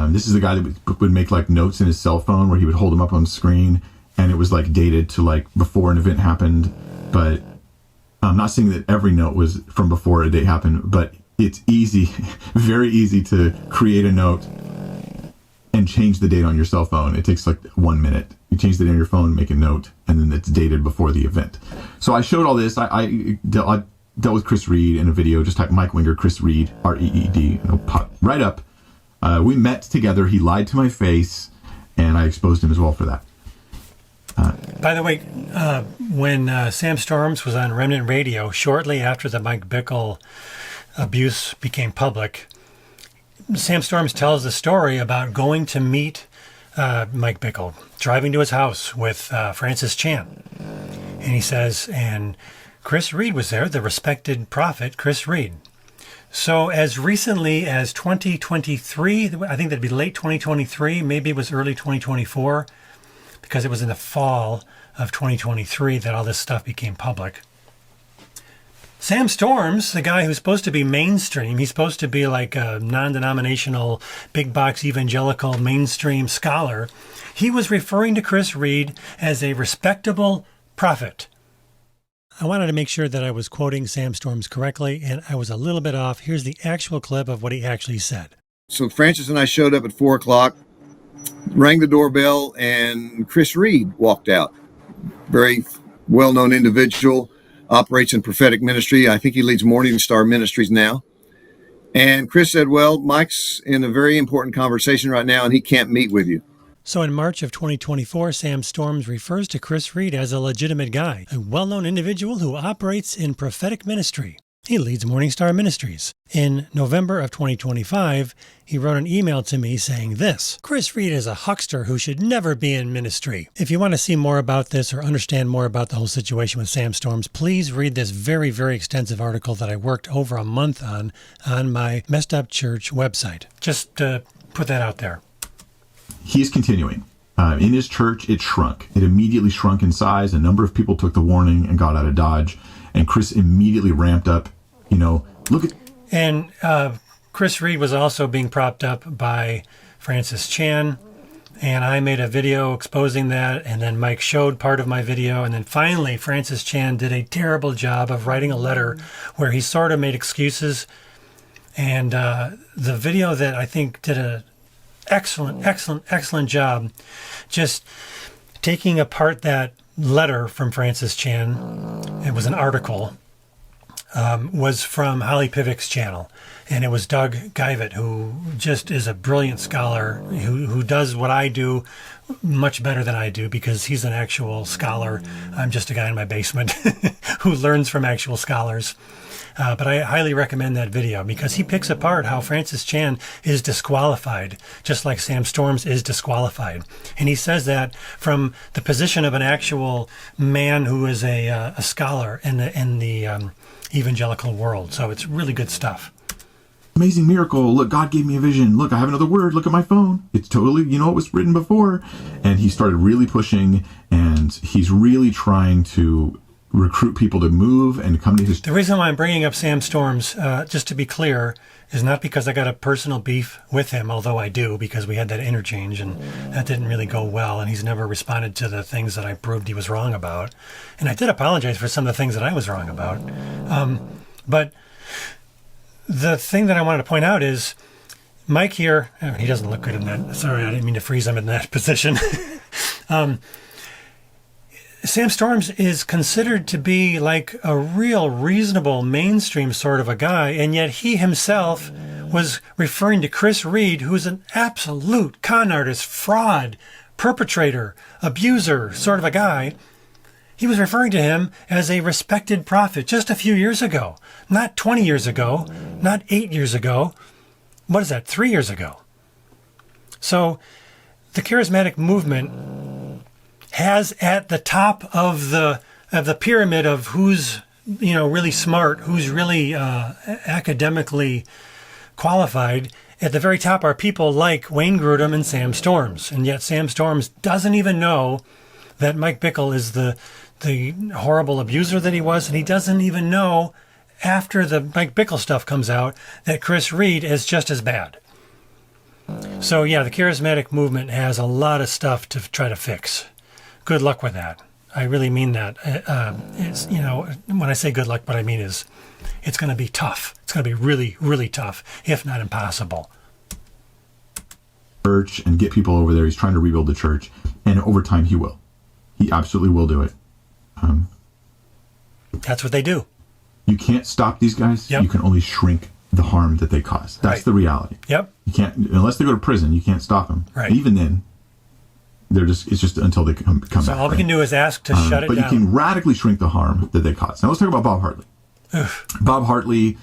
This is the guy that would make like notes in his cell phone where he would hold them up on the screen, and it was like dated to like before an event happened. But I'm not saying that every note was from before a date happened, but it's easy, very easy to create a note and change the date on your cell phone. It takes like 1 minute. You change the date on your phone, make a note, and then it's dated before the event. So I showed all this. I dealt with Chris Reed in a video. Just type Mike Winger, Chris Reed, R-E-E-D, and it'll pop right up. We met together. He lied to my face, and I exposed him as well for that. By the way, when Sam Storms was on Remnant Radio, shortly after the Mike Bickle abuse became public, Sam Storms tells the story about going to meet Mike Bickle, driving to his house with Francis Chan. And he says, and Chris Reed was there, the respected prophet Chris Reed. So as recently as 2023, I think that'd be late 2023, maybe it was early 2024, because it was in the fall of 2023 that all this stuff became public. Sam Storms, the guy who's supposed to be mainstream, he's supposed to be like a non-denominational, big box evangelical mainstream scholar. He was referring to Chris Reed as a respectable prophet. I wanted to make sure that I was quoting Sam Storms correctly, and I was a little bit off. Here's the actual clip of what he actually said. So Francis and I showed up at 4 o'clock, rang the doorbell, and Chris Reed walked out. Very well-known individual, operates in prophetic ministry. I think he leads Morning Star Ministries now. And Chris said, well, Mike's in a very important conversation right now, and he can't meet with you. So in March of 2024, Sam Storms refers to Chris Reed as a legitimate guy, a well-known individual who operates in prophetic ministry. He leads Morning Star Ministries. In November of 2025, he wrote an email to me saying this: Chris Reed is a huckster who should never be in ministry. If you want to see more about this or understand more about the whole situation with Sam Storms, please read this very, very extensive article that I worked over a month on my Messed Up Church website. Just to put that out there. He's continuing. In his church, it shrunk. It immediately shrunk in size. A number of people took the warning and got out of Dodge. And Chris immediately ramped up. Look at... And Chris Reed was also being propped up by Francis Chan. And I made a video exposing that. And then Mike showed part of my video. And then finally, Francis Chan did a terrible job of writing a letter where he sort of made excuses. And the video that I think did a excellent job just taking apart that letter from Francis Chan. It was an article, was from Holly Pivik's channel, and it was Doug Guyvett, who just is a brilliant scholar who does what I do much better than I do, because he's an actual scholar. I'm just a guy in my basement who learns from actual scholars. But I highly recommend that video because he picks apart how Francis Chan is disqualified, just like Sam Storms is disqualified. And he says that from the position of an actual man who is a scholar in the evangelical world. So it's really good stuff. Amazing miracle. Look, God gave me a vision. Look, I have another word. Look at my phone. It's totally, it was written before. And he started really pushing, and he's really trying to recruit people to move and come to his... The reason why I'm bringing up Sam Storms, just to be clear, is not because I got a personal beef with him, although I do, because we had that interchange and that didn't really go well, and he's never responded to the things that I proved he was wrong about. And I did apologize for some of the things that I was wrong about. But the thing that I wanted to point out is Mike here, he doesn't look good in that. Sorry, I didn't mean to freeze him in that position. Sam Storms is considered to be like a real reasonable mainstream sort of a guy, and yet he himself was referring to Chris Reed, who's an absolute con artist, fraud, perpetrator, abuser sort of a guy. He was referring to him as a respected prophet just a few years ago, not 20 years ago, not 8 years ago. What is that, 3 years ago? So the charismatic movement has at the top of the pyramid of who's really smart, who's really academically qualified. At the very top are people like Wayne Grudem and Sam Storms, and yet Sam Storms doesn't even know that Mike Bickle is the horrible abuser that he was, and he doesn't even know after the Mike Bickle stuff comes out that Chris Reed is just as bad. So yeah, the charismatic movement has a lot of stuff to try to fix. Good luck with that. I really mean that. It's, when I say good luck, what I mean is it's going to be tough. It's going to be really, really tough, if not impossible. Church and get people over there. He's trying to rebuild the church, and over time he will. He absolutely will do it. That's what they do. You can't stop these guys. Yep. You can only shrink the harm that they cause. That's right. The reality. Yep. You can't, unless they go to prison, you can't stop them. Right. Even then, it's just until they come back. So all we can do is ask to shut it down. But you can radically shrink the harm that they cause. Now let's talk about Bob Hartley. Bob Hartley,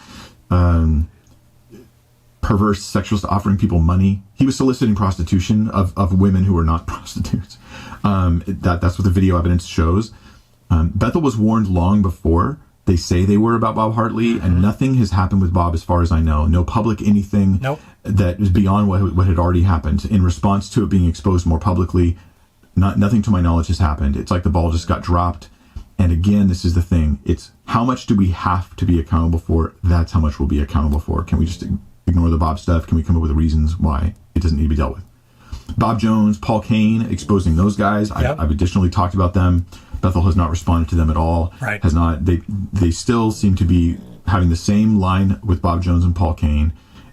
perverse sexualist, offering people money. He was soliciting prostitution of women who were not prostitutes. That's what the video evidence shows. Bethel was warned long before. They say they were about Bob Hartley, and nothing has happened with Bob as far as I know. No public anything that is beyond what had already happened. In response to it being exposed more publicly, nothing to my knowledge has happened. It's like the ball just got dropped. And again, this is the thing. It's how much do we have to be accountable for? That's how much we'll be accountable for. Can we just ignore the Bob stuff? Can we come up with reasons why it doesn't need to be dealt with? Bob Jones, Paul Cain, exposing those guys. Yep. I've additionally talked about them. Bethel has not responded to them at all. Right. Has not. They still seem to be having the same line with Bob Jones and Paul Cain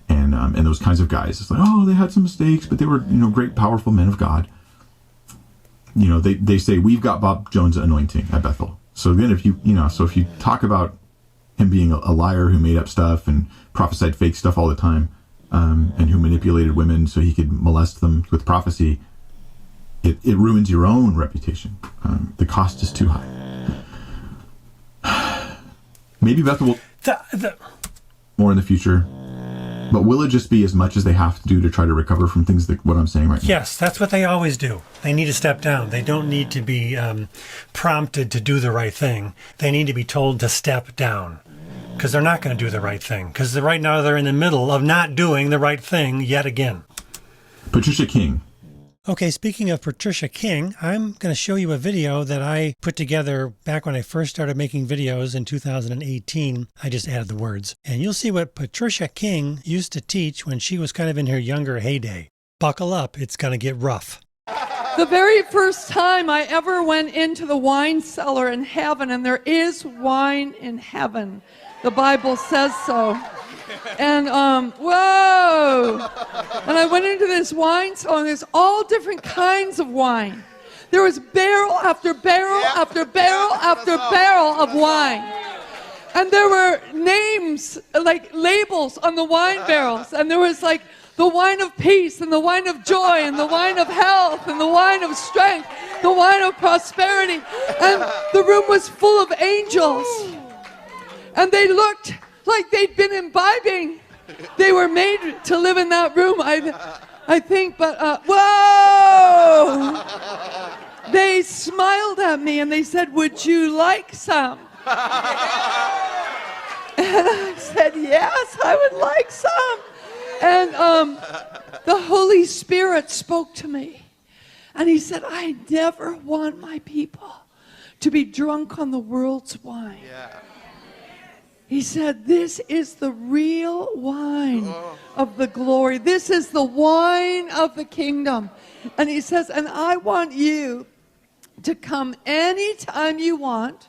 and those kinds of guys. It's like, oh, they had some mistakes, but they were, great, powerful men of God. They say we've got Bob Jones' anointing at Bethel. So then if you talk about him being a liar who made up stuff and prophesied fake stuff all the time, and who manipulated women so he could molest them with prophecy, it ruins your own reputation. The cost is too high. Maybe Bethel will more in the future, but will it just be as much as they have to do to try to recover from things like what I'm saying right now? Yes, that's what they always do. They need to step down. They don't need to be prompted to do the right thing. They need to be told to step down, because they're not going to do the right thing. Because right now they're in the middle of not doing the right thing yet again. Patricia King. Okay, speaking of Patricia King, I'm going to show you a video that I put together back when I first started making videos in 2018. I just added the words. And you'll see what Patricia King used to teach when she was kind of in her younger heyday. Buckle up, it's going to get rough. The very first time I ever went into the wine cellar in heaven, and there is wine in heaven. The Bible says so. And, whoa! And I went into this wine cellar, and there's all different kinds of wine. There was barrel after barrel after barrel after barrel of wine. And there were names, like labels on the wine barrels. And there was like the wine of peace, and the wine of joy, and the wine of health, and the wine of strength, the wine of prosperity. And the room was full of angels. And they looked like they'd been imbibing. They were made to live in that room, I think, but whoa! They smiled at me and they said, "Would you like some?" And I said, "Yes, I would like some." And the Holy Spirit spoke to me. And he said, "I never want my people to be drunk on the world's wine." Yeah. He said, "This is the real wine of the glory. This is the wine of the kingdom." And he says, "And I want you to come anytime you want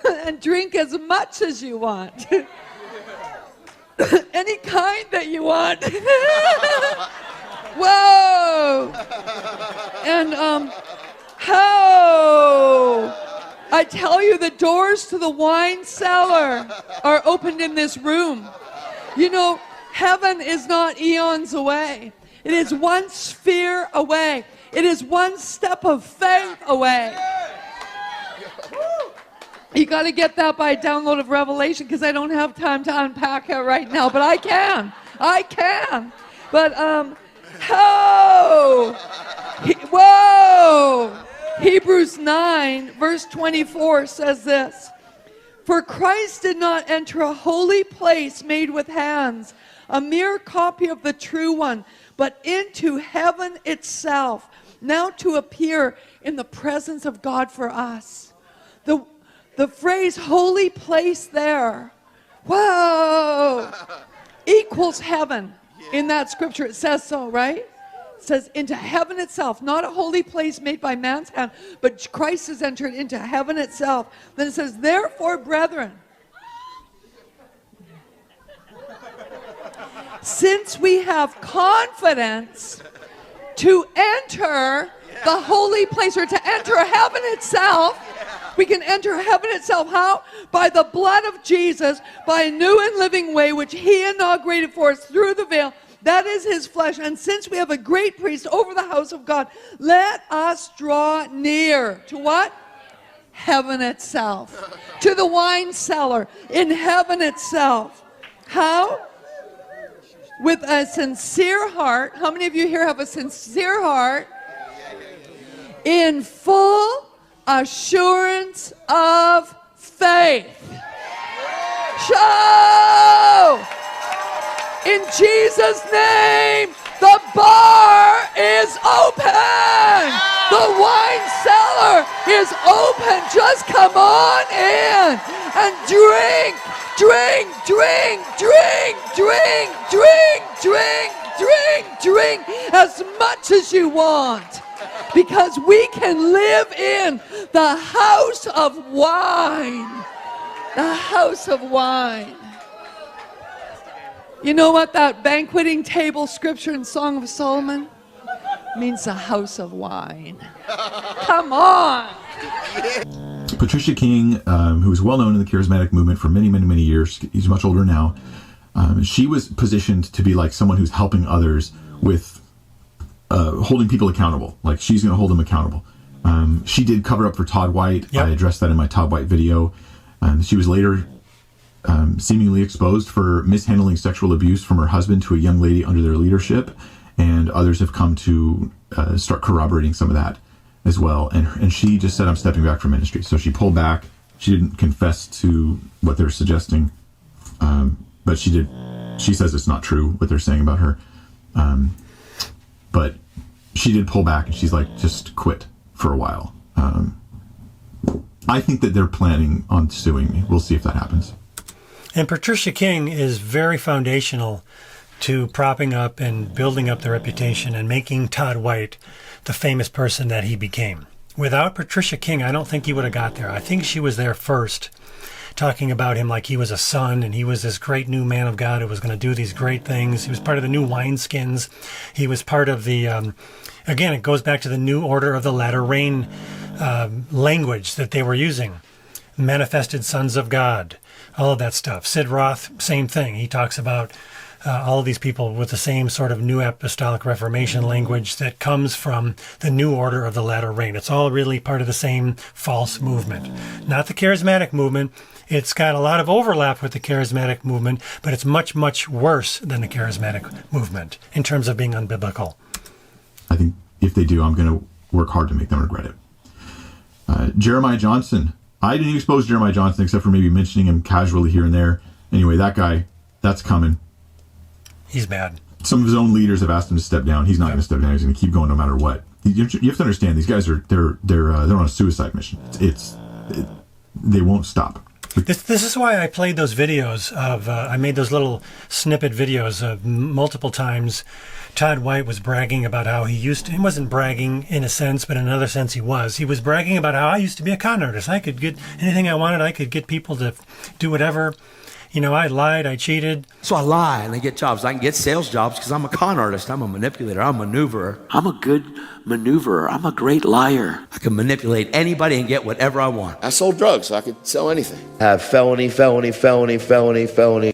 and drink as much as you want. Any kind that you want." Whoa! And how? I tell you, the doors to the wine cellar are opened in this room. Heaven is not eons away. It is one sphere away. It is one step of faith away. You got to get that by download of Revelation, because I don't have time to unpack it right now, but I can. But, whoa! Hebrews 9, verse 24 says this: "For Christ did not enter a holy place made with hands, a mere copy of the true one, but into heaven itself, now to appear in the presence of God for us." The phrase holy place there, whoa, equals heaven. In that scripture it says so, right? It says into heaven itself, not a holy place made by man's hand, but Christ has entered into heaven itself. Then it says, "Therefore, brethren, since we have confidence to enter the holy place," or to enter heaven itself. We can enter heaven itself. How? By the blood of Jesus, by a new and living way, which he inaugurated for us through the veil. That is his flesh. And since we have a great priest over the house of God, let us draw near to what? Heaven itself. To the wine cellar in heaven itself. How? With a sincere heart. How many of you here have a sincere heart? In full assurance of faith. Show! In Jesus' name, the bar is open. The wine cellar is open. Just come on in and drink, drink, drink, drink, drink, drink, drink, drink, drink as much as you want. Because we can live in the house of wine. The house of wine. You know what that banqueting table scripture in Song of Solomon means? The house of wine. Come on. Patricia King, who was well known in the charismatic movement for many, many, many years. He's much older now. She was positioned to be like someone who's helping others with holding people accountable. Like, she's going to hold them accountable. She did cover up for Todd White. Yep. I addressed that in my Todd White video. She was later seemingly exposed for mishandling sexual abuse from her husband to a young lady under their leadership, and others have come to start corroborating some of that as well. And she just said, I'm stepping back from ministry. So she pulled back. She didn't confess to what they're suggesting, but she did. She says it's not true what they're saying about her. But she did pull back, and she's like, just quit for a while. I think that they're planning on suing me. We'll see if that happens. And Patricia King is very foundational to propping up and building up the reputation and making Todd White the famous person that he became. Without Patricia King, I don't think he would have got there. I think she was there first, talking about him like he was a son and he was this great new man of God who was going to do these great things. He was part of the new wineskins. He was part of the, again, it goes back to the new order of the latter rain language that they were using. Manifested sons of God, all of that stuff. Sid Roth, same thing. He talks about all of these people with the same sort of new apostolic Reformation language that comes from the new order of the latter rain. It's all really part of the same false movement. Not the charismatic movement. It's got a lot of overlap with the charismatic movement, but it's much, much worse than the charismatic movement in terms of being unbiblical. I think if they do, I'm going to work hard to make them regret it. Jeremiah Johnson. I didn't expose Jeremiah Johnson except for maybe mentioning him casually here and there. Anyway, that guy, that's coming. He's bad. Some of his own leaders have asked him to step down. He's not going to step down. He's going to keep going no matter what. You have to understand, these guys are they're on a suicide mission. They won't stop. This is why I played those videos of, I made those little snippet videos of multiple times. Todd White was bragging about how he wasn't bragging in a sense, but in another sense he was. He was bragging about how I used to be a con artist. I could get anything I wanted. I could get people to do whatever. You know, I lied, I cheated. So I lie and I get jobs. I can get sales jobs because I'm a con artist. I'm a manipulator. I'm a maneuverer. I'm a good maneuverer. I'm a great liar. I can manipulate anybody and get whatever I want. I sold drugs, so I could sell anything. I have felony.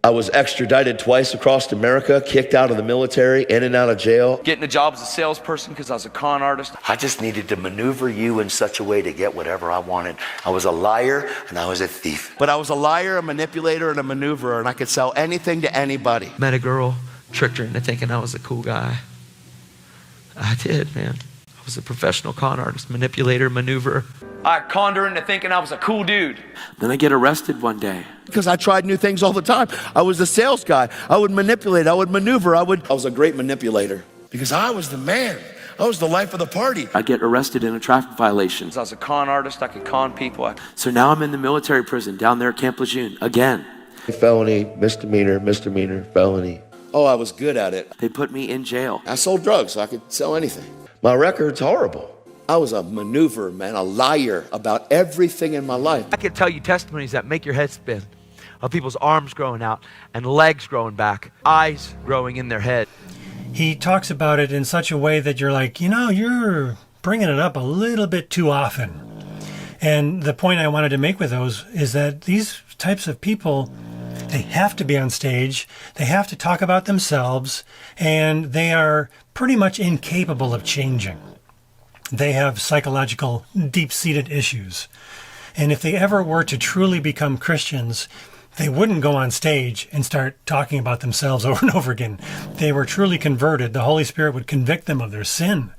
I was extradited twice across America, kicked out of the military, in and out of jail. Getting a job as a salesperson because I was a con artist. I just needed to maneuver you in such a way to get whatever I wanted. I was a liar and I was a thief. But I was a liar, a manipulator, and a maneuverer, and I could sell anything to anybody. Met a girl, tricked her into thinking I was a cool guy. I did, man. I was a professional con artist, manipulator, maneuverer. I conned her into thinking I was a cool dude. Then I get arrested one day. Because I tried new things all the time. I was a sales guy. I would manipulate. I would maneuver. I was a great manipulator. Because I was the man. I was the life of the party. I get arrested in a traffic violation. I was a con artist. I could con people. So now I'm in the military prison down there at Camp Lejeune again. Felony, misdemeanor, felony. Oh, I was good at it. They put me in jail. I sold drugs, so I could sell anything. My record's horrible. I was a maneuverer, man, a liar about everything in my life. I could tell you testimonies that make your head spin of people's arms growing out and legs growing back, eyes growing in their head. He talks about it in such a way that you're like, you're bringing it up a little bit too often. And the point I wanted to make with those is that these types of people, they have to be on stage, they have to talk about themselves, and they are pretty much incapable of changing. They have psychological, deep-seated issues. And if they ever were to truly become Christians, they wouldn't go on stage and start talking about themselves over and over again. If they were truly converted, the Holy Spirit would convict them of their sin.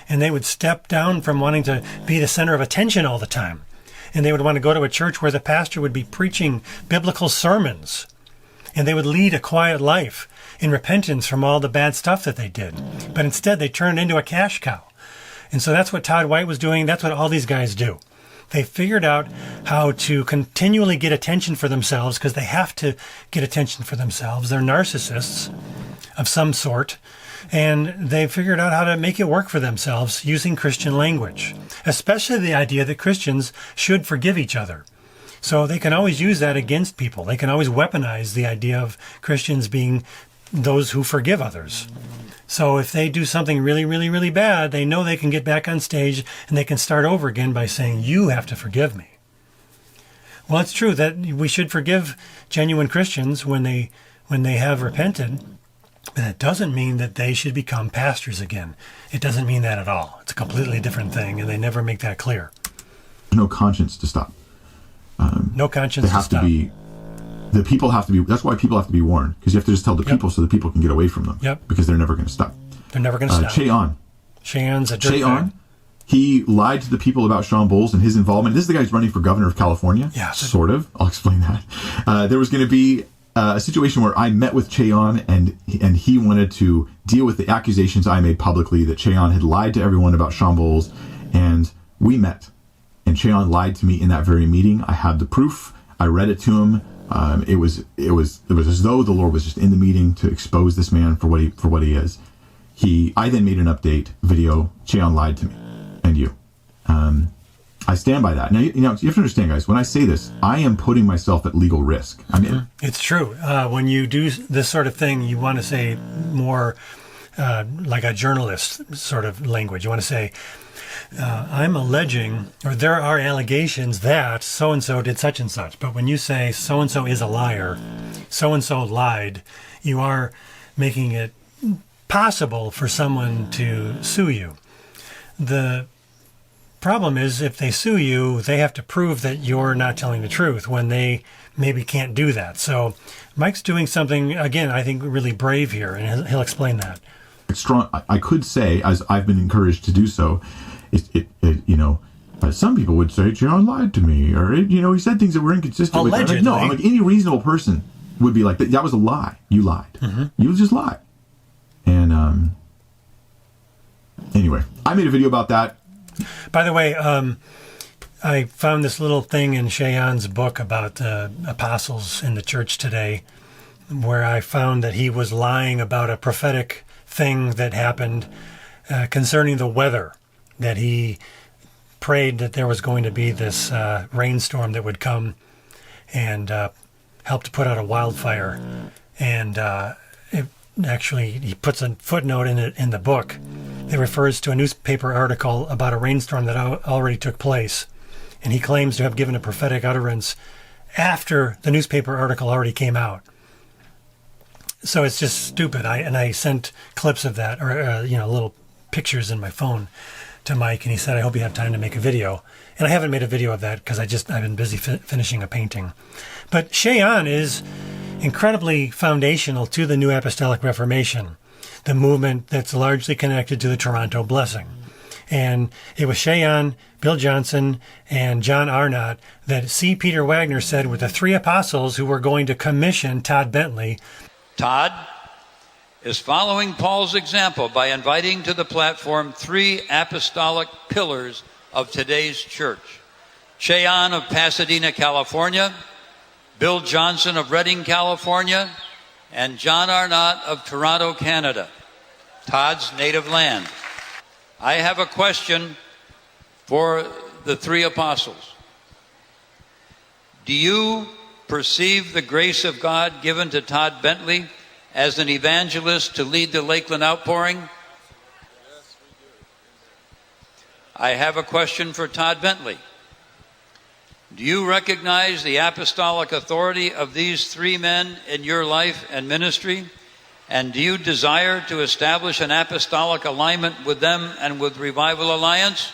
And they would step down from wanting to be the center of attention all the time. And they would want to go to a church where the pastor would be preaching biblical sermons. And they would lead a quiet life in repentance from all the bad stuff that they did. But instead, they turned into a cash cow. And so that's what Todd White was doing. That's what all these guys do. They figured out how to continually get attention for themselves because they have to get attention for themselves. They're narcissists of some sort. And they figured out how to make it work for themselves using Christian language, especially the idea that Christians should forgive each other. So they can always use that against people. They can always weaponize the idea of Christians being those who forgive others. So if they do something really, really, really bad, they know they can get back on stage and they can start over again by saying, you have to forgive me. Well, it's true that we should forgive genuine Christians when they have repented. But that doesn't mean that they should become pastors again. It doesn't mean that at all. It's a completely different thing, and they never make that clear. No conscience to stop. No conscience they have to stop. The people have to be, that's why people have to be warned, because you have to just tell the people so the people can get away from them. Yep. Because they're never going to stop. They're never going to stop. Cheon's a dirtbag. He lied to the people about Shawn Boltz and his involvement. This is the guy who's running for governor of California. Yeah. Sort of. I'll explain that. There was going to be a situation where I met with Cheon and he wanted to deal with the accusations I made publicly that Cheon had lied to everyone about Shawn Boltz, and we met. And Cheon lied to me in that very meeting. I had the proof. I read it to him. It was as though the Lord was just in the meeting to expose this man for what he is. I then made an update video. Cheon lied to me and you. I stand by that. Now, you have to understand, guys, when I say this, I am putting myself at legal risk. I mean, it's true. When you do this sort of thing, you want to say more like a journalist sort of language. You want to say, I'm alleging, or there are allegations that so-and-so did such and such. But when you say so-and-so is a liar, so-and-so lied, you are making it possible for someone to sue you. The problem is, if they sue you, they have to prove that you're not telling the truth when they maybe can't do that. So Mike's doing something, again, I think really brave here, and he'll explain that. It's strong. I could say, as I've been encouraged to do so, some people would say John lied to me, or he said things that were inconsistent. Allegedly. With I'm like any reasonable person would be like, that was a lie. You lied. Mm-hmm. You just lied. And anyway, I made a video about that. By the way, I found this little thing in Cheon's book about apostles in the church today, where I found that he was lying about a prophetic thing that happened concerning the weather, that he prayed that there was going to be this rainstorm that would come and help to put out a wildfire. And he puts a footnote in the book that refers to a newspaper article about a rainstorm that already took place. And he claims to have given a prophetic utterance after the newspaper article already came out. So it's just stupid. I sent clips of that, or little pictures in my phone to Mike, and he said, I hope you have time to make a video. And I haven't made a video of that because I've been busy finishing a painting. But Cheon is incredibly foundational to the New Apostolic Reformation, the movement that's largely connected to the Toronto Blessing. And it was Cheon, Bill Johnson, and John Arnott that C. Peter Wagner said were the three apostles who were going to commission Todd Bentley. Todd is following Paul's example by inviting to the platform three apostolic pillars of today's church. Cheon of Pasadena, California, Bill Johnson of Redding, California, and John Arnott of Toronto, Canada, Todd's native land. I have a question for the three apostles. Do you perceive the grace of God given to Todd Bentley as an evangelist to lead the Lakeland outpouring? Yes, we do. I have a question for Todd Bentley. Do you recognize the apostolic authority of these three men in your life and ministry? And do you desire to establish an apostolic alignment with them and with Revival Alliance?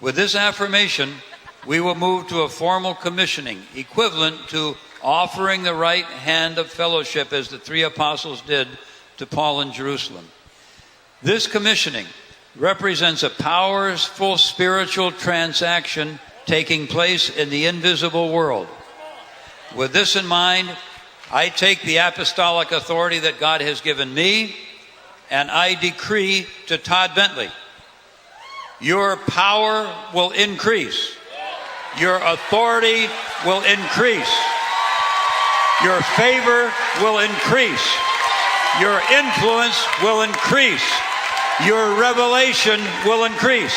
With this affirmation, we will move to a formal commissioning, equivalent to offering the right hand of fellowship as the three apostles did to Paul in Jerusalem. This commissioning represents a powerful spiritual transaction taking place in the invisible world. With this in mind, I take the apostolic authority that God has given me, and I decree to Todd Bentley Your power will increase. Your authority will increase. Your favor will increase. Your influence will increase. Your revelation will increase.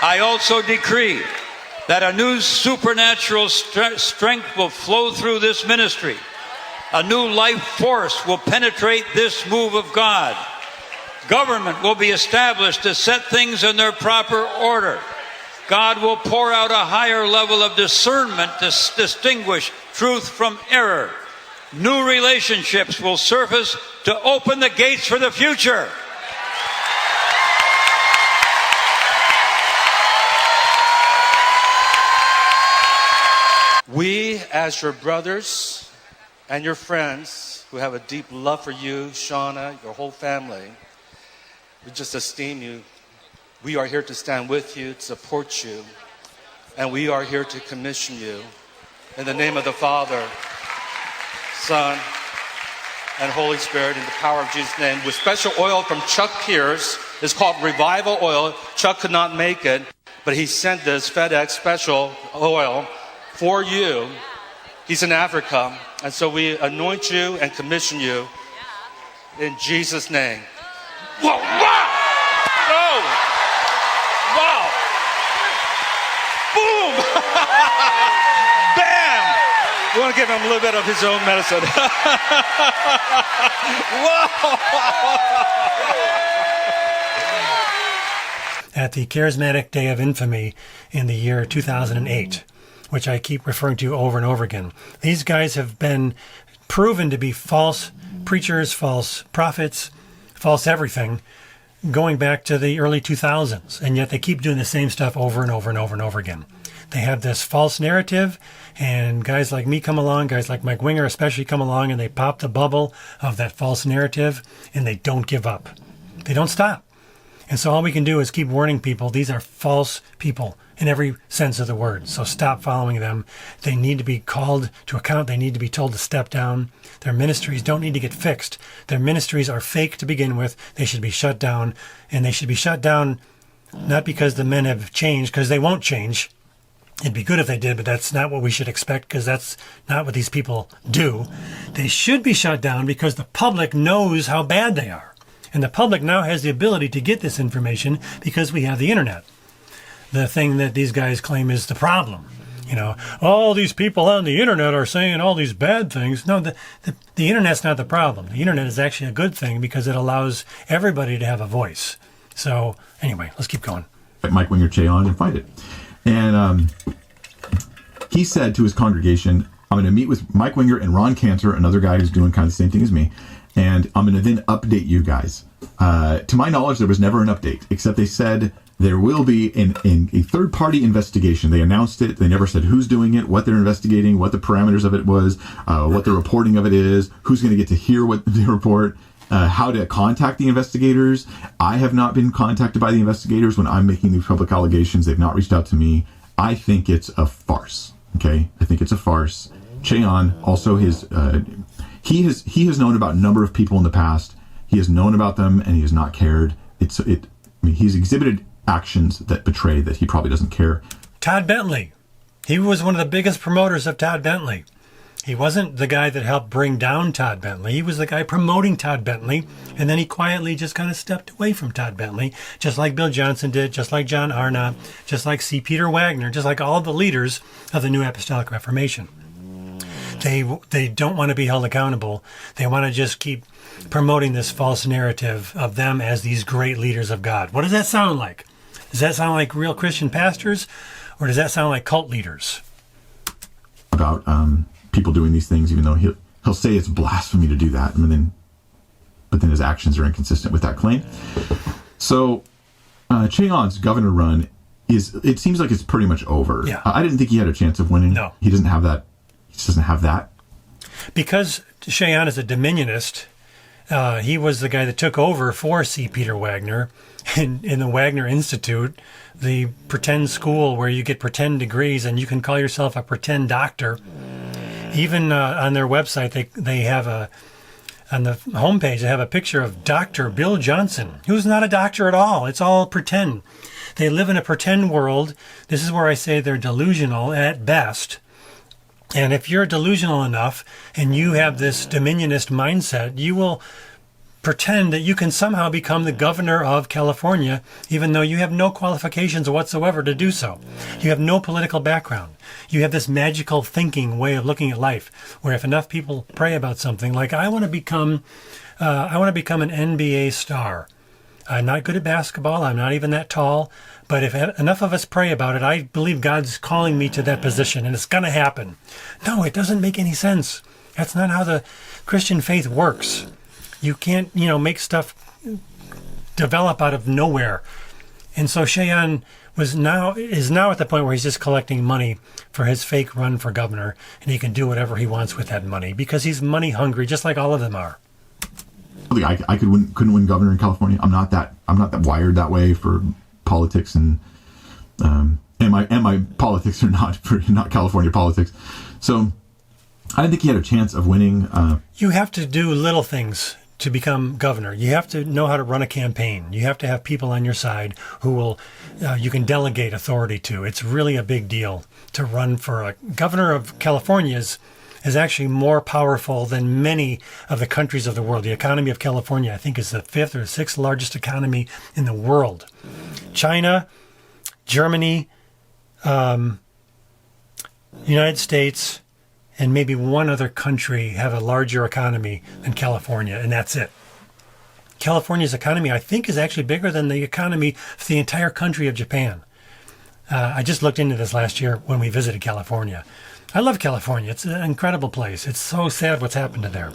I also decree that a new supernatural strength will flow through this ministry. A new life force will penetrate this move of God. Government will be established to set things in their proper order. God will pour out a higher level of discernment to distinguish truth from error. New relationships will surface to open the gates for the future. We, as your brothers and your friends who have a deep love for you, Shauna, your whole family, we just esteem you. We are here to stand with you, to support you, and we are here to commission you. In the name of the Father, Son, and Holy Spirit, in the power of Jesus' name, with special oil from Chuck Pierce. It's called Revival Oil. Chuck could not make it, but he sent this FedEx special oil for you. He's in Africa, and so we anoint you and commission you in Jesus' name. Whoa, wow! Oh! Wow! Boom! Bam! We want to give him a little bit of his own medicine. Whoa! At the Charismatic Day of Infamy in the year 2008, which I keep referring to over and over again. These guys have been proven to be false preachers, false prophets, false everything, going back to the early 2000s, and yet they keep doing the same stuff over and over and over and over again. They have this false narrative, and guys like me come along, guys like Mike Winger especially come along, and they pop the bubble of that false narrative, and they don't give up. They don't stop. And so all we can do is keep warning people, these are false people in every sense of the word. So stop following them. They need to be called to account. They need to be told to step down. Their ministries don't need to get fixed. Their ministries are fake to begin with. They should be shut down. And they should be shut down not because the men have changed, because they won't change. It'd be good if they did, but that's not what we should expect, because that's not what these people do. They should be shut down because the public knows how bad they are. And the public now has the ability to get this information because we have the internet. The thing that these guys claim is the problem. You know, all these people on the internet are saying all these bad things. No, the internet's not the problem. The internet is actually a good thing because it allows everybody to have a voice. So anyway, let's keep going. Mike Winger, Chayon, and fight it. And he said to his congregation, I'm going to meet with Mike Winger and Ron Cantor, another guy who's doing kind of the same thing as me, and I'm going to then update you guys. To my knowledge, there was never an update, except they said there will be a third-party investigation. They announced it. They never said who's doing it, what they're investigating, what the parameters of it was, what the reporting of it is, who's going to get to hear what they report, how to contact the investigators. I have not been contacted by the investigators when I'm making these public allegations. They've not reached out to me. I think it's a farce. Okay? I think it's a farce. Chayon, also he has known about a number of people in the past. He has known about them and he has not cared. He's exhibited actions that betray that he probably doesn't care. Todd Bentley. He was one of the biggest promoters of Todd Bentley. He wasn't the guy that helped bring down Todd Bentley. He was the guy promoting Todd Bentley, and then he quietly just kind of stepped away from Todd Bentley, just like Bill Johnson did, just like John Arnott, just like C. Peter Wagner, just like all the leaders of the New Apostolic Reformation. They don't want to be held accountable. They want to just keep promoting this false narrative of them as these great leaders of God. What does that sound like? Does that sound like real Christian pastors, or does that sound like cult leaders? About people doing these things, even though he'll say it's blasphemy to do that, but then his actions are inconsistent with that claim. So Chayon's governor run it seems like it's pretty much over. Yeah. I didn't think he had a chance of winning. No. He doesn't have that. He just doesn't have that. Because Chayon is a dominionist, he was the guy that took over for C. Peter Wagner in the Wagner Institute, the pretend school where you get pretend degrees and you can call yourself a pretend doctor. Even on their website, they have On the homepage, they have a picture of Dr. Bill Johnson, who's not a doctor at all. It's all pretend. They live in a pretend world. This is where I say they're delusional at best. And if you're delusional enough and you have this dominionist mindset, you will pretend that you can somehow become the governor of California, even though you have no qualifications whatsoever to do so. You have no political background. You have this magical thinking way of looking at life, where if enough people pray about something, like I want to become an NBA star. I'm not good at basketball. I'm not even that tall. But if enough of us pray about it, I believe God's calling me to that position, and it's going to happen. No, it doesn't make any sense. That's not how the Christian faith works. You can't, make stuff develop out of nowhere. And so Shawn is now at the point where he's just collecting money for his fake run for governor, and he can do whatever he wants with that money because he's money hungry, just like all of them are. I couldn't win governor in California. I'm not that wired that way for politics, and my politics are not California politics. So I didn't think he had a chance of winning. You have to do little things to become governor. You have to know how to run a campaign. You have to have people on your side who will you can delegate authority to. It's really a big deal to run for a governor of California. Is actually more powerful than many of the countries of the world. The economy of California, I think, is the 5th or 6th largest economy in the world. China, Germany, United States, and maybe one other country have a larger economy than California, and that's it. California's economy, I think, is actually bigger than the economy of the entire country of Japan. I just looked into this last year when we visited California. I love California. It's an incredible place. It's so sad what's happened to there.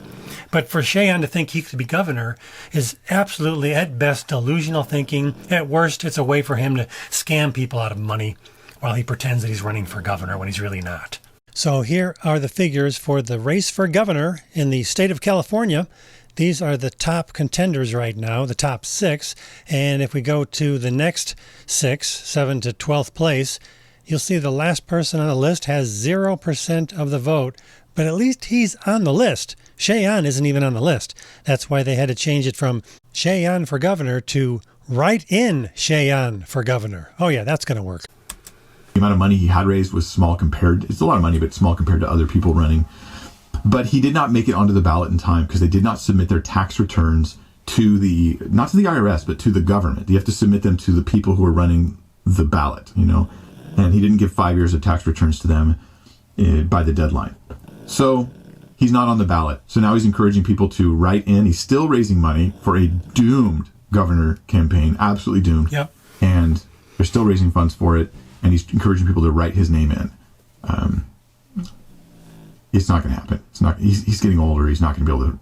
But for Shawn to think he could be governor is absolutely, at best, delusional thinking. At worst, it's a way for him to scam people out of money while he pretends that he's running for governor when he's really not. So here are the figures for the race for governor in the state of California. These are the top contenders right now, the top 6. And if we go to the next 6, 7 to 12th place, you'll see the last person on the list has 0% of the vote, but at least he's on the list. Shawn isn't even on the list. That's why they had to change it from Shawn for governor to write in Shawn for governor. Oh yeah, that's going to work. The amount of money he had raised was small compared, it's a lot of money, but small compared to other people running. But he did not make it onto the ballot in time because they did not submit their tax returns to not to the IRS, but to the government. You have to submit them to the people who are running the ballot, And he didn't give 5 years of tax returns to them by the deadline. So he's not on the ballot. So now he's encouraging people to write in. He's still raising money for a doomed governor campaign, absolutely doomed. Yep. And they're still raising funds for it. And he's encouraging people to write his name in. It's not going to happen. It's not. He's getting older. He's not going to be able to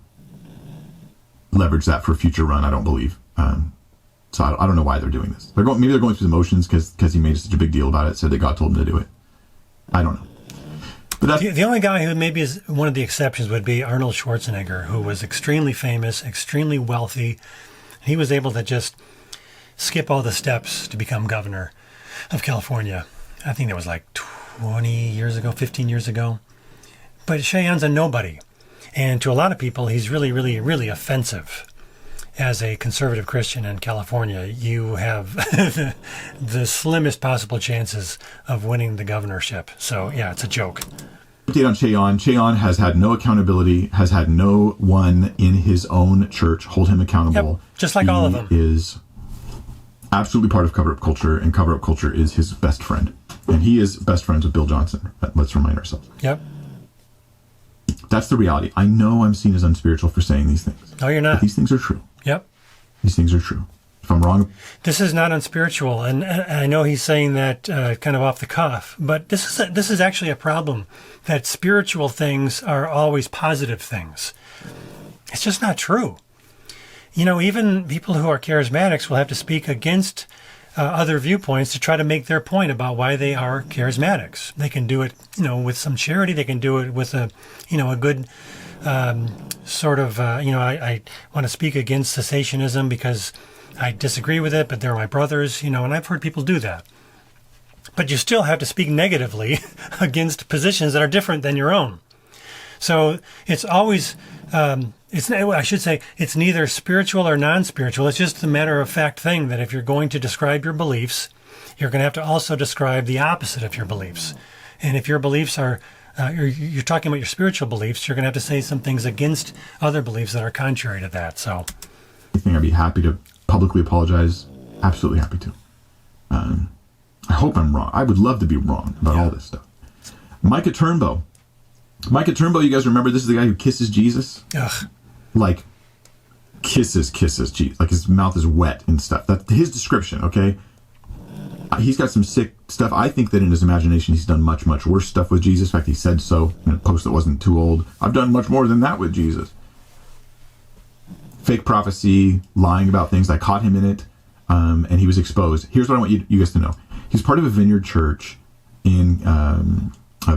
leverage that for a future run, I don't believe. So I don't know why they're doing this. Maybe they're going through the motions because he made such a big deal about it, said that God told him to do it. I don't know. But the only guy who maybe is one of the exceptions would be Arnold Schwarzenegger, who was extremely famous, extremely wealthy. He was able to just skip all the steps to become governor of California. I think that was like 20 years ago, 15 years ago. But Shawn's a nobody. And to a lot of people, he's really, really, really offensive. As a conservative Christian in California, you have the slimmest possible chances of winning the governorship. So, yeah, it's a joke. Update on Shawn. Shawn has had no accountability, has had no one in his own church hold him accountable. Yep, just like all of them. He is absolutely part of cover-up culture, and cover-up culture is his best friend. And he is best friends with Bill Johnson. Let's remind ourselves. Yep. That's the reality. I know I'm seen as unspiritual for saying these things. No, you're not. But these things are true. Yep. These things are true. If I'm wrong... This is not unspiritual, and I know he's saying that kind of off the cuff, but this is actually a problem, that spiritual things are always positive things. It's just not true. Even people who are charismatics will have to speak against other viewpoints to try to make their point about why they are charismatics. They can do it, with some charity. They can do it with a good... I want to speak against cessationism because I disagree with it, but they're my brothers, and I've heard people do that. But you still have to speak negatively against positions that are different than your own. So it's always I should say it's neither spiritual or non-spiritual. It's just a matter of fact thing that if you're going to describe your beliefs, you're going to have to also describe the opposite of your beliefs. And if your beliefs are, you're talking about your spiritual beliefs, you're going to have to say some things against other beliefs that are contrary to that. So, I think I'd be happy to publicly apologize. Absolutely happy to. I hope I'm wrong. I would love to be wrong about all this stuff. Micah Turnbo. Micah Turnbo, you guys remember this is the guy who kisses Jesus? Ugh. Like, kisses Jesus. Like his mouth is wet and stuff. That's his description, okay? He's got some sick stuff. I think that in his imagination, he's done much, much worse stuff with Jesus. In fact, he said so in a post that wasn't too old. I've done much more than that with Jesus. Fake prophecy, lying about things. I caught him in it, and he was exposed. Here's what I want you guys to know. He's part of a vineyard church in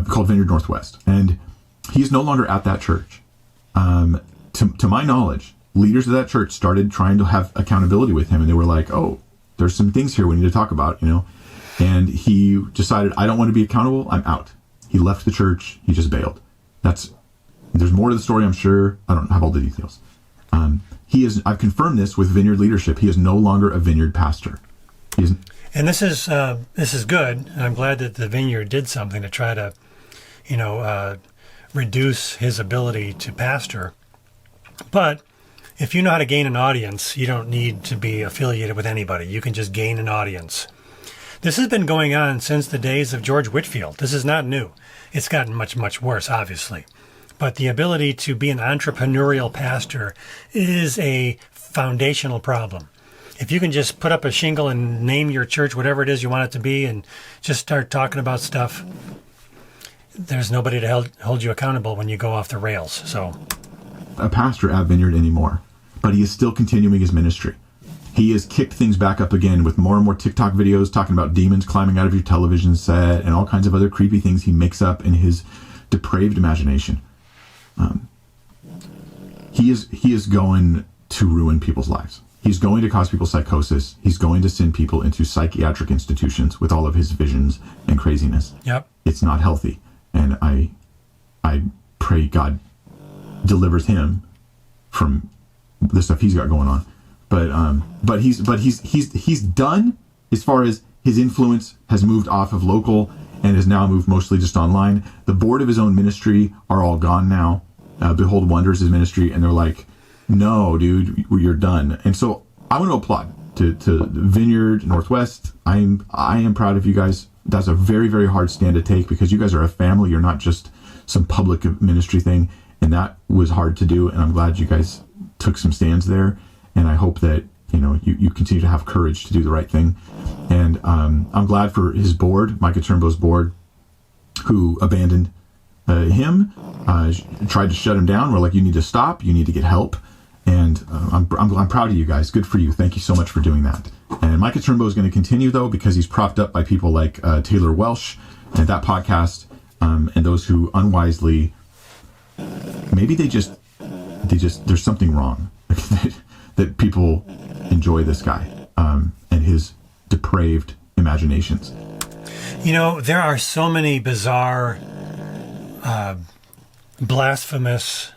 called Vineyard Northwest, and he's no longer at that church. To my knowledge, leaders of that church started trying to have accountability with him, and they were like, "Oh, there's some things here we need to talk about," And he decided, "I don't want to be accountable. I'm out." He left the church. He just bailed. There's more to the story, I'm sure. I don't have all the details. I've confirmed this with Vineyard leadership. He is no longer a Vineyard pastor. And this is good. And I'm glad that the Vineyard did something to try to, reduce his ability to pastor. But if you know how to gain an audience, you don't need to be affiliated with anybody. You can just gain an audience. This has been going on since the days of George Whitefield. This is not new. It's gotten much, much worse, obviously. But the ability to be an entrepreneurial pastor is a foundational problem. If you can just put up a shingle and name your church whatever it is you want it to be and just start talking about stuff, there's nobody to hold you accountable when you go off the rails. So, a pastor at Vineyard anymore, but he is still continuing his ministry. He has kicked things back up again with more and more TikTok videos talking about demons climbing out of your television set and all kinds of other creepy things he makes up in his depraved imagination. He is going to ruin people's lives. He's going to cause people psychosis. He's going to send people into psychiatric institutions with all of his visions and craziness. Yep. It's not healthy. And I pray God delivers him from the stuff he's got going on. But he's done as far as his influence has moved off of local and has now moved mostly just online. The board of his own ministry are all gone now. Behold Wonders, his ministry, and they're like, "No, dude, you're done." And so I want to applaud to Vineyard Northwest. I am proud of you guys. That's a very, very hard stand to take because you guys are a family. You're not just some public ministry thing, and that was hard to do. And I'm glad you guys took some stands there. And I hope that you continue to have courage to do the right thing. And I'm glad for his board, Micah Turnbo's board, who abandoned him, tried to shut him down. We're like, "You need to stop. You need to get help." And I'm proud of you guys. Good for you. Thank you so much for doing that. And Micah Turnbo is going to continue, though, because he's propped up by people like Taylor Welsh and that podcast, and those who unwisely, maybe they just there's something wrong that people enjoy this guy and his depraved imaginations. There are so many bizarre, blasphemous,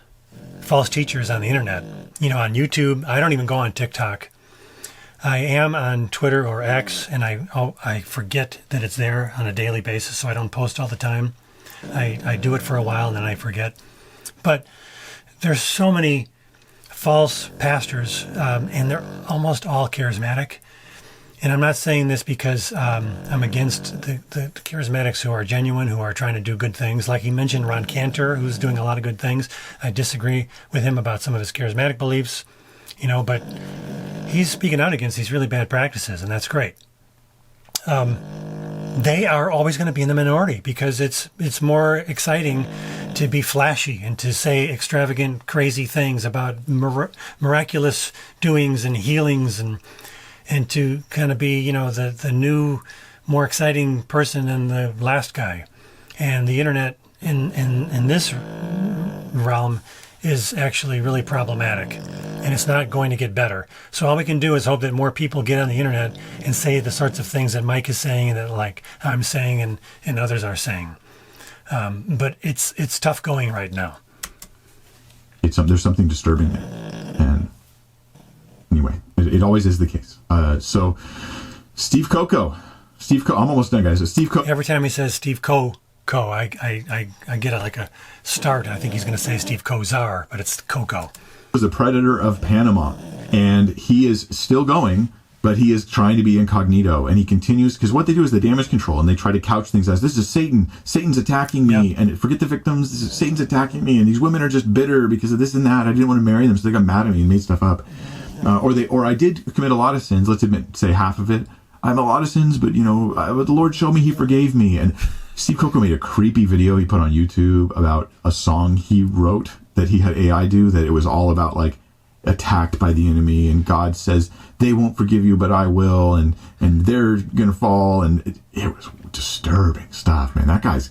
false teachers on the internet. On YouTube. I don't even go on TikTok. I am on Twitter or X, and I forget that it's there on a daily basis, so I don't post all the time. I do it for a while, and then I forget. But there's so many false pastors, and they're almost all charismatic. And I'm not saying this because I'm against the charismatics who are genuine, who are trying to do good things. Like he mentioned Ron Cantor, who's doing a lot of good things. I disagree with him about some of his charismatic beliefs, but he's speaking out against these really bad practices, and that's great. They are always going to be in the minority because it's more exciting to be flashy and to say extravagant, crazy things about miraculous doings and healings and to kind of be, the new, more exciting person than the last guy. And the internet in this realm is actually really problematic, and it's not going to get better. So all we can do is hope that more people get on the internet and say the sorts of things that Mike is saying and that I'm saying and others are saying. But it's tough going right now. there's something disturbing there. And anyway, it always is the case. So Steve Cocol, I'm almost done, guys. So Steve Cocol. Every time he says Steve Cocol, I get like a start. I think he's going to say Steve Kozar, but it's Cocol. Was a predator of Panama, and he is still going, but he is trying to be incognito, and he continues, because what they do is they damage control, and they try to couch things as, this is Satan. Satan's attacking me, and forget the victims, Satan's attacking me, and these women are just bitter because of this and that. I didn't want to marry them, so they got mad at me and made stuff up. Or I did commit a lot of sins. Let's say half of it. I have a lot of sins, but the Lord showed me He forgave me. And Steve Cocol made a creepy video he put on YouTube about a song he wrote that he had AI do, that it was all about like attacked by the enemy, and God says they won't forgive you, but I will, and they're gonna fall, and it was disturbing stuff, man. That guy's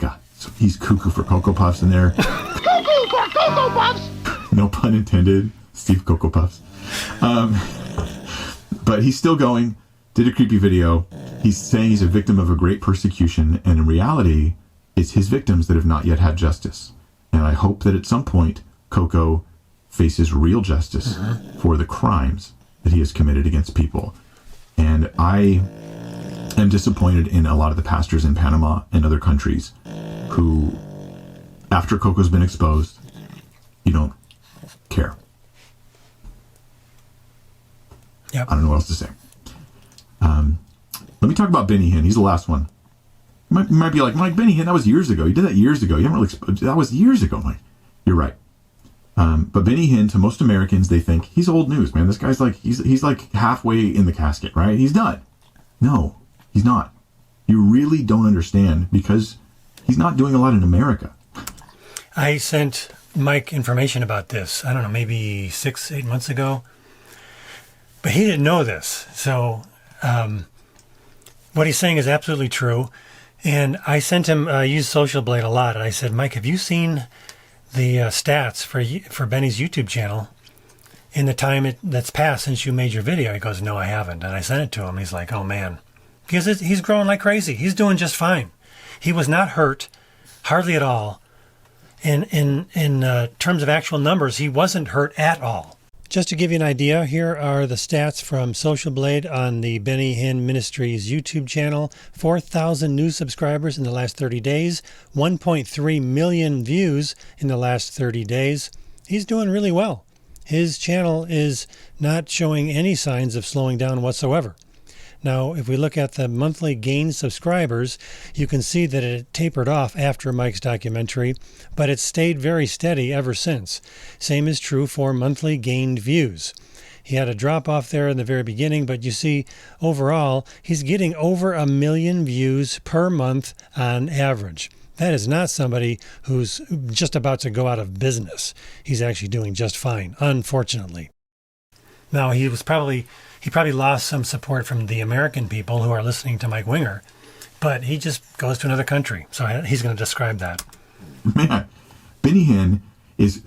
he's cuckoo for Cocoa Puffs in there. Cuckoo for Cocoa Puffs! No pun intended, Steve Cocoa Puffs. But he's still going, did a creepy video. He's saying he's a victim of a great persecution, and in reality, it's his victims that have not yet had justice. And I hope that at some point, Coco faces real justice for the crimes that he has committed against people. And I am disappointed in a lot of the pastors in Panama and other countries who, after Coco's been exposed, you don't care. Yep. I don't know what else to say. Let me talk about Benny Hinn. He's the last one. You might be like, Mike, Benny Hinn, that was years ago. You did that years ago. You haven't really that was years ago, Mike. You're right. But Benny Hinn, to most Americans, they think he's old news, man. This guy's like, he's like halfway in the casket, right? He's done. No, he's not. You really don't understand, because he's not doing a lot in America. I sent Mike information about this, I don't know, maybe 6-8 months ago. But he didn't know this. So what he's saying is absolutely true. And I sent him, use Social Blade a lot. And I said, Mike, have you seen the stats for Benny's YouTube channel in the time that's passed since you made your video? He goes, no, I haven't. And I sent it to him. He's like, oh, man. Because he's growing like crazy. He's doing just fine. He was not hurt, hardly at all. In terms of actual numbers, he wasn't hurt at all. Just to give you an idea, here are the stats from Social Blade on the Benny Hinn Ministries YouTube channel. 4,000 new subscribers in the last 30 days, 1.3 million views in the last 30 days. He's doing really well. His channel is not showing any signs of slowing down whatsoever. Now, if we look at the monthly gained subscribers, you can see that it tapered off after Mike's documentary, but it's stayed very steady ever since. Same is true for monthly gained views. He had a drop off there in the very beginning, but you see, overall, he's getting over 1 million views per month on average. That is not somebody who's just about to go out of business. He's actually doing just fine, unfortunately. Now, he probably lost some support from the American people who are listening to Mike Winger, but he just goes to another country. So he's going to describe that. Man, Benny Hinn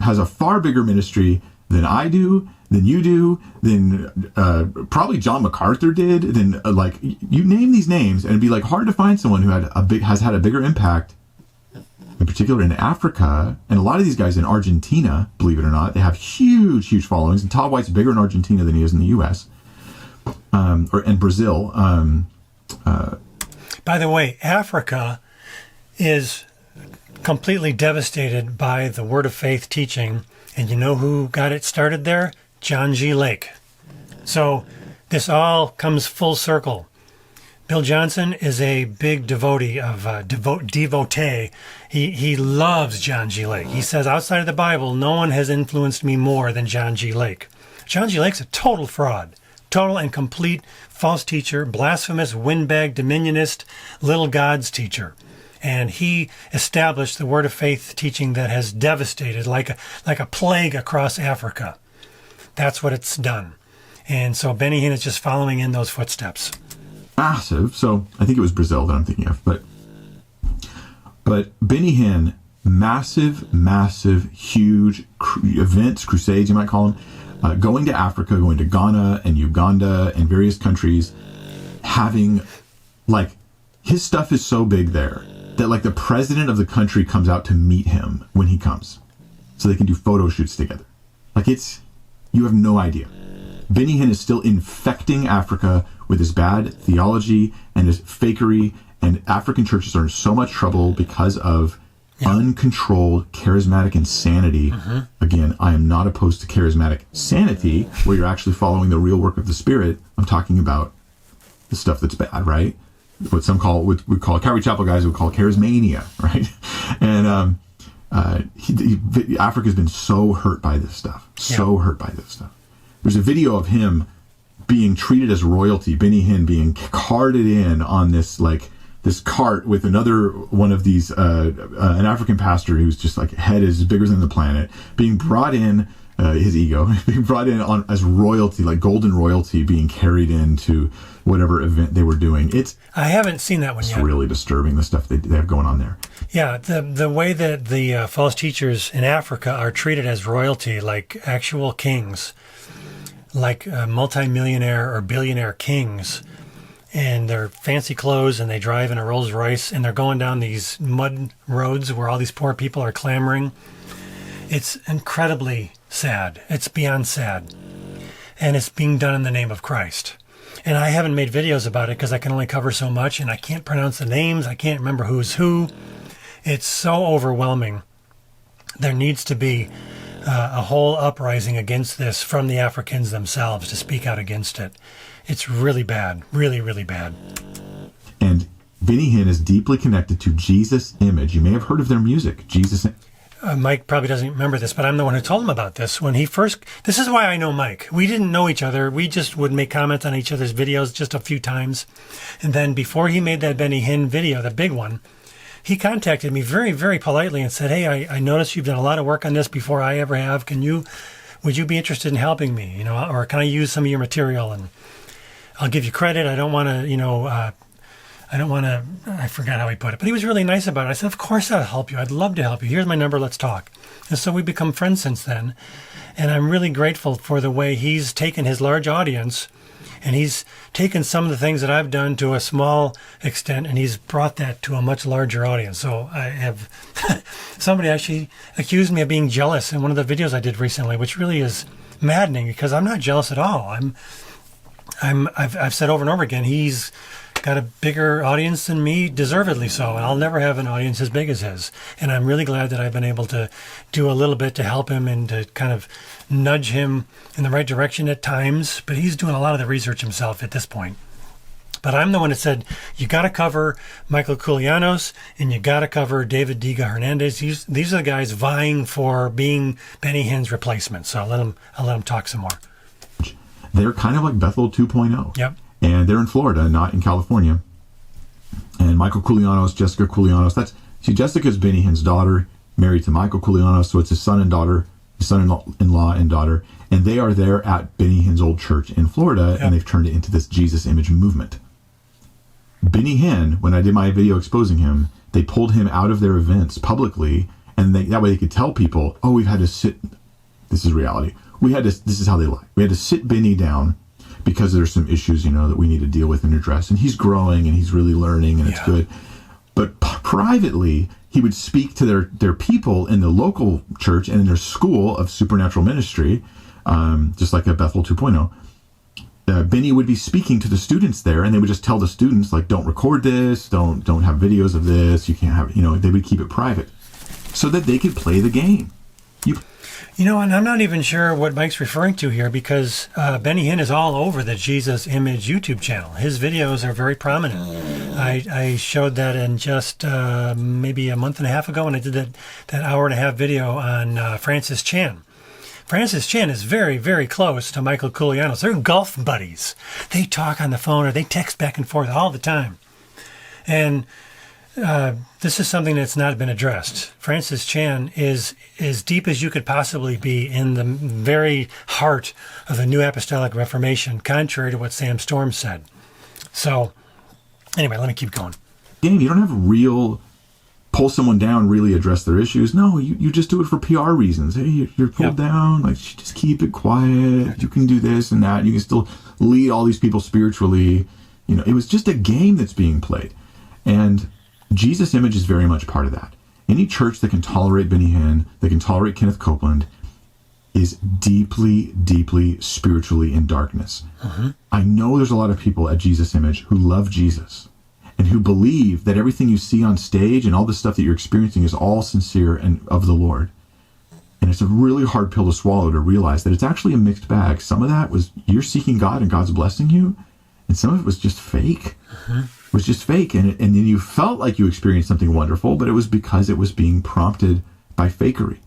has a far bigger ministry than I do, than you do, than probably John MacArthur did, than you name these names, and it'd be like hard to find someone who has had a bigger impact, in particular in Africa. And a lot of these guys in Argentina, believe it or not, they have huge followings. And Todd White's bigger in Argentina than he is in the U.S. Or in Brazil. By the way, Africa is completely devastated by the Word of Faith teaching. And you know who got it started there? John G. Lake. So this all comes full circle. Bill Johnson is a big devotee of devotee. He loves John G. Lake. He says outside of the Bible, no one has influenced me more than John G. Lake. John G. Lake's a total fraud. Total and complete false teacher, blasphemous, windbag, dominionist, little gods teacher. And he established the Word of Faith teaching that has devastated like a plague across Africa. That's what it's done. And so Benny Hinn is just following in those footsteps. Massive. So I think it was Brazil that I'm thinking of. But Benny Hinn, massive, huge events, crusades, you might call them, going to Africa, going to Ghana and Uganda and various countries, having, his stuff is so big there that, the president of the country comes out to meet him when he comes, so they can do photo shoots together. Like you have no idea. Benny Hinn is still infecting Africa with his bad theology and his fakery, and African churches are in so much trouble because of uncontrolled charismatic insanity. Again, I am not opposed to charismatic sanity, where you're actually following the real work of the Spirit. I'm talking about the stuff that's bad, right? What some call, what we call Calvary Chapel guys would call charismania, right? And Africa's been so hurt by this stuff, hurt by this stuff. There's a video of him being treated as royalty, Benny Hinn being carted in on this cart with another one of these, an African pastor who's just like head is bigger than the planet, being brought in, his ego, being brought in as royalty, like golden royalty, being carried into whatever event they were doing. I haven't seen that one yet. It's really disturbing, the stuff they have going on there. Yeah, the way that the false teachers in Africa are treated as royalty, like actual kings, like multimillionaire or billionaire kings, and they're fancy clothes and they drive in a Rolls Royce and they're going down these mud roads where all these poor people are clamoring. It's incredibly sad. It's beyond sad. And it's being done in the name of Christ. And I haven't made videos about it because I can only cover so much and I can't pronounce the names. I can't remember who's who. It's so overwhelming. There needs to be a whole uprising against this from the Africans themselves to speak out against it. It's really bad, really, really bad. And Benny Hinn is deeply connected to Jesus Image. You may have heard of their music, Jesus. Mike probably doesn't remember this, but I'm the one who told him about this. When he first, this is why I know Mike. We didn't know each other. We just would make comments on each other's videos just a few times. And then before he made that Benny Hinn video, the big one, he contacted me very, very politely and said, hey, I noticed you've done a lot of work on this before I ever have. Would you be interested in helping me? Or can I use some of your material? And I'll give you credit. I don't want to, I forgot how he put it, but he was really nice about it. I said, of course I'll help you. I'd love to help you. Here's my number. Let's talk. And so we've become friends since then. And I'm really grateful for the way he's taken his large audience and he's taken some of the things that I've done to a small extent and he's brought that to a much larger audience. So I have somebody actually accused me of being jealous in one of the videos I did recently, which really is maddening because I'm not jealous at all. I've said over and over again, he's got a bigger audience than me, deservedly so, and I'll never have an audience as big as his. And I'm really glad that I've been able to do a little bit to help him and to kind of nudge him in the right direction at times, but he's doing a lot of the research himself at this point. But I'm the one that said, you got to cover Michael Koulianos and you got to cover David Diga Hernandez. These are the guys vying for being Benny Hinn's replacement. So I'll let him talk some more. They're kind of like Bethel 2.0. Yep. And they're in Florida, not in California. And Michael Koulianos, Jessica Koulianos, Jessica's Benny Hinn's daughter, married to Michael Koulianos, so it's his son-in-law and daughter. And they are there at Benny Hinn's old church in Florida, and they've turned it into this Jesus Image movement. Benny Hinn, when I did my video exposing him, they pulled him out of their events publicly, and that way they could tell people, oh, we've had to sit, this is reality, this is how they lie. We had to sit Benny down because there's some issues, that we need to deal with and address. And he's growing and he's really learning and it's good. But privately, he would speak to their people in the local church and in their school of supernatural ministry, just like a Bethel 2.0. Benny would be speaking to the students there and they would just tell the students, like, don't record this, don't have videos of this, you can't have, they would keep it private so that they could play the game. And I'm not even sure what Mike's referring to here because Benny Hinn is all over the Jesus Image YouTube channel. His videos are very prominent. I showed that in just maybe a month and a half ago when I did that hour and a half video on Francis Chan. Francis Chan is very, very close to Michael Koulianos. They're golf buddies. They talk on the phone or they text back and forth all the time. And this is something that's not been addressed. Francis Chan is as deep as you could possibly be in the very heart of the New Apostolic Reformation, contrary to what Sam Storm said. So, anyway, let me keep going. You don't have pull someone down, really address their issues. No, you just do it for PR reasons. Hey, you're pulled down, like, just keep it quiet. You can do this and that. You can still lead all these people spiritually. It was just a game that's being played. And Jesus Image is very much part of that. Any church that can tolerate Benny Hinn, that can tolerate Kenneth Copeland, is deeply, deeply spiritually in darkness. I know there's a lot of people at Jesus Image who love Jesus and who believe that everything you see on stage and all the stuff that you're experiencing is all sincere and of the Lord. And it's a really hard pill to swallow to realize that it's actually a mixed bag. Some of that was you're seeking God and God's blessing you, and some of it was just fake. It was just fake, and then you felt like you experienced something wonderful, but it was because it was being prompted by fakery.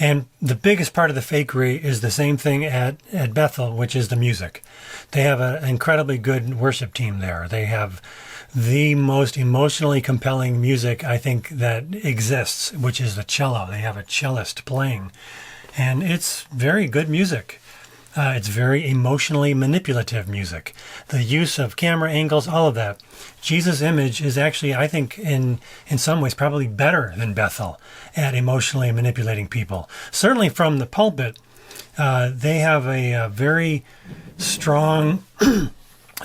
And the biggest part of the fakery is the same thing at Bethel, which is the music. They have an incredibly good worship team there. They have the most emotionally compelling music, I think, that exists, which is the cello. They have a cellist playing, and it's very good music. It's very emotionally manipulative music. The use of camera angles, all of that. Jesus Image is actually, I think, in some ways, probably better than Bethel at emotionally manipulating people. Certainly from the pulpit, they have a very strong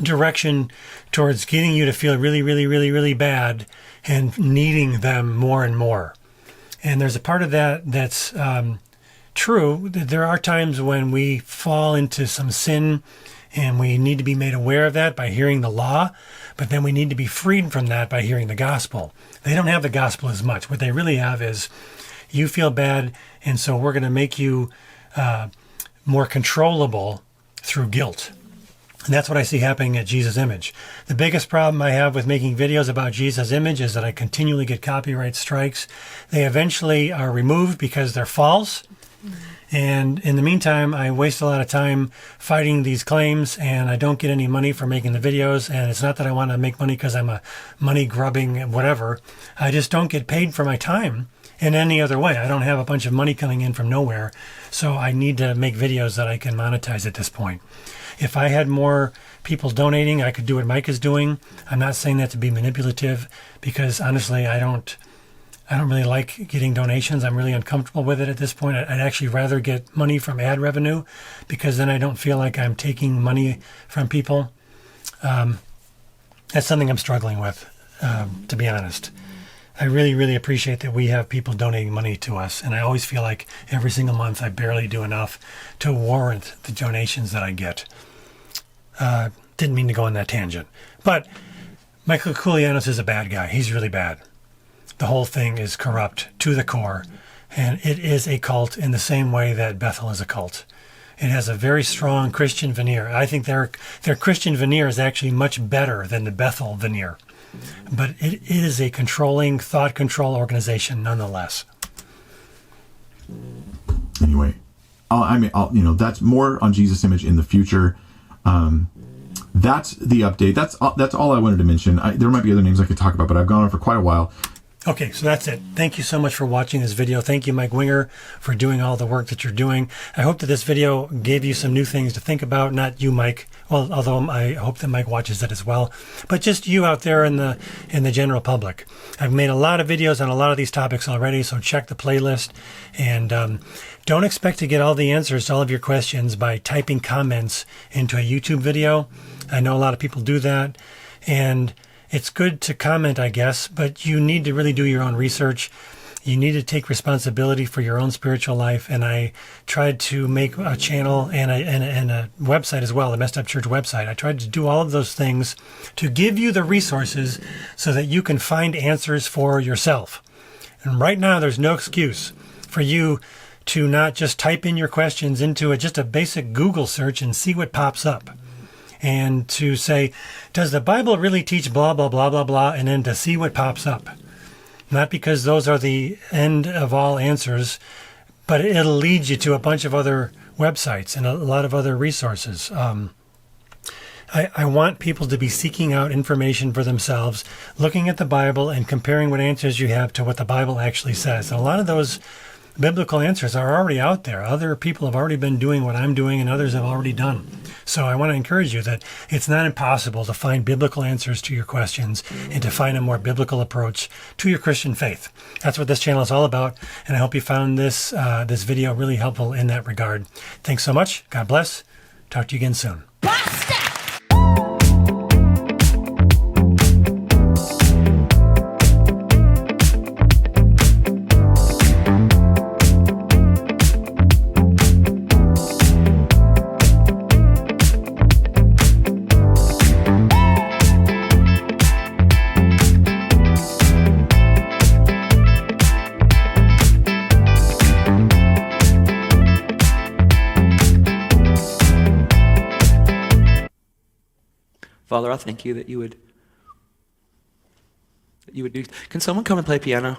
direction towards getting you to feel really, really, really, really bad and needing them more and more. And there's a part of that that's true. There are times when we fall into some sin and we need to be made aware of that by hearing the law, but then we need to be freed from that by hearing the gospel. They don't have the gospel as much. What they really have is you feel bad, and so we're going to make you more controllable through guilt. And that's what I see happening at Jesus Image. The biggest problem I have with making videos about Jesus Image is that I continually get copyright strikes. They eventually are removed because they're false. And in the meantime, I waste a lot of time fighting these claims, and I don't get any money for making the videos. And it's not that I want to make money because I'm a money-grubbing whatever. I just don't get paid for my time in any other way. I don't have a bunch of money coming in from nowhere, so I need to make videos that I can monetize at this point. If I had more people donating, I could do what Mike is doing. I'm not saying that to be manipulative, because honestly, I don't really like getting donations. I'm really uncomfortable with it at this point. I'd actually rather get money from ad revenue, because then I don't feel like I'm taking money from people. That's something I'm struggling with, to be honest. I really, really appreciate that we have people donating money to us, and I always feel like every single month I barely do enough to warrant the donations that I get. Didn't mean to go on that tangent. But Michael Koulianos is a bad guy. He's really bad. The whole thing is corrupt to the core, and it is a cult in the same way that Bethel is a cult. It has a very strong Christian veneer. I think their Christian veneer is actually much better than the Bethel veneer. But it is a controlling, thought control organization nonetheless. Anyway, that's more on Jesus Image in the future. That's the update. That's all I wanted to mention. There might be other names I could talk about, but I've gone on for quite a while. Okay, so that's it. Thank you so much for watching this video. Thank you, Mike Winger, for doing all the work that you're doing. I hope that this video gave you some new things to think about. Not you, Mike. Well, although I hope that Mike watches it as well. But just you out there in the general public. I've made a lot of videos on a lot of these topics already, so check the playlist. And don't expect to get all the answers to all of your questions by typing comments into a YouTube video. I know a lot of people do that. And it's good to comment, I guess, but you need to really do your own research. You need to take responsibility for your own spiritual life. And I tried to make a channel and a website as well, the Messed Up Church website. I tried to do all of those things to give you the resources so that you can find answers for yourself. And right now, there's no excuse for you to not just type in your questions into just a basic Google search and see what pops up. And to say, does the Bible really teach blah, blah, blah, blah, blah, and then to see what pops up. Not because those are the end of all answers, but it'll lead you to a bunch of other websites and a lot of other resources. I want people to be seeking out information for themselves, looking at the Bible and comparing what answers you have to what the Bible actually says. And a lot of those biblical answers are already out there. Other people have already been doing what I'm doing, and others have already done. So I want to encourage you that it's not impossible to find biblical answers to your questions and to find a more biblical approach to your Christian faith. That's what this channel is all about, and I hope you found this video really helpful in that regard. Thanks so much. God bless. Talk to you again soon. Father, I thank you that you would do. Can someone come and play piano?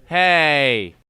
Hey!